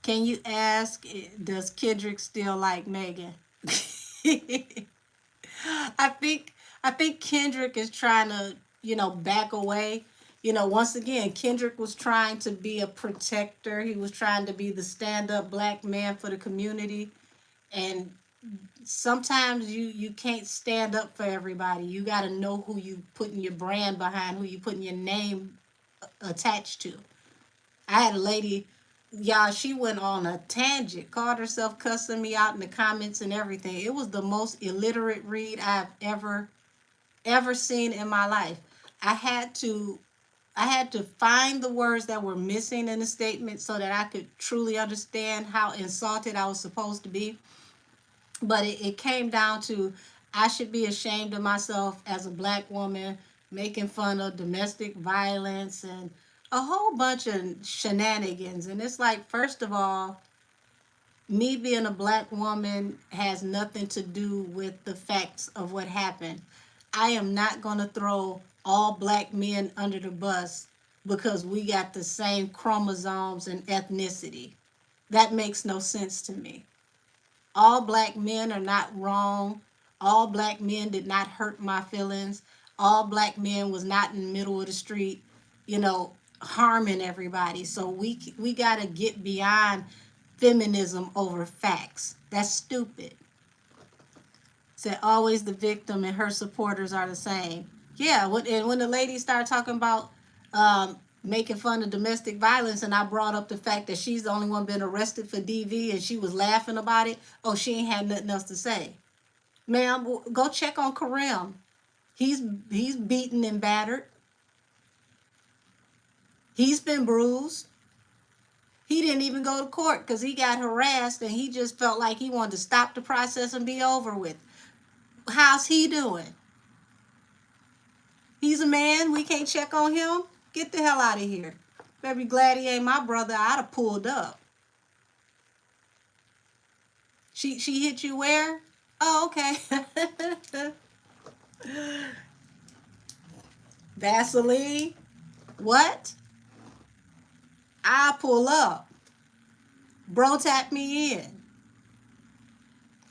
Can you ask, does Kendrick still like Megan? I think I think Kendrick is trying to, back away. Once again, Kendrick was trying to be a protector. He was trying to be the stand-up black man for the community. And sometimes you can't stand up for everybody. You got to know who you putting your brand behind, who you putting your name attached to. I had a lady, y'all, she went on a tangent, called herself cussing me out in the comments and everything. It was the most illiterate read I've ever seen in my life. I had to I had to find the words that were missing in the statement so that I could truly understand how insulted I was supposed to be. But it came down to I should be ashamed of myself as a black woman making fun of domestic violence and a whole bunch of shenanigans. And it's like, first of all, me being a black woman has nothing to do with the facts of what happened. I am not going to throw all black men under the bus because we got the same chromosomes and ethnicity. That makes no sense to me. All black men are not wrong. All black men did not hurt my feelings. All black men was not in the middle of the street, harming everybody. So we got to get beyond feminism over facts. That's stupid. Said always the victim and her supporters are the same. Yeah, when the lady started talking about making fun of domestic violence, and I brought up the fact that she's the only one been arrested for DV, and she was laughing about it. Oh, she ain't had nothing else to say. Ma'am, go check on Kareem. He's beaten and battered. He's been bruised. He didn't even go to court because he got harassed and he just felt like he wanted to stop the process and be over with. How's he doing? He's a man. We can't check on him. Get the hell out of here. Better be glad he ain't my brother. I'd have pulled up. She hit you where? Oh, okay. Vaseline? What? I pull up. Bro, tap me in.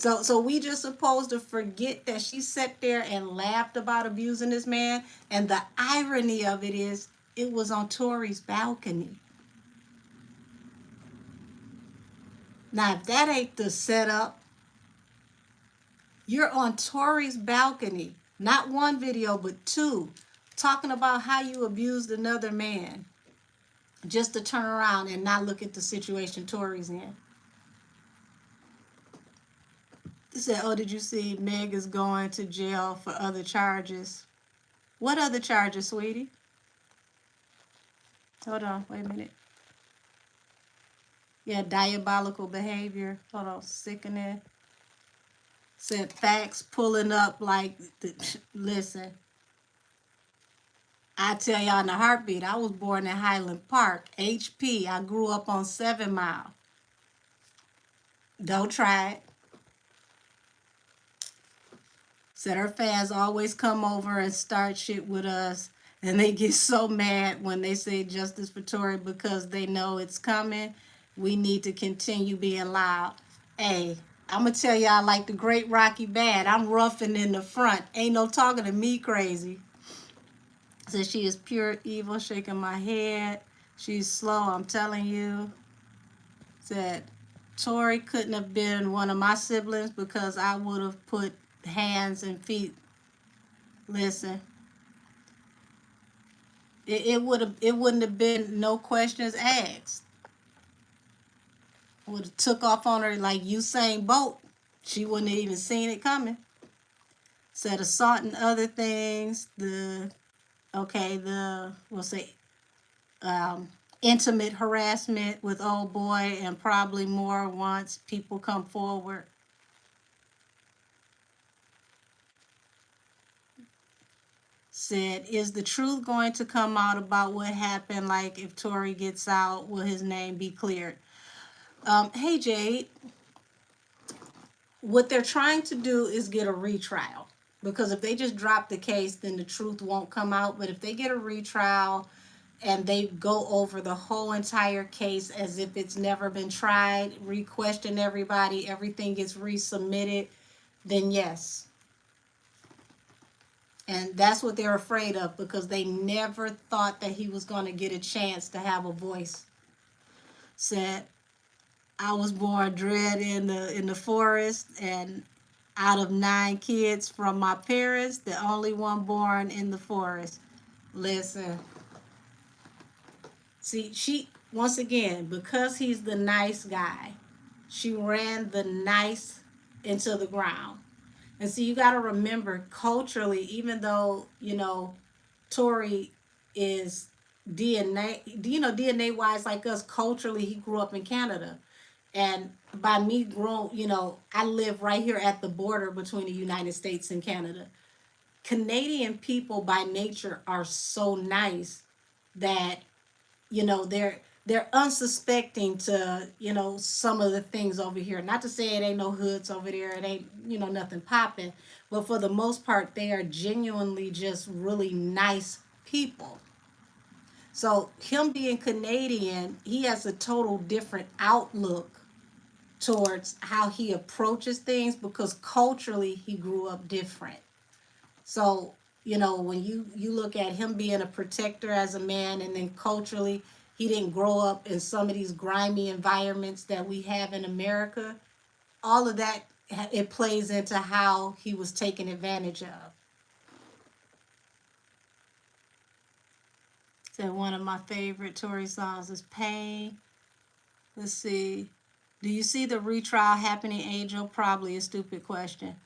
So we just supposed to forget that she sat there and laughed about abusing this man. And the irony of it is, it was on Tory's balcony. Now, if that ain't the setup, you're on Tory's balcony, not one video, but two, talking about how you abused another man just to turn around and not look at the situation Tory's in. They said, oh, did you see Meg is going to jail for other charges? What other charges, sweetie? Hold on, wait a minute. Yeah, diabolical behavior. Hold on, sickening. Said facts pulling up like, listen. I tell y'all in a heartbeat, I was born in Highland Park, HP. I grew up on 7 Mile. Don't try it. Said her fans always come over and start shit with us. And they get so mad when they say justice for Tory because they know it's coming. We need to continue being loud. Hey, I'm going to tell y'all like the great Rocky Bad. I'm roughing in the front. Ain't no talking to me crazy. Said she is pure evil, shaking my head. She's slow, I'm telling you. Said Tory couldn't have been one of my siblings because I would have hands and feet. Listen, it wouldn't have been no questions asked. Would have took off on her like Usain Bolt. She wouldn't have even seen it coming. Said assault and other things. We'll say um, intimate harassment with old boy and probably more once people come forward. Said, is the truth going to come out about what happened? Like if Tory gets out, will his name be cleared? Hey Jade, what they're trying to do is get a retrial. Because if they just drop the case, then the truth won't come out. But if they get a retrial and they go over the whole entire case as if it's never been tried, re-question everybody, everything gets resubmitted, then yes. And that's what they're afraid of because they never thought that he was going to get a chance to have a voice. Said, I was born dread in the forest, and out of 9 kids from my parents, the only one born in the forest. Listen. See, she, once again, because he's the nice guy, she ran the nice into the ground. And see, you got to remember culturally, even though, Tory is DNA wise like us, culturally, he grew up in Canada. And by me grown, I live right here at the border between the United States and Canada. Canadian people by nature are so nice that they're unsuspecting to some of the things over here. Not to say it ain't no hoods over there, it ain't nothing popping, but for the most part they are genuinely just really nice people. So him being Canadian, he has a total different outlook towards how he approaches things because culturally he grew up different. So when you look at him being a protector as a man, and then culturally he didn't grow up in some of these grimy environments that we have in America, all of that, it plays into how he was taken advantage of. So one of my favorite Tory songs is Pain. Let's see. Do you see the retrial happening, Angel? Probably a stupid question.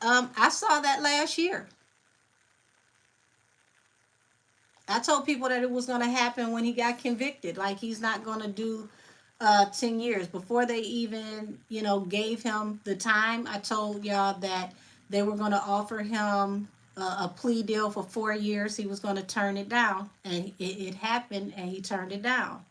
I saw that last year. I told people that it was going to happen when he got convicted. Like he's not going to do 10 years. Before they even, gave him the time, I told y'all that they were going to offer him a plea deal for 4 years. He was going to turn it down. And it happened, and he turned it down.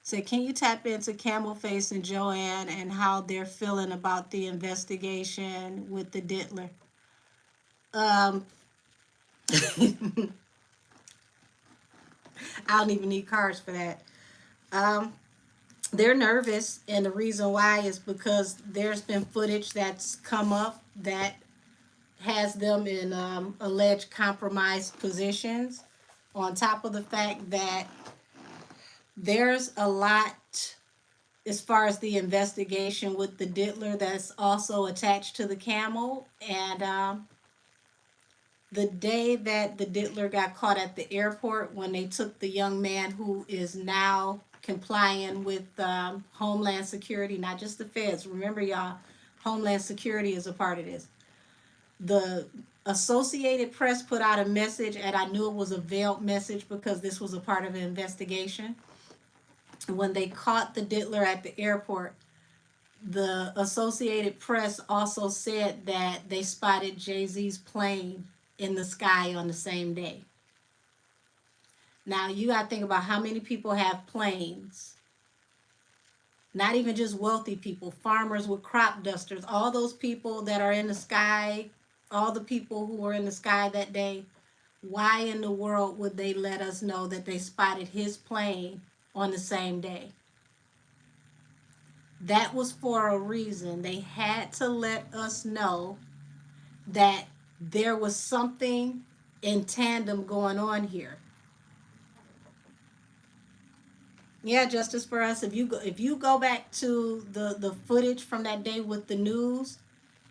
So can you tap into Camel Face and Joanne and how they're feeling about the investigation with the Diddler? I don't even need cards for that. They're nervous, and the reason why is because there's been footage that's come up that has them in alleged compromised positions, on top of the fact that there's a lot as far as the investigation with the Diddler that's also attached to the Camel. And the day that the Diddler got caught at the airport, when they took the young man who is now complying with Homeland Security, not just the feds. Remember, y'all, Homeland Security is a part of this. The Associated Press put out a message, and I knew it was a veiled message because this was a part of an investigation. When they caught the Diddler at the airport, the Associated Press also said that they spotted Jay-Z's plane in the sky on the same day. Now, you got to think about how many people have planes. Not even just wealthy people, farmers with crop dusters, all those people that are in the sky, all the people who were in the sky that day. Why in the world would they let us know that they spotted his plane on the same day? That was for a reason. They had to let us know that there was something in tandem going on here. Yeah, justice for us. If you go back to the footage from that day with the news,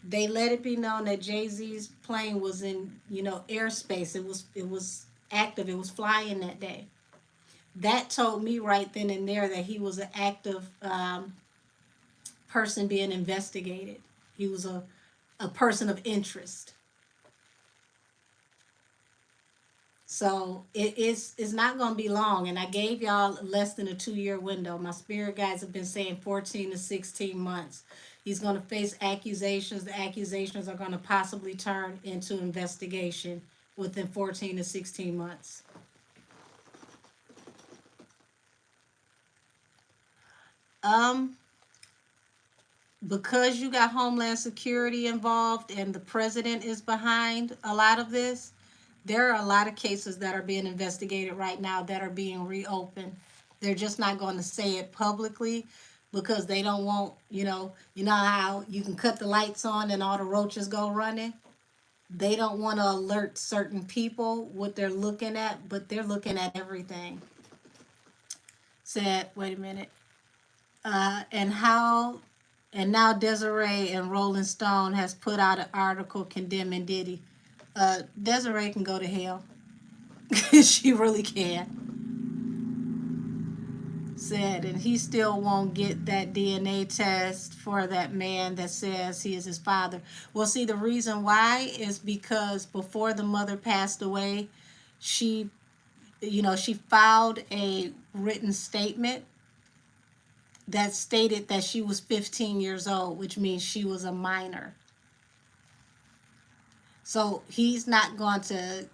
They let it be known that Jay-Z's plane was in, airspace. It was active. It was flying that day. That told me right then and there that he was an active person being investigated. He was a person of interest. So it's not going to be long. And I gave y'all less than a 2 year window. My spirit guides have been saying 14 to 16 months. He's going to face accusations. The accusations are going to possibly turn into investigation within 14 to 16 months. Um, because you got Homeland Security involved and the president is behind a lot of this, there are a lot of cases that are being investigated right now that are being reopened. They're just not going to say it publicly because they don't want, how you can cut the lights on and all the roaches go running. They don't want to alert certain people what they're looking at, but they're looking at everything. Said, wait a minute. And how, and now Desiree and Rolling Stone has put out an article condemning Diddy. Desiree can go to hell. She really can. Said, and he still won't get that DNA test for that man that says he is his father. Well, see, the reason why is because before the mother passed away, she, she filed a written statement that stated that she was 15 years old, which means she was a minor. So he's not going to,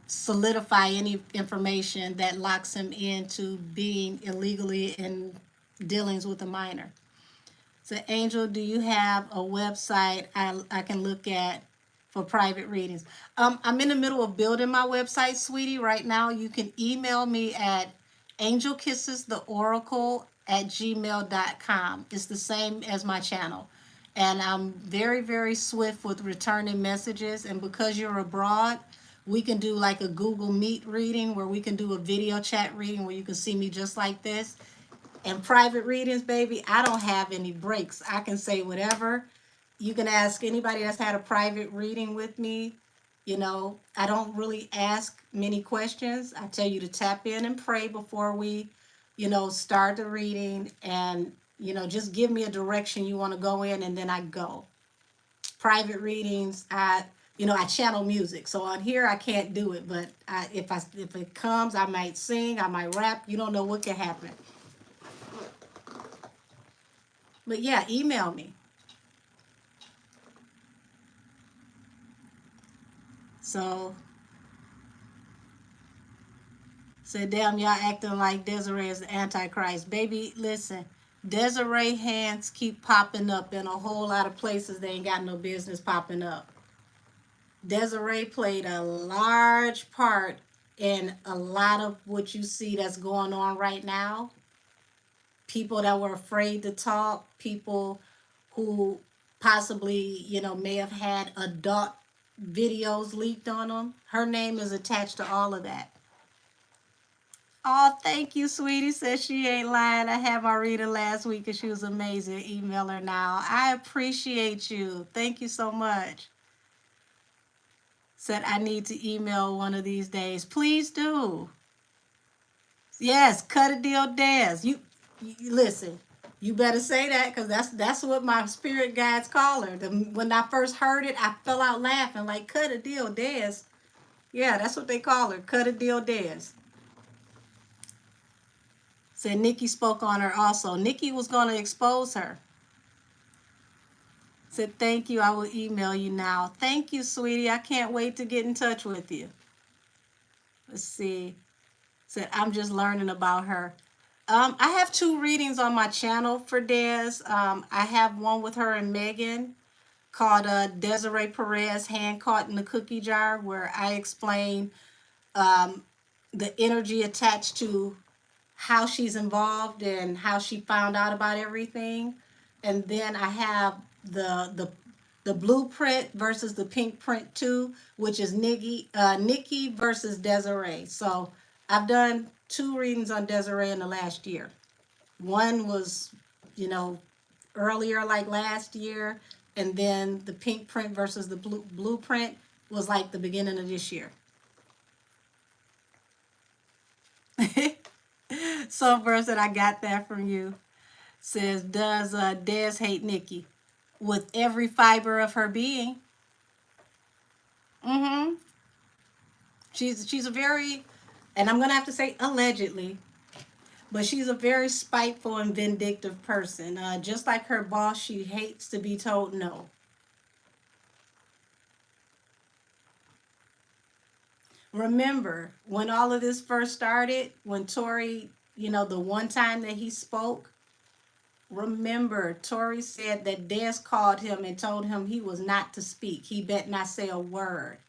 solidify any information that locks him into being illegally in dealings with a minor. So, Angel, do you have a website I can look at for private readings? I'm in the middle of building my website, sweetie, right now. You can email me at angelkissestheoracle@gmail.com. It's the same as my channel. And I'm very, very swift with returning messages. And because you're abroad, we can do like a Google Meet reading where we can do a video chat reading where you can see me just like this. And private readings, baby, I don't have any breaks. I can say whatever. You can ask anybody that's had a private reading with me. I don't really ask many questions. I tell you to tap in and pray before we, start the reading. And, just give me a direction you want to go in, and then I go. Private readings, I channel music. So on here, I can't do it. But if it comes, I might sing, I might rap. You don't know what can happen. But yeah, email me. So, said, damn, y'all acting like Desiree is the Antichrist. Baby, listen, Desiree hands keep popping up in a whole lot of places they ain't got no business popping up. Desiree played a large part in a lot of what you see that's going on right now. People that were afraid to talk, people who possibly, may have had adult videos leaked on them. Her name is attached to all of that. Oh, thank you, sweetie. Says she ain't lying. I had my reader last week and she was amazing. Email her now. I appreciate you. Thank you so much. Said I need to email one of these days. Please do. Yes, cut a deal dance. You listen. You better say that because that's what my spirit guides call her. When I first heard it, I fell out laughing like cut a deal dance. Yeah, that's what they call her. Cut a deal dance. Said Nikki spoke on her also. Nikki was going to expose her. Said, thank you. I will email you now. Thank you, sweetie. I can't wait to get in touch with you. Let's see. Said, I'm just learning about her. I have 2 readings on my channel for Des. I have one with her and Megan called Desiree Perez, Hand Caught in the Cookie Jar, where I explain the energy attached to how she's involved and how she found out about everything. And then I have the blueprint versus the pink print too, which is Nikki versus Desiree. So I've done 2 readings on Desiree in the last year. One was, earlier like last year. and then the pink print versus the blueprint was like the beginning of this year. Some verse that I got that from you says, does Des hate Nikki? With every fiber of her being. Mm-hmm. She's a very, and I'm gonna have to say allegedly, but she's a very spiteful and vindictive person. Just like her boss, she hates to be told no. Remember, when all of this first started, when Tory, the one time that he spoke, remember, Tory said that Des called him and told him he was not to speak. He bet not say a word.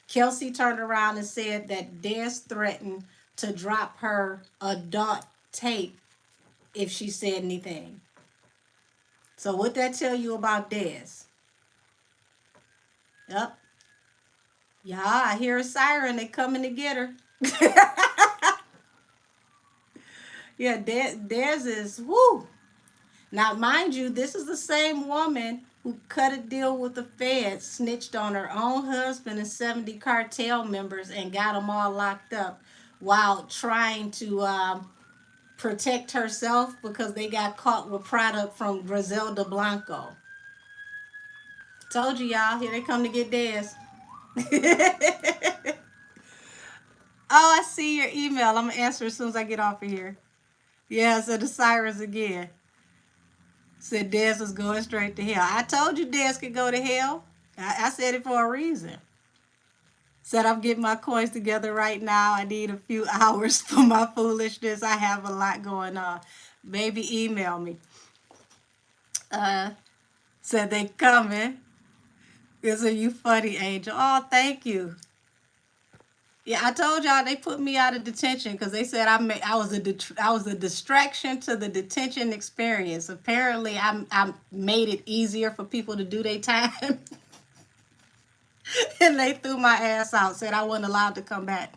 Kelsey turned around and said that Des threatened to drop her adult tape if she said anything. So what that tell you about Des? Yep. Yeah, I hear a siren. They coming to get her. Yeah, Des is, whoo. Now, mind you, this is the same woman who cut a deal with the feds, snitched on her own husband and 70 cartel members and got them all locked up while trying to protect herself because they got caught with product from Griselda Blanco. Told you, y'all. Here they come to get Des. Oh, I see your email. I'm going to answer as soon as I get off of here. Yeah, so the sirens again. Said Des was going straight to hell. I told you Des could go to hell. I said it for a reason. Said I'm getting my coins together right now. I need a few hours for my foolishness. I have a lot going on. Baby, email me. Said they coming. Isn't you funny, Angel? Oh, thank you. Yeah, I told y'all they put me out of detention because they said I was a distraction to the detention experience. Apparently, I made it easier for people to do their time, and they threw my ass out. Said I wasn't allowed to come back.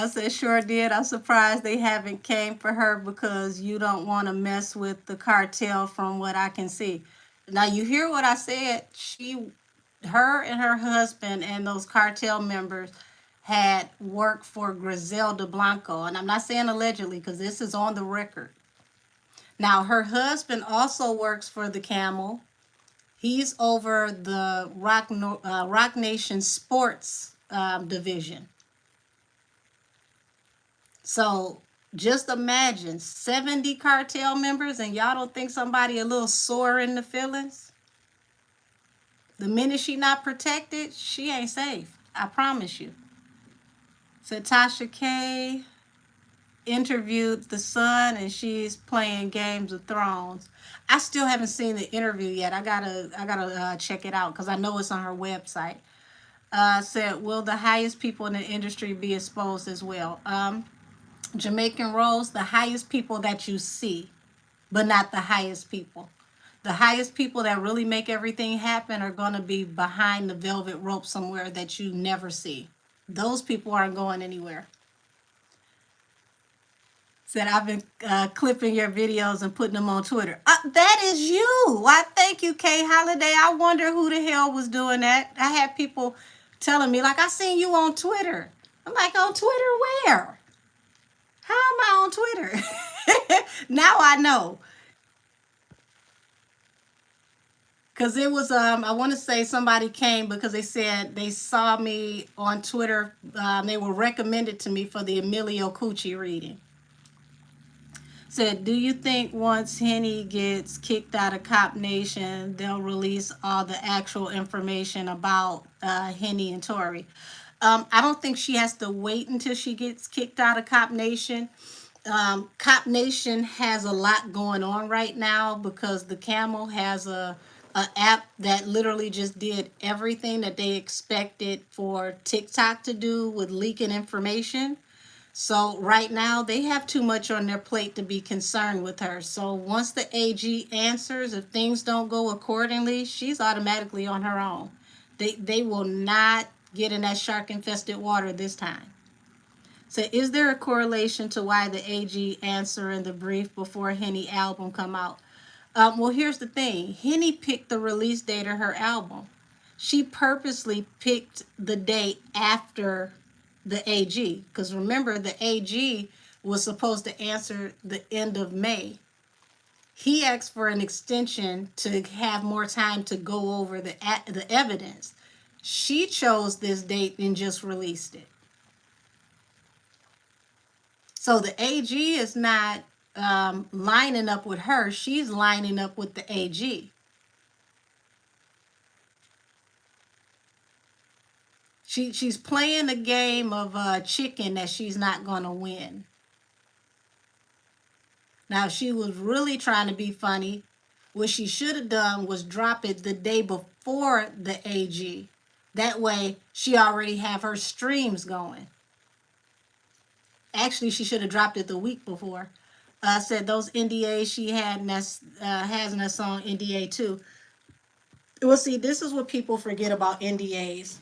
Said sure did. I'm surprised they haven't came for her because you don't want to mess with the cartel, from what I can see. Now you hear what I said. Her and her husband and those cartel members had worked for Griselda Blanco. And I'm not saying allegedly because this is on the record. Now, her husband also works for the Camel. He's over the Rock Nation sports division. So just imagine 70 cartel members and y'all don't think somebody a little sore in the feelings? The minute she not protected, she ain't safe. I promise you. So Tasha K interviewed the son and she's playing Games of Thrones. I still haven't seen the interview yet. I gotta check it out because I know it's on her website. Said, will the highest people in the industry be exposed as well? Jamaican Rose, the highest people that you see, but not the highest people. The highest people that really make everything happen are going to be behind the velvet rope somewhere that you never see. Those people aren't going anywhere. Said, I've been clipping your videos and putting them on Twitter. That is you. Why, thank you, Kay Holiday. I wonder who the hell was doing that. I had people telling me, like, I seen you on Twitter. I'm like, on Twitter where? How am I on Twitter? Now I know. Because it was, I want to say somebody came because they said they saw me on Twitter. They were recommended to me for the Emilio Cucci reading. Said, do you think once Henny gets kicked out of Cop Nation, they'll release all the actual information about Henny and Tory? I don't think she has to wait until she gets kicked out of Cop Nation. Cop Nation has a lot going on right now because the Camel has a app that literally just did everything that they expected for TikTok to do with leaking information. So right now they have too much on their plate to be concerned with her. So once the AG answers, if things don't go accordingly, she's automatically on her own. They will not get in that shark infested water this time. So is there a correlation to why the AG answer in the brief before Henny album come out? Well, here's the thing. Henny picked the release date of her album. She purposely picked the date after the AG. Because remember, the AG was supposed to answer the end of May. He asked for an extension to have more time to go over the evidence. She chose this date and just released it. So the AG is not lining up with her. She's lining up with the AG. She's playing a game of chicken that she's not going to win. Now, if she was really trying to be funny, what she should have done was drop it the day before the AG. That way, she already have her streams going. Actually, she should have dropped it the week before. Said those NDAs she had, and that's has in that song NDA too. Well, see, this is what people forget about NDAs.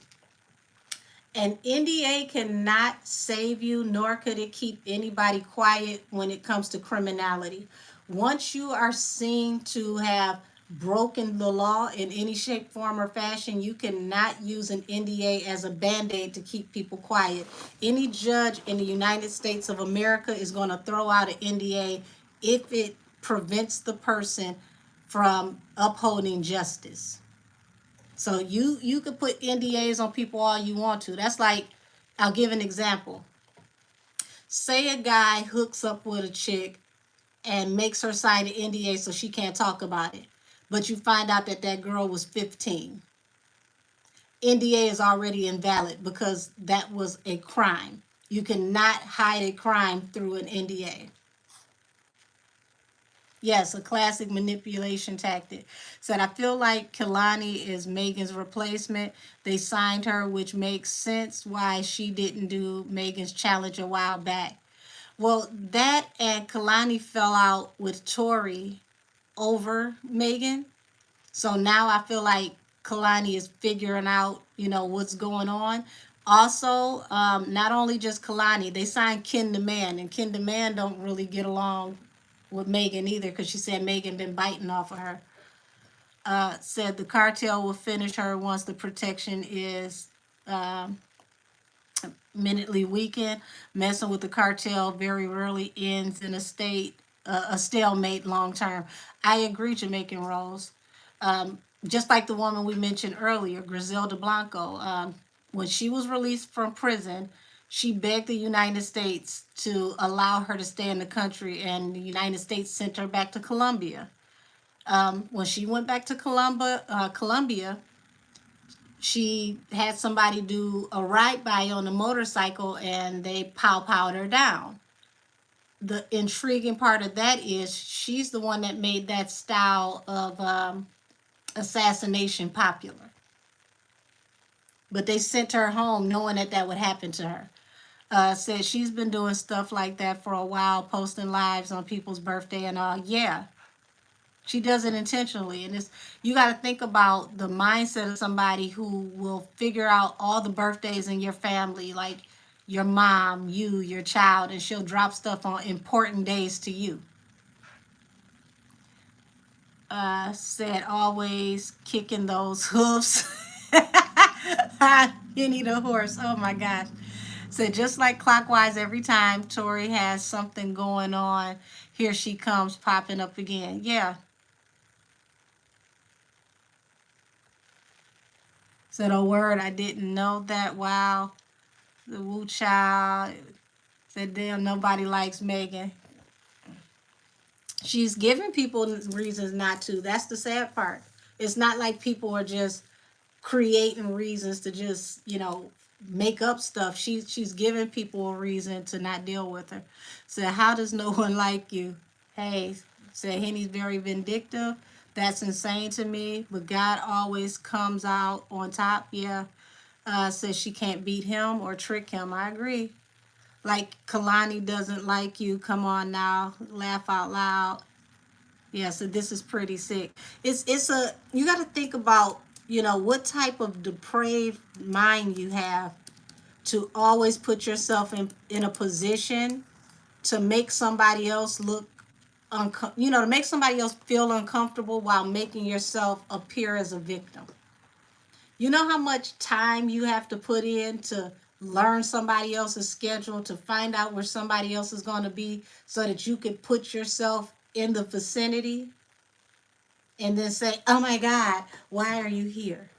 An NDA cannot save you, nor could it keep anybody quiet when it comes to criminality. Once you are seen to have broken the law in any shape, form, or fashion, you cannot use an NDA as a band-aid to keep people quiet. Any judge in the United States of America is going to throw out an NDA if it prevents the person from upholding justice. So you could put NDAs on people all you want to. That's like, I'll give an example. Say a guy hooks up with a chick and makes her sign an NDA so she can't talk about it. But you find out that that girl was 15. NDA is already invalid because that was a crime. You cannot hide a crime through an NDA. Yes, a classic manipulation tactic. Said, I feel like Kehlani is Megan's replacement. They signed her, which makes sense why she didn't do Megan's challenge a while back. Well, that and Kehlani fell out with Tory over Megan. So now I feel like Kehlani is figuring out, what's going on. Also, not only just Kehlani, they signed Ken the Man, and Ken the Man don't really get along with Megan either, because she said Megan been biting off of her. Said the cartel will finish her once the protection is minutely weakened. Messing with the cartel very rarely ends in a stalemate long term. I agree, Jamaican Rose. Just like the woman we mentioned earlier, Griselda Blanco, when she was released from prison, she begged the United States to allow her to stay in the country, and the United States sent her back to Colombia. When she went back to Colombia, she had somebody do a ride-by on a motorcycle, and they pow-powed her down. The intriguing part of that is she's the one that made that style of assassination popular. But they sent her home knowing that that would happen to her. Said she's been doing stuff like that for a while, posting lives on people's birthday and all. Yeah, she does it intentionally. And you got to think about the mindset of somebody who will figure out all the birthdays in your family, like your mom, you, your child, and she'll drop stuff on important days to you. Said always kicking those hoofs. You need a horse. Oh my gosh. Said just like clockwise every time Tory has something going on, here she comes popping up again. Yeah. Said, oh word, I didn't know that. Wow. The woo child. Said, damn, nobody likes Megan. She's giving people reasons not to. That's the sad part. It's not like people are just creating reasons to just, make up stuff. She's giving people a reason to not deal with her. So how does no one like you? Hey, said Henny's very vindictive. That's insane to me. But God always comes out on top. Yeah. Says she can't beat him or trick him. I agree. Like Kehlani doesn't like you. Come on now. Laugh out loud. Yeah, so this is pretty sick. You got to think about, what type of depraved mind you have to always put yourself in a position to make somebody else look to make somebody else feel uncomfortable while making yourself appear as a victim. You know how much time you have to put in to learn somebody else's schedule, to find out where somebody else is going to be so that you could put yourself in the vicinity and then say, oh my God, why are you here?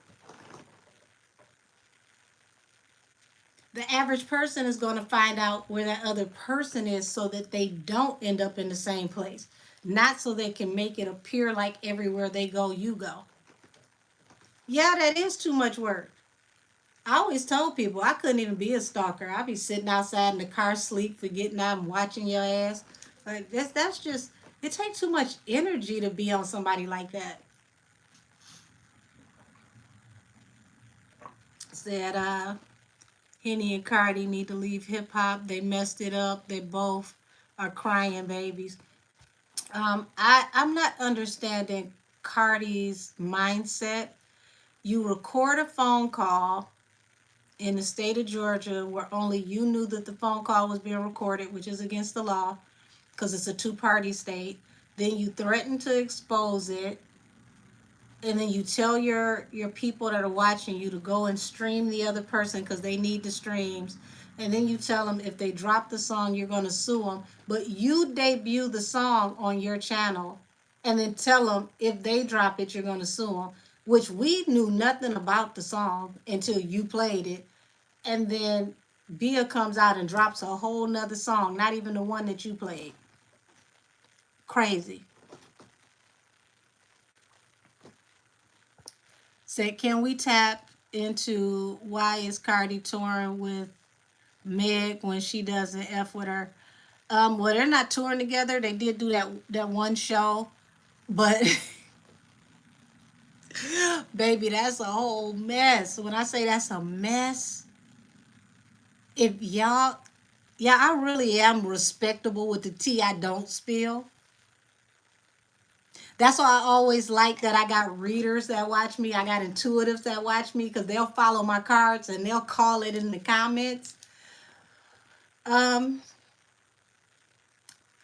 The average person is going to find out where that other person is so that they don't end up in the same place, not so they can make it appear like everywhere they go, you go. Yeah, that is too much work. I always told people I couldn't even be a stalker. I'd be sitting outside in the car, sleep, forgetting I'm watching your ass. Like that's just it takes too much energy to be on somebody like that. Said Henny and Cardi need to leave hip hop. They messed it up. They both are crying babies. I'm not understanding Cardi's mindset. You record a phone call in the state of Georgia where only you knew that the phone call was being recorded, which is against the law because it's a two-party state. Then you threaten to expose it, and then you tell your people that are watching you to go and stream the other person because they need the streams. And then you tell them if they drop the song, you're going to sue them. But you debut the song on your channel and then tell them if they drop it, you're going to sue them, which we knew nothing about the song until you played it. And then Bia comes out and drops a whole nother song, not even the one that you played. Crazy. Said, can we tap into why is Cardi touring with Meg when she doesn't F with her? Well, they're not touring together. They did do that one show, but baby, that's a whole mess. When I say that's a mess, if y'all, yeah, I really am respectable with the tea I don't spill. That's why I always like that I got readers that watch me. I got intuitives that watch me because they'll follow my cards and they'll call it in the comments. Um,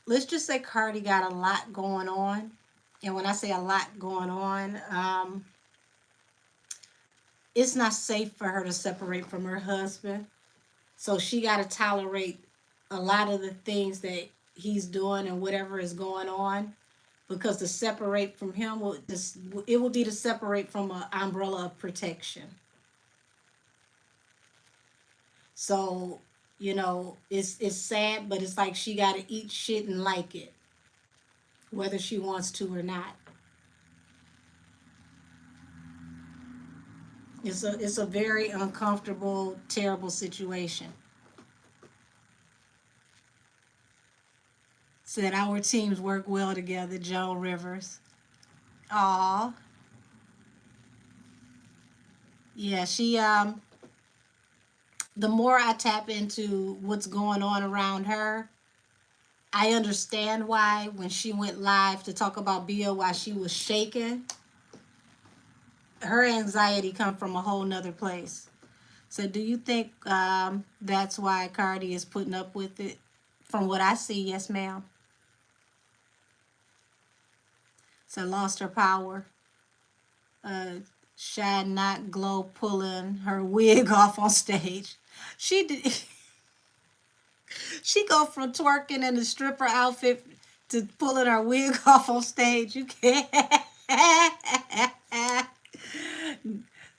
let's just say Cardi got a lot going on. And when I say a lot going on, it's not safe for her to separate from her husband. So she got to tolerate a lot of the things that he's doing and whatever is going on. Because to separate from him, it will be to separate from an umbrella of protection. So, it's sad, but it's like she got to eat shit and like it, whether she wants to or not. It's a very uncomfortable, terrible situation. Said our teams work well together, Joan Rivers. Aw. Yeah, the more I tap into what's going on around her, I understand why when she went live to talk about Bia, why she was shaking. Her anxiety come from a whole nother place. So do you think that's why Cardi is putting up with it? From what I see, yes, ma'am. So lost her power. Shad Not Glow pulling her wig off on stage. She did. She go from twerking in the stripper outfit to pulling her wig off on stage. You can't.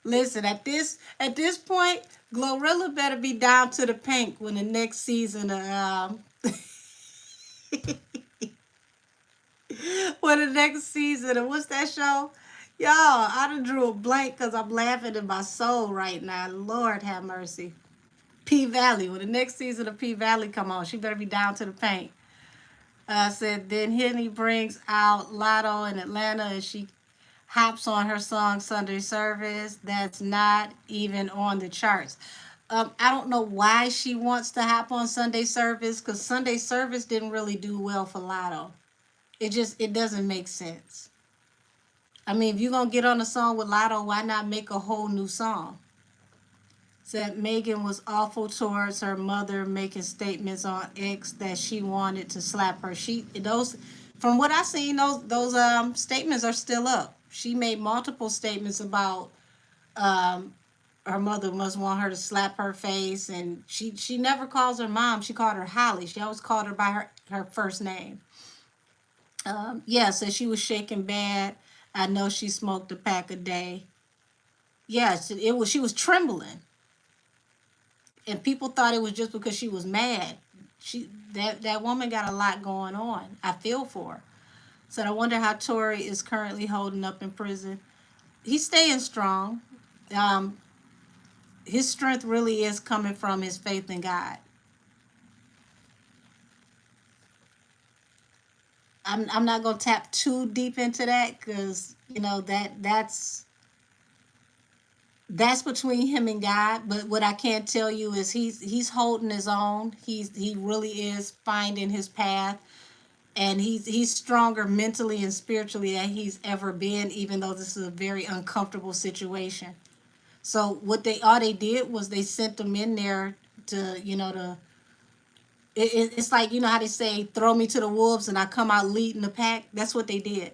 Listen, at this point, Glorilla better be down to the pink when the next season of when the next season of what's that show? Y'all, I done drew a blank because I'm laughing in my soul right now. Lord have mercy. P Valley. When the next season of P Valley come on, she better be down to the paint. Said then Henny brings out Lotto in Atlanta and she hops on her song Sunday Service. That's not even on the charts. I don't know why she wants to hop on Sunday Service because Sunday Service didn't really do well for Lotto. It doesn't make sense. I mean, if you're gonna get on a song with Lotto, why not make a whole new song? Said Megan was awful towards her mother, making statements on X that she wanted to slap her. From what I seen, those statements are still up. She made multiple statements about um her mother must want her to slap her face, and she never calls her mom. She called her Holly. She always called her by her first name. Yeah, so she was shaking bad. I know she smoked a pack a day. Yes, it was. She was trembling, and people thought it was just because she was mad. That woman got a lot going on. I feel for her. So I wonder how Tory is currently holding up in prison. He's staying strong. Um, his strength really is coming from his faith in God. I'm not gonna tap too deep into that because that's between him and God. But what I can tell you is he's holding his own. He really is finding his path, and he's stronger mentally and spiritually than he's ever been. Even though this is a very uncomfortable situation. So what they all they did was they sent him in there to it's like how they say throw me to the wolves and I come out leading the pack. That's what they did.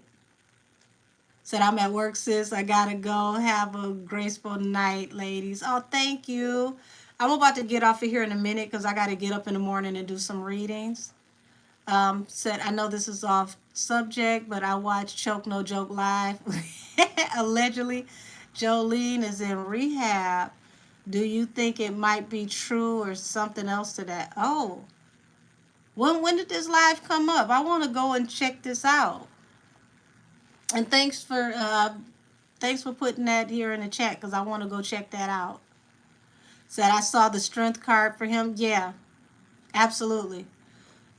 Said, I'm at work, sis. I gotta go. Have a graceful night, ladies. Oh, thank you. I'm about to get off of here in a minute because I gotta get up in the morning and do some readings. Said, I know this is off subject, but I watched Choke No Joke live. Allegedly, Jolene is in rehab. Do you think it might be true or something else to that? Oh, when did this live come up? I want to go and check this out. And thanks for putting that here in the chat because I want to go check that out. Said I saw the strength card for him. Yeah, absolutely.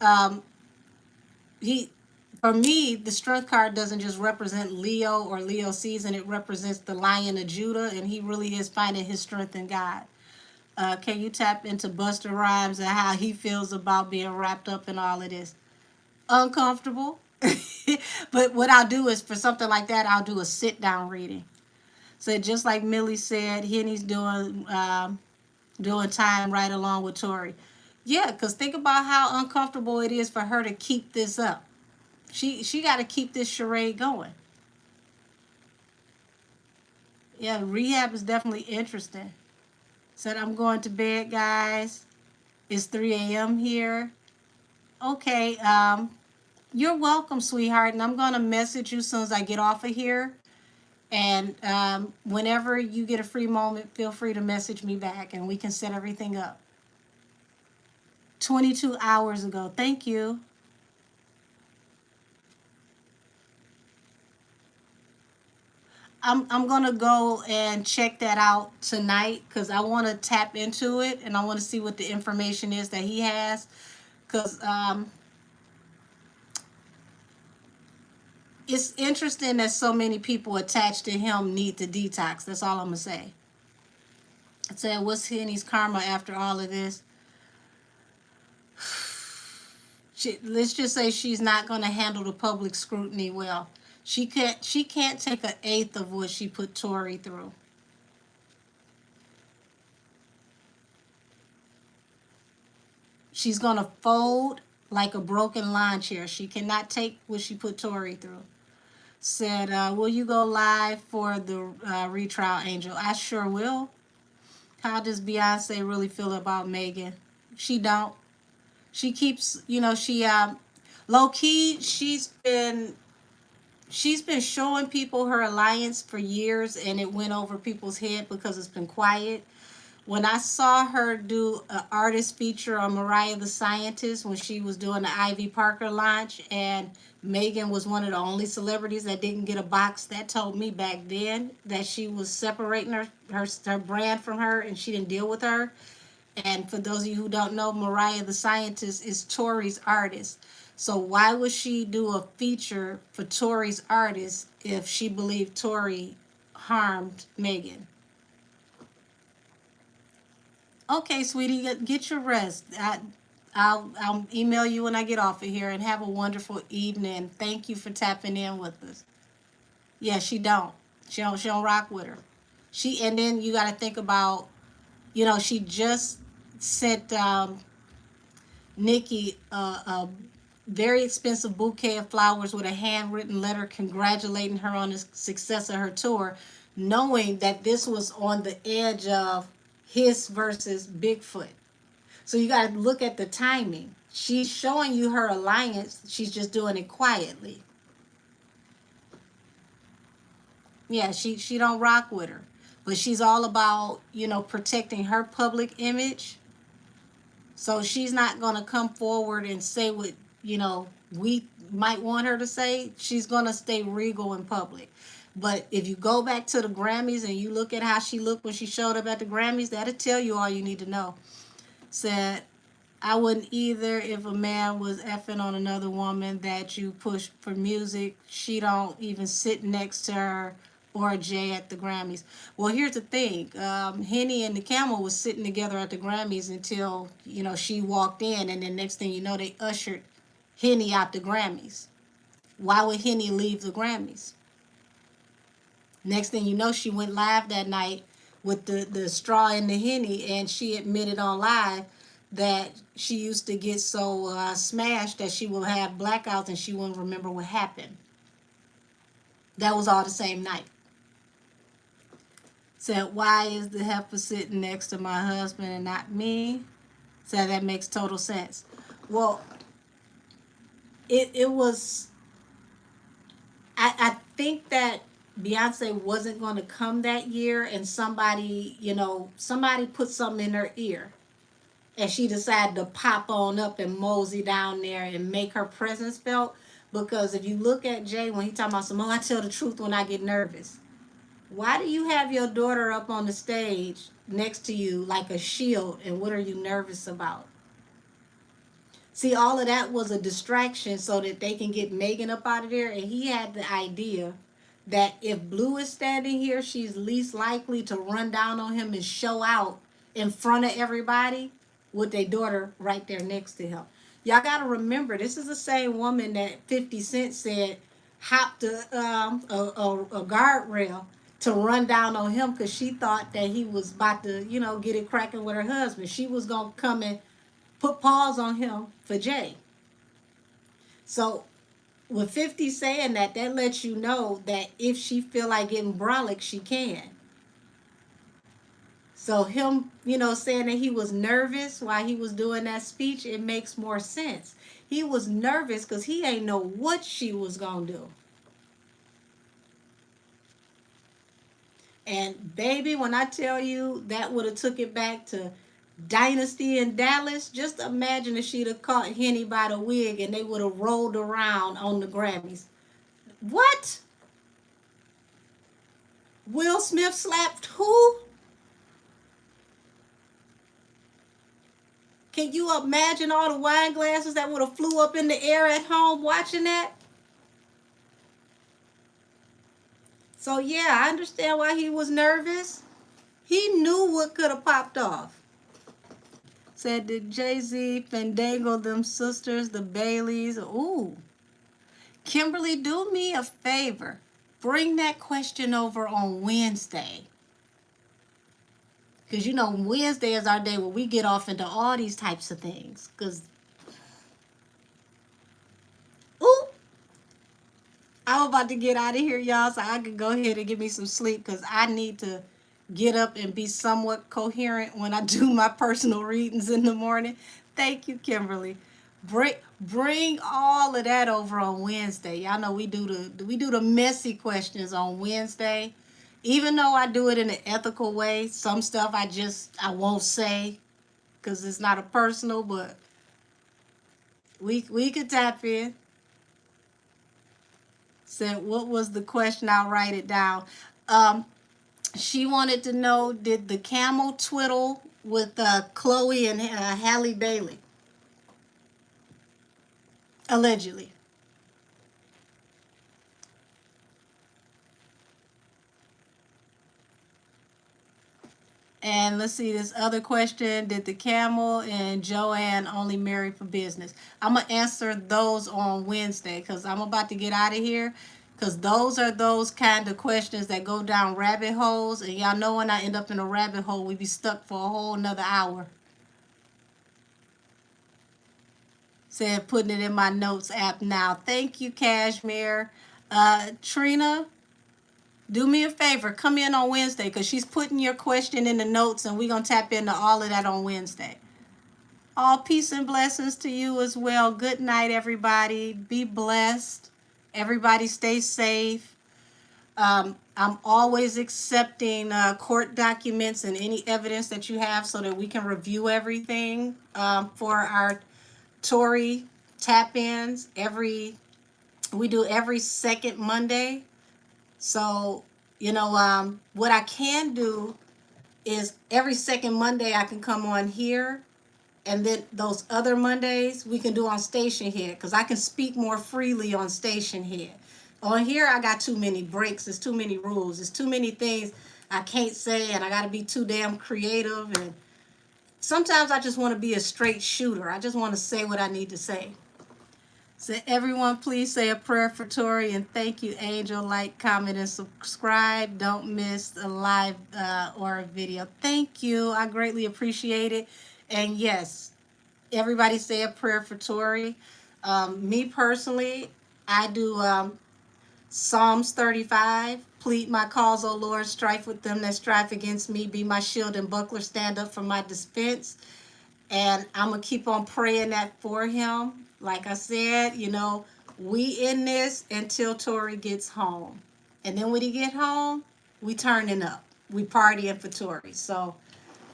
Um, he For me, the strength card doesn't just represent Leo or Leo season. It represents the Lion of Judah, and he really is finding his strength in God. Can you tap into Buster Rhymes and how he feels about being wrapped up in all of this? Uncomfortable. But what I'll do is for something like that, I'll do a sit down reading. So just like Millie said, Henny's doing time right along with Tori. Yeah, because think about how uncomfortable it is for her to keep this up. She got to keep this charade going. Yeah, rehab is definitely interesting. Said I'm going to bed, guys. It's 3 a.m. here. Okay, you're welcome, sweetheart. And I'm gonna message you as soon as I get off of here. And whenever you get a free moment, feel free to message me back and we can set everything up. 22 hours ago. Thank you. I'm gonna go and check that out tonight because I want to tap into it and I want to see what the information is that he has. Because it's interesting that so many people attached to him need to detox. That's all I'm gonna say. I said, what's Henny's karma after all of this? Let's just say she's not going to handle the public scrutiny well. She can't take an eighth of what she put Tory through. She's going to fold like a broken lawn chair. She cannot take what she put Tory through. Said, will you go live for the retrial, Angel? I sure will. How does Beyonce really feel about Megan? She don't. She keeps, low key, she's been showing people her alliance for years and it went over people's head because it's been quiet. When I saw her do an artist feature on Mariah the Scientist when she was doing the Ivy Parker launch and Megan was one of the only celebrities that didn't get a box, that told me back then that she was separating her brand from her and she didn't deal with her. And for those of you who don't know, Mariah the Scientist is Tory's artist. So why would she do a feature for Tory's artist if she believed Tory harmed Megan? Okay, sweetie, get your rest. I'll email you when I get off of here and have a wonderful evening. Thank you for tapping in with us. Yeah, she don't. She don't rock with her. And then you got to think about, she just sent Nikki very expensive bouquet of flowers with a handwritten letter congratulating her on the success of her tour, knowing that this was on the edge of his versus Bigfoot. So you got to look at the timing. She's showing you her alliance. She's just doing it quietly. Yeah, she don't rock with her, but she's all about, protecting her public image. So she's not going to come forward and say what, we might want her to say. She's going to stay regal in public. But if you go back to the Grammys and you look at how she looked when she showed up at the Grammys, that'll tell you all you need to know. Said, I wouldn't either if a man was effing on another woman that you push for music. She don't even sit next to her or Jay at the Grammys. Well, here's the thing. Henny and the Camel was sitting together at the Grammys until, she walked in. And then next thing you know, they ushered Henny out the Grammys. Why would Henny leave the Grammys? Next thing you know, she went live that night with the straw in the Henny, and she admitted on live that she used to get so smashed that she would have blackouts and she wouldn't remember what happened. That was all the same night. Said, why is the heifer sitting next to my husband and not me? Said, that makes total sense. Well, it was, I think that Beyonce wasn't going to come that year, and somebody put something in her ear. And she decided to pop on up and mosey down there and make her presence felt. Because if you look at Jay, when he talking about some, I tell the truth when I get nervous. Why do you have your daughter up on the stage next to you like a shield, and what are you nervous about? See, all of that was a distraction so that they can get Megan up out of there. And he had the idea that if Blue is standing here, she's least likely to run down on him and show out in front of everybody with their daughter right there next to him. Y'all got to remember, this is the same woman that 50 Cent said hopped a guardrail to run down on him because she thought that he was about to, get it cracking with her husband. She was going to come and put paws on him for Jay. So with 50 saying that lets you know that if she feel like getting brolic, she can. So him, saying that he was nervous while he was doing that speech, it makes more sense. He was nervous because he ain't know what she was going to do. And baby, when I tell you that would have took it back to Dynasty in Dallas, just imagine if she'd have caught Henny by the wig and they would have rolled around on the Grammys. What? Will Smith slapped who? Can you imagine all the wine glasses that would have flew up in the air at home watching that? So yeah, I understand why he was nervous. He knew what could have popped off. Said, did Jay-Z fandangle them sisters, the Baileys? Ooh. Kimberly, do me a favor. Bring that question over on Wednesday. Because, Wednesday is our day where we get off into all these types of things. Because, ooh, I'm about to get out of here, y'all, so I can go ahead and get me some sleep because I need to get up and be somewhat coherent when I do my personal readings in the morning. Thank you, Kimberly. Bring all of that over on Wednesday. Y'all know we do the messy questions on Wednesday. Even though I do it in an ethical way, some stuff I won't say because it's not a personal, but we could tap in. Said, what was the question? I'll write it down. She wanted to know, did the camel twiddle with Chloe and Halle Bailey? Allegedly. And let's see this other question. Did the Camel and Joanne only marry for business? I'm going to answer those on Wednesday because I'm about to get out of here. Because those are those kind of questions that go down rabbit holes. And y'all know when I end up in a rabbit hole, we be stuck for a whole nother hour. Said putting it in my notes app now. Thank you, Cashmere. Trina, do me a favor. Come in on Wednesday because she's putting your question in the notes and we're going to tap into all of that on Wednesday. All peace and blessings to you as well. Good night, everybody. Be blessed. Everybody stay safe. I'm always accepting court documents and any evidence that you have so that we can review everything for our Tory tap-ins. We do every second Monday. So, what I can do is every second Monday I can come on here, and then those other Mondays we can do on Station Head because I can speak more freely on Station Head. On here I got too many breaks, there's too many rules, there's too many things I can't say, and I got to be too damn creative, and sometimes I just want to be a straight shooter. I just want to say what I need to say. So everyone, please say a prayer for Tory, and thank you, Angel. Like, comment, and subscribe. Don't miss a live or a video. Thank you. I greatly appreciate it. And yes, everybody say a prayer for Tory. Me personally, I do Psalms 35. Plead my cause, O Lord, strife with them that strive against me. Be my shield and buckler, stand up for my defense. And I'm going to keep on praying that for him. Like I said, we in this until Tory gets home. And then when he get home, we turning up. We partying for Tory. So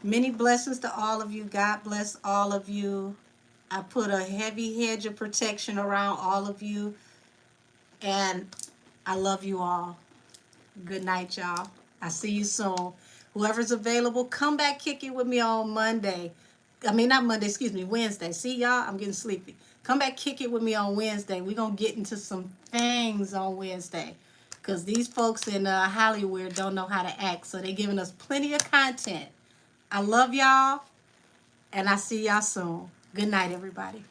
many blessings to all of you. God bless all of you. I put a heavy hedge of protection around all of you. And I love you all. Good night, y'all. I see you soon. Whoever's available, come back kick it with me on Monday. Not Monday, excuse me, Wednesday. See, y'all, I'm getting sleepy. Come back kick it with me on Wednesday. We're going to get into some things on Wednesday. Because these folks in Hollywood don't know how to act. So they're giving us plenty of content. I love y'all. And I see y'all soon. Good night, everybody.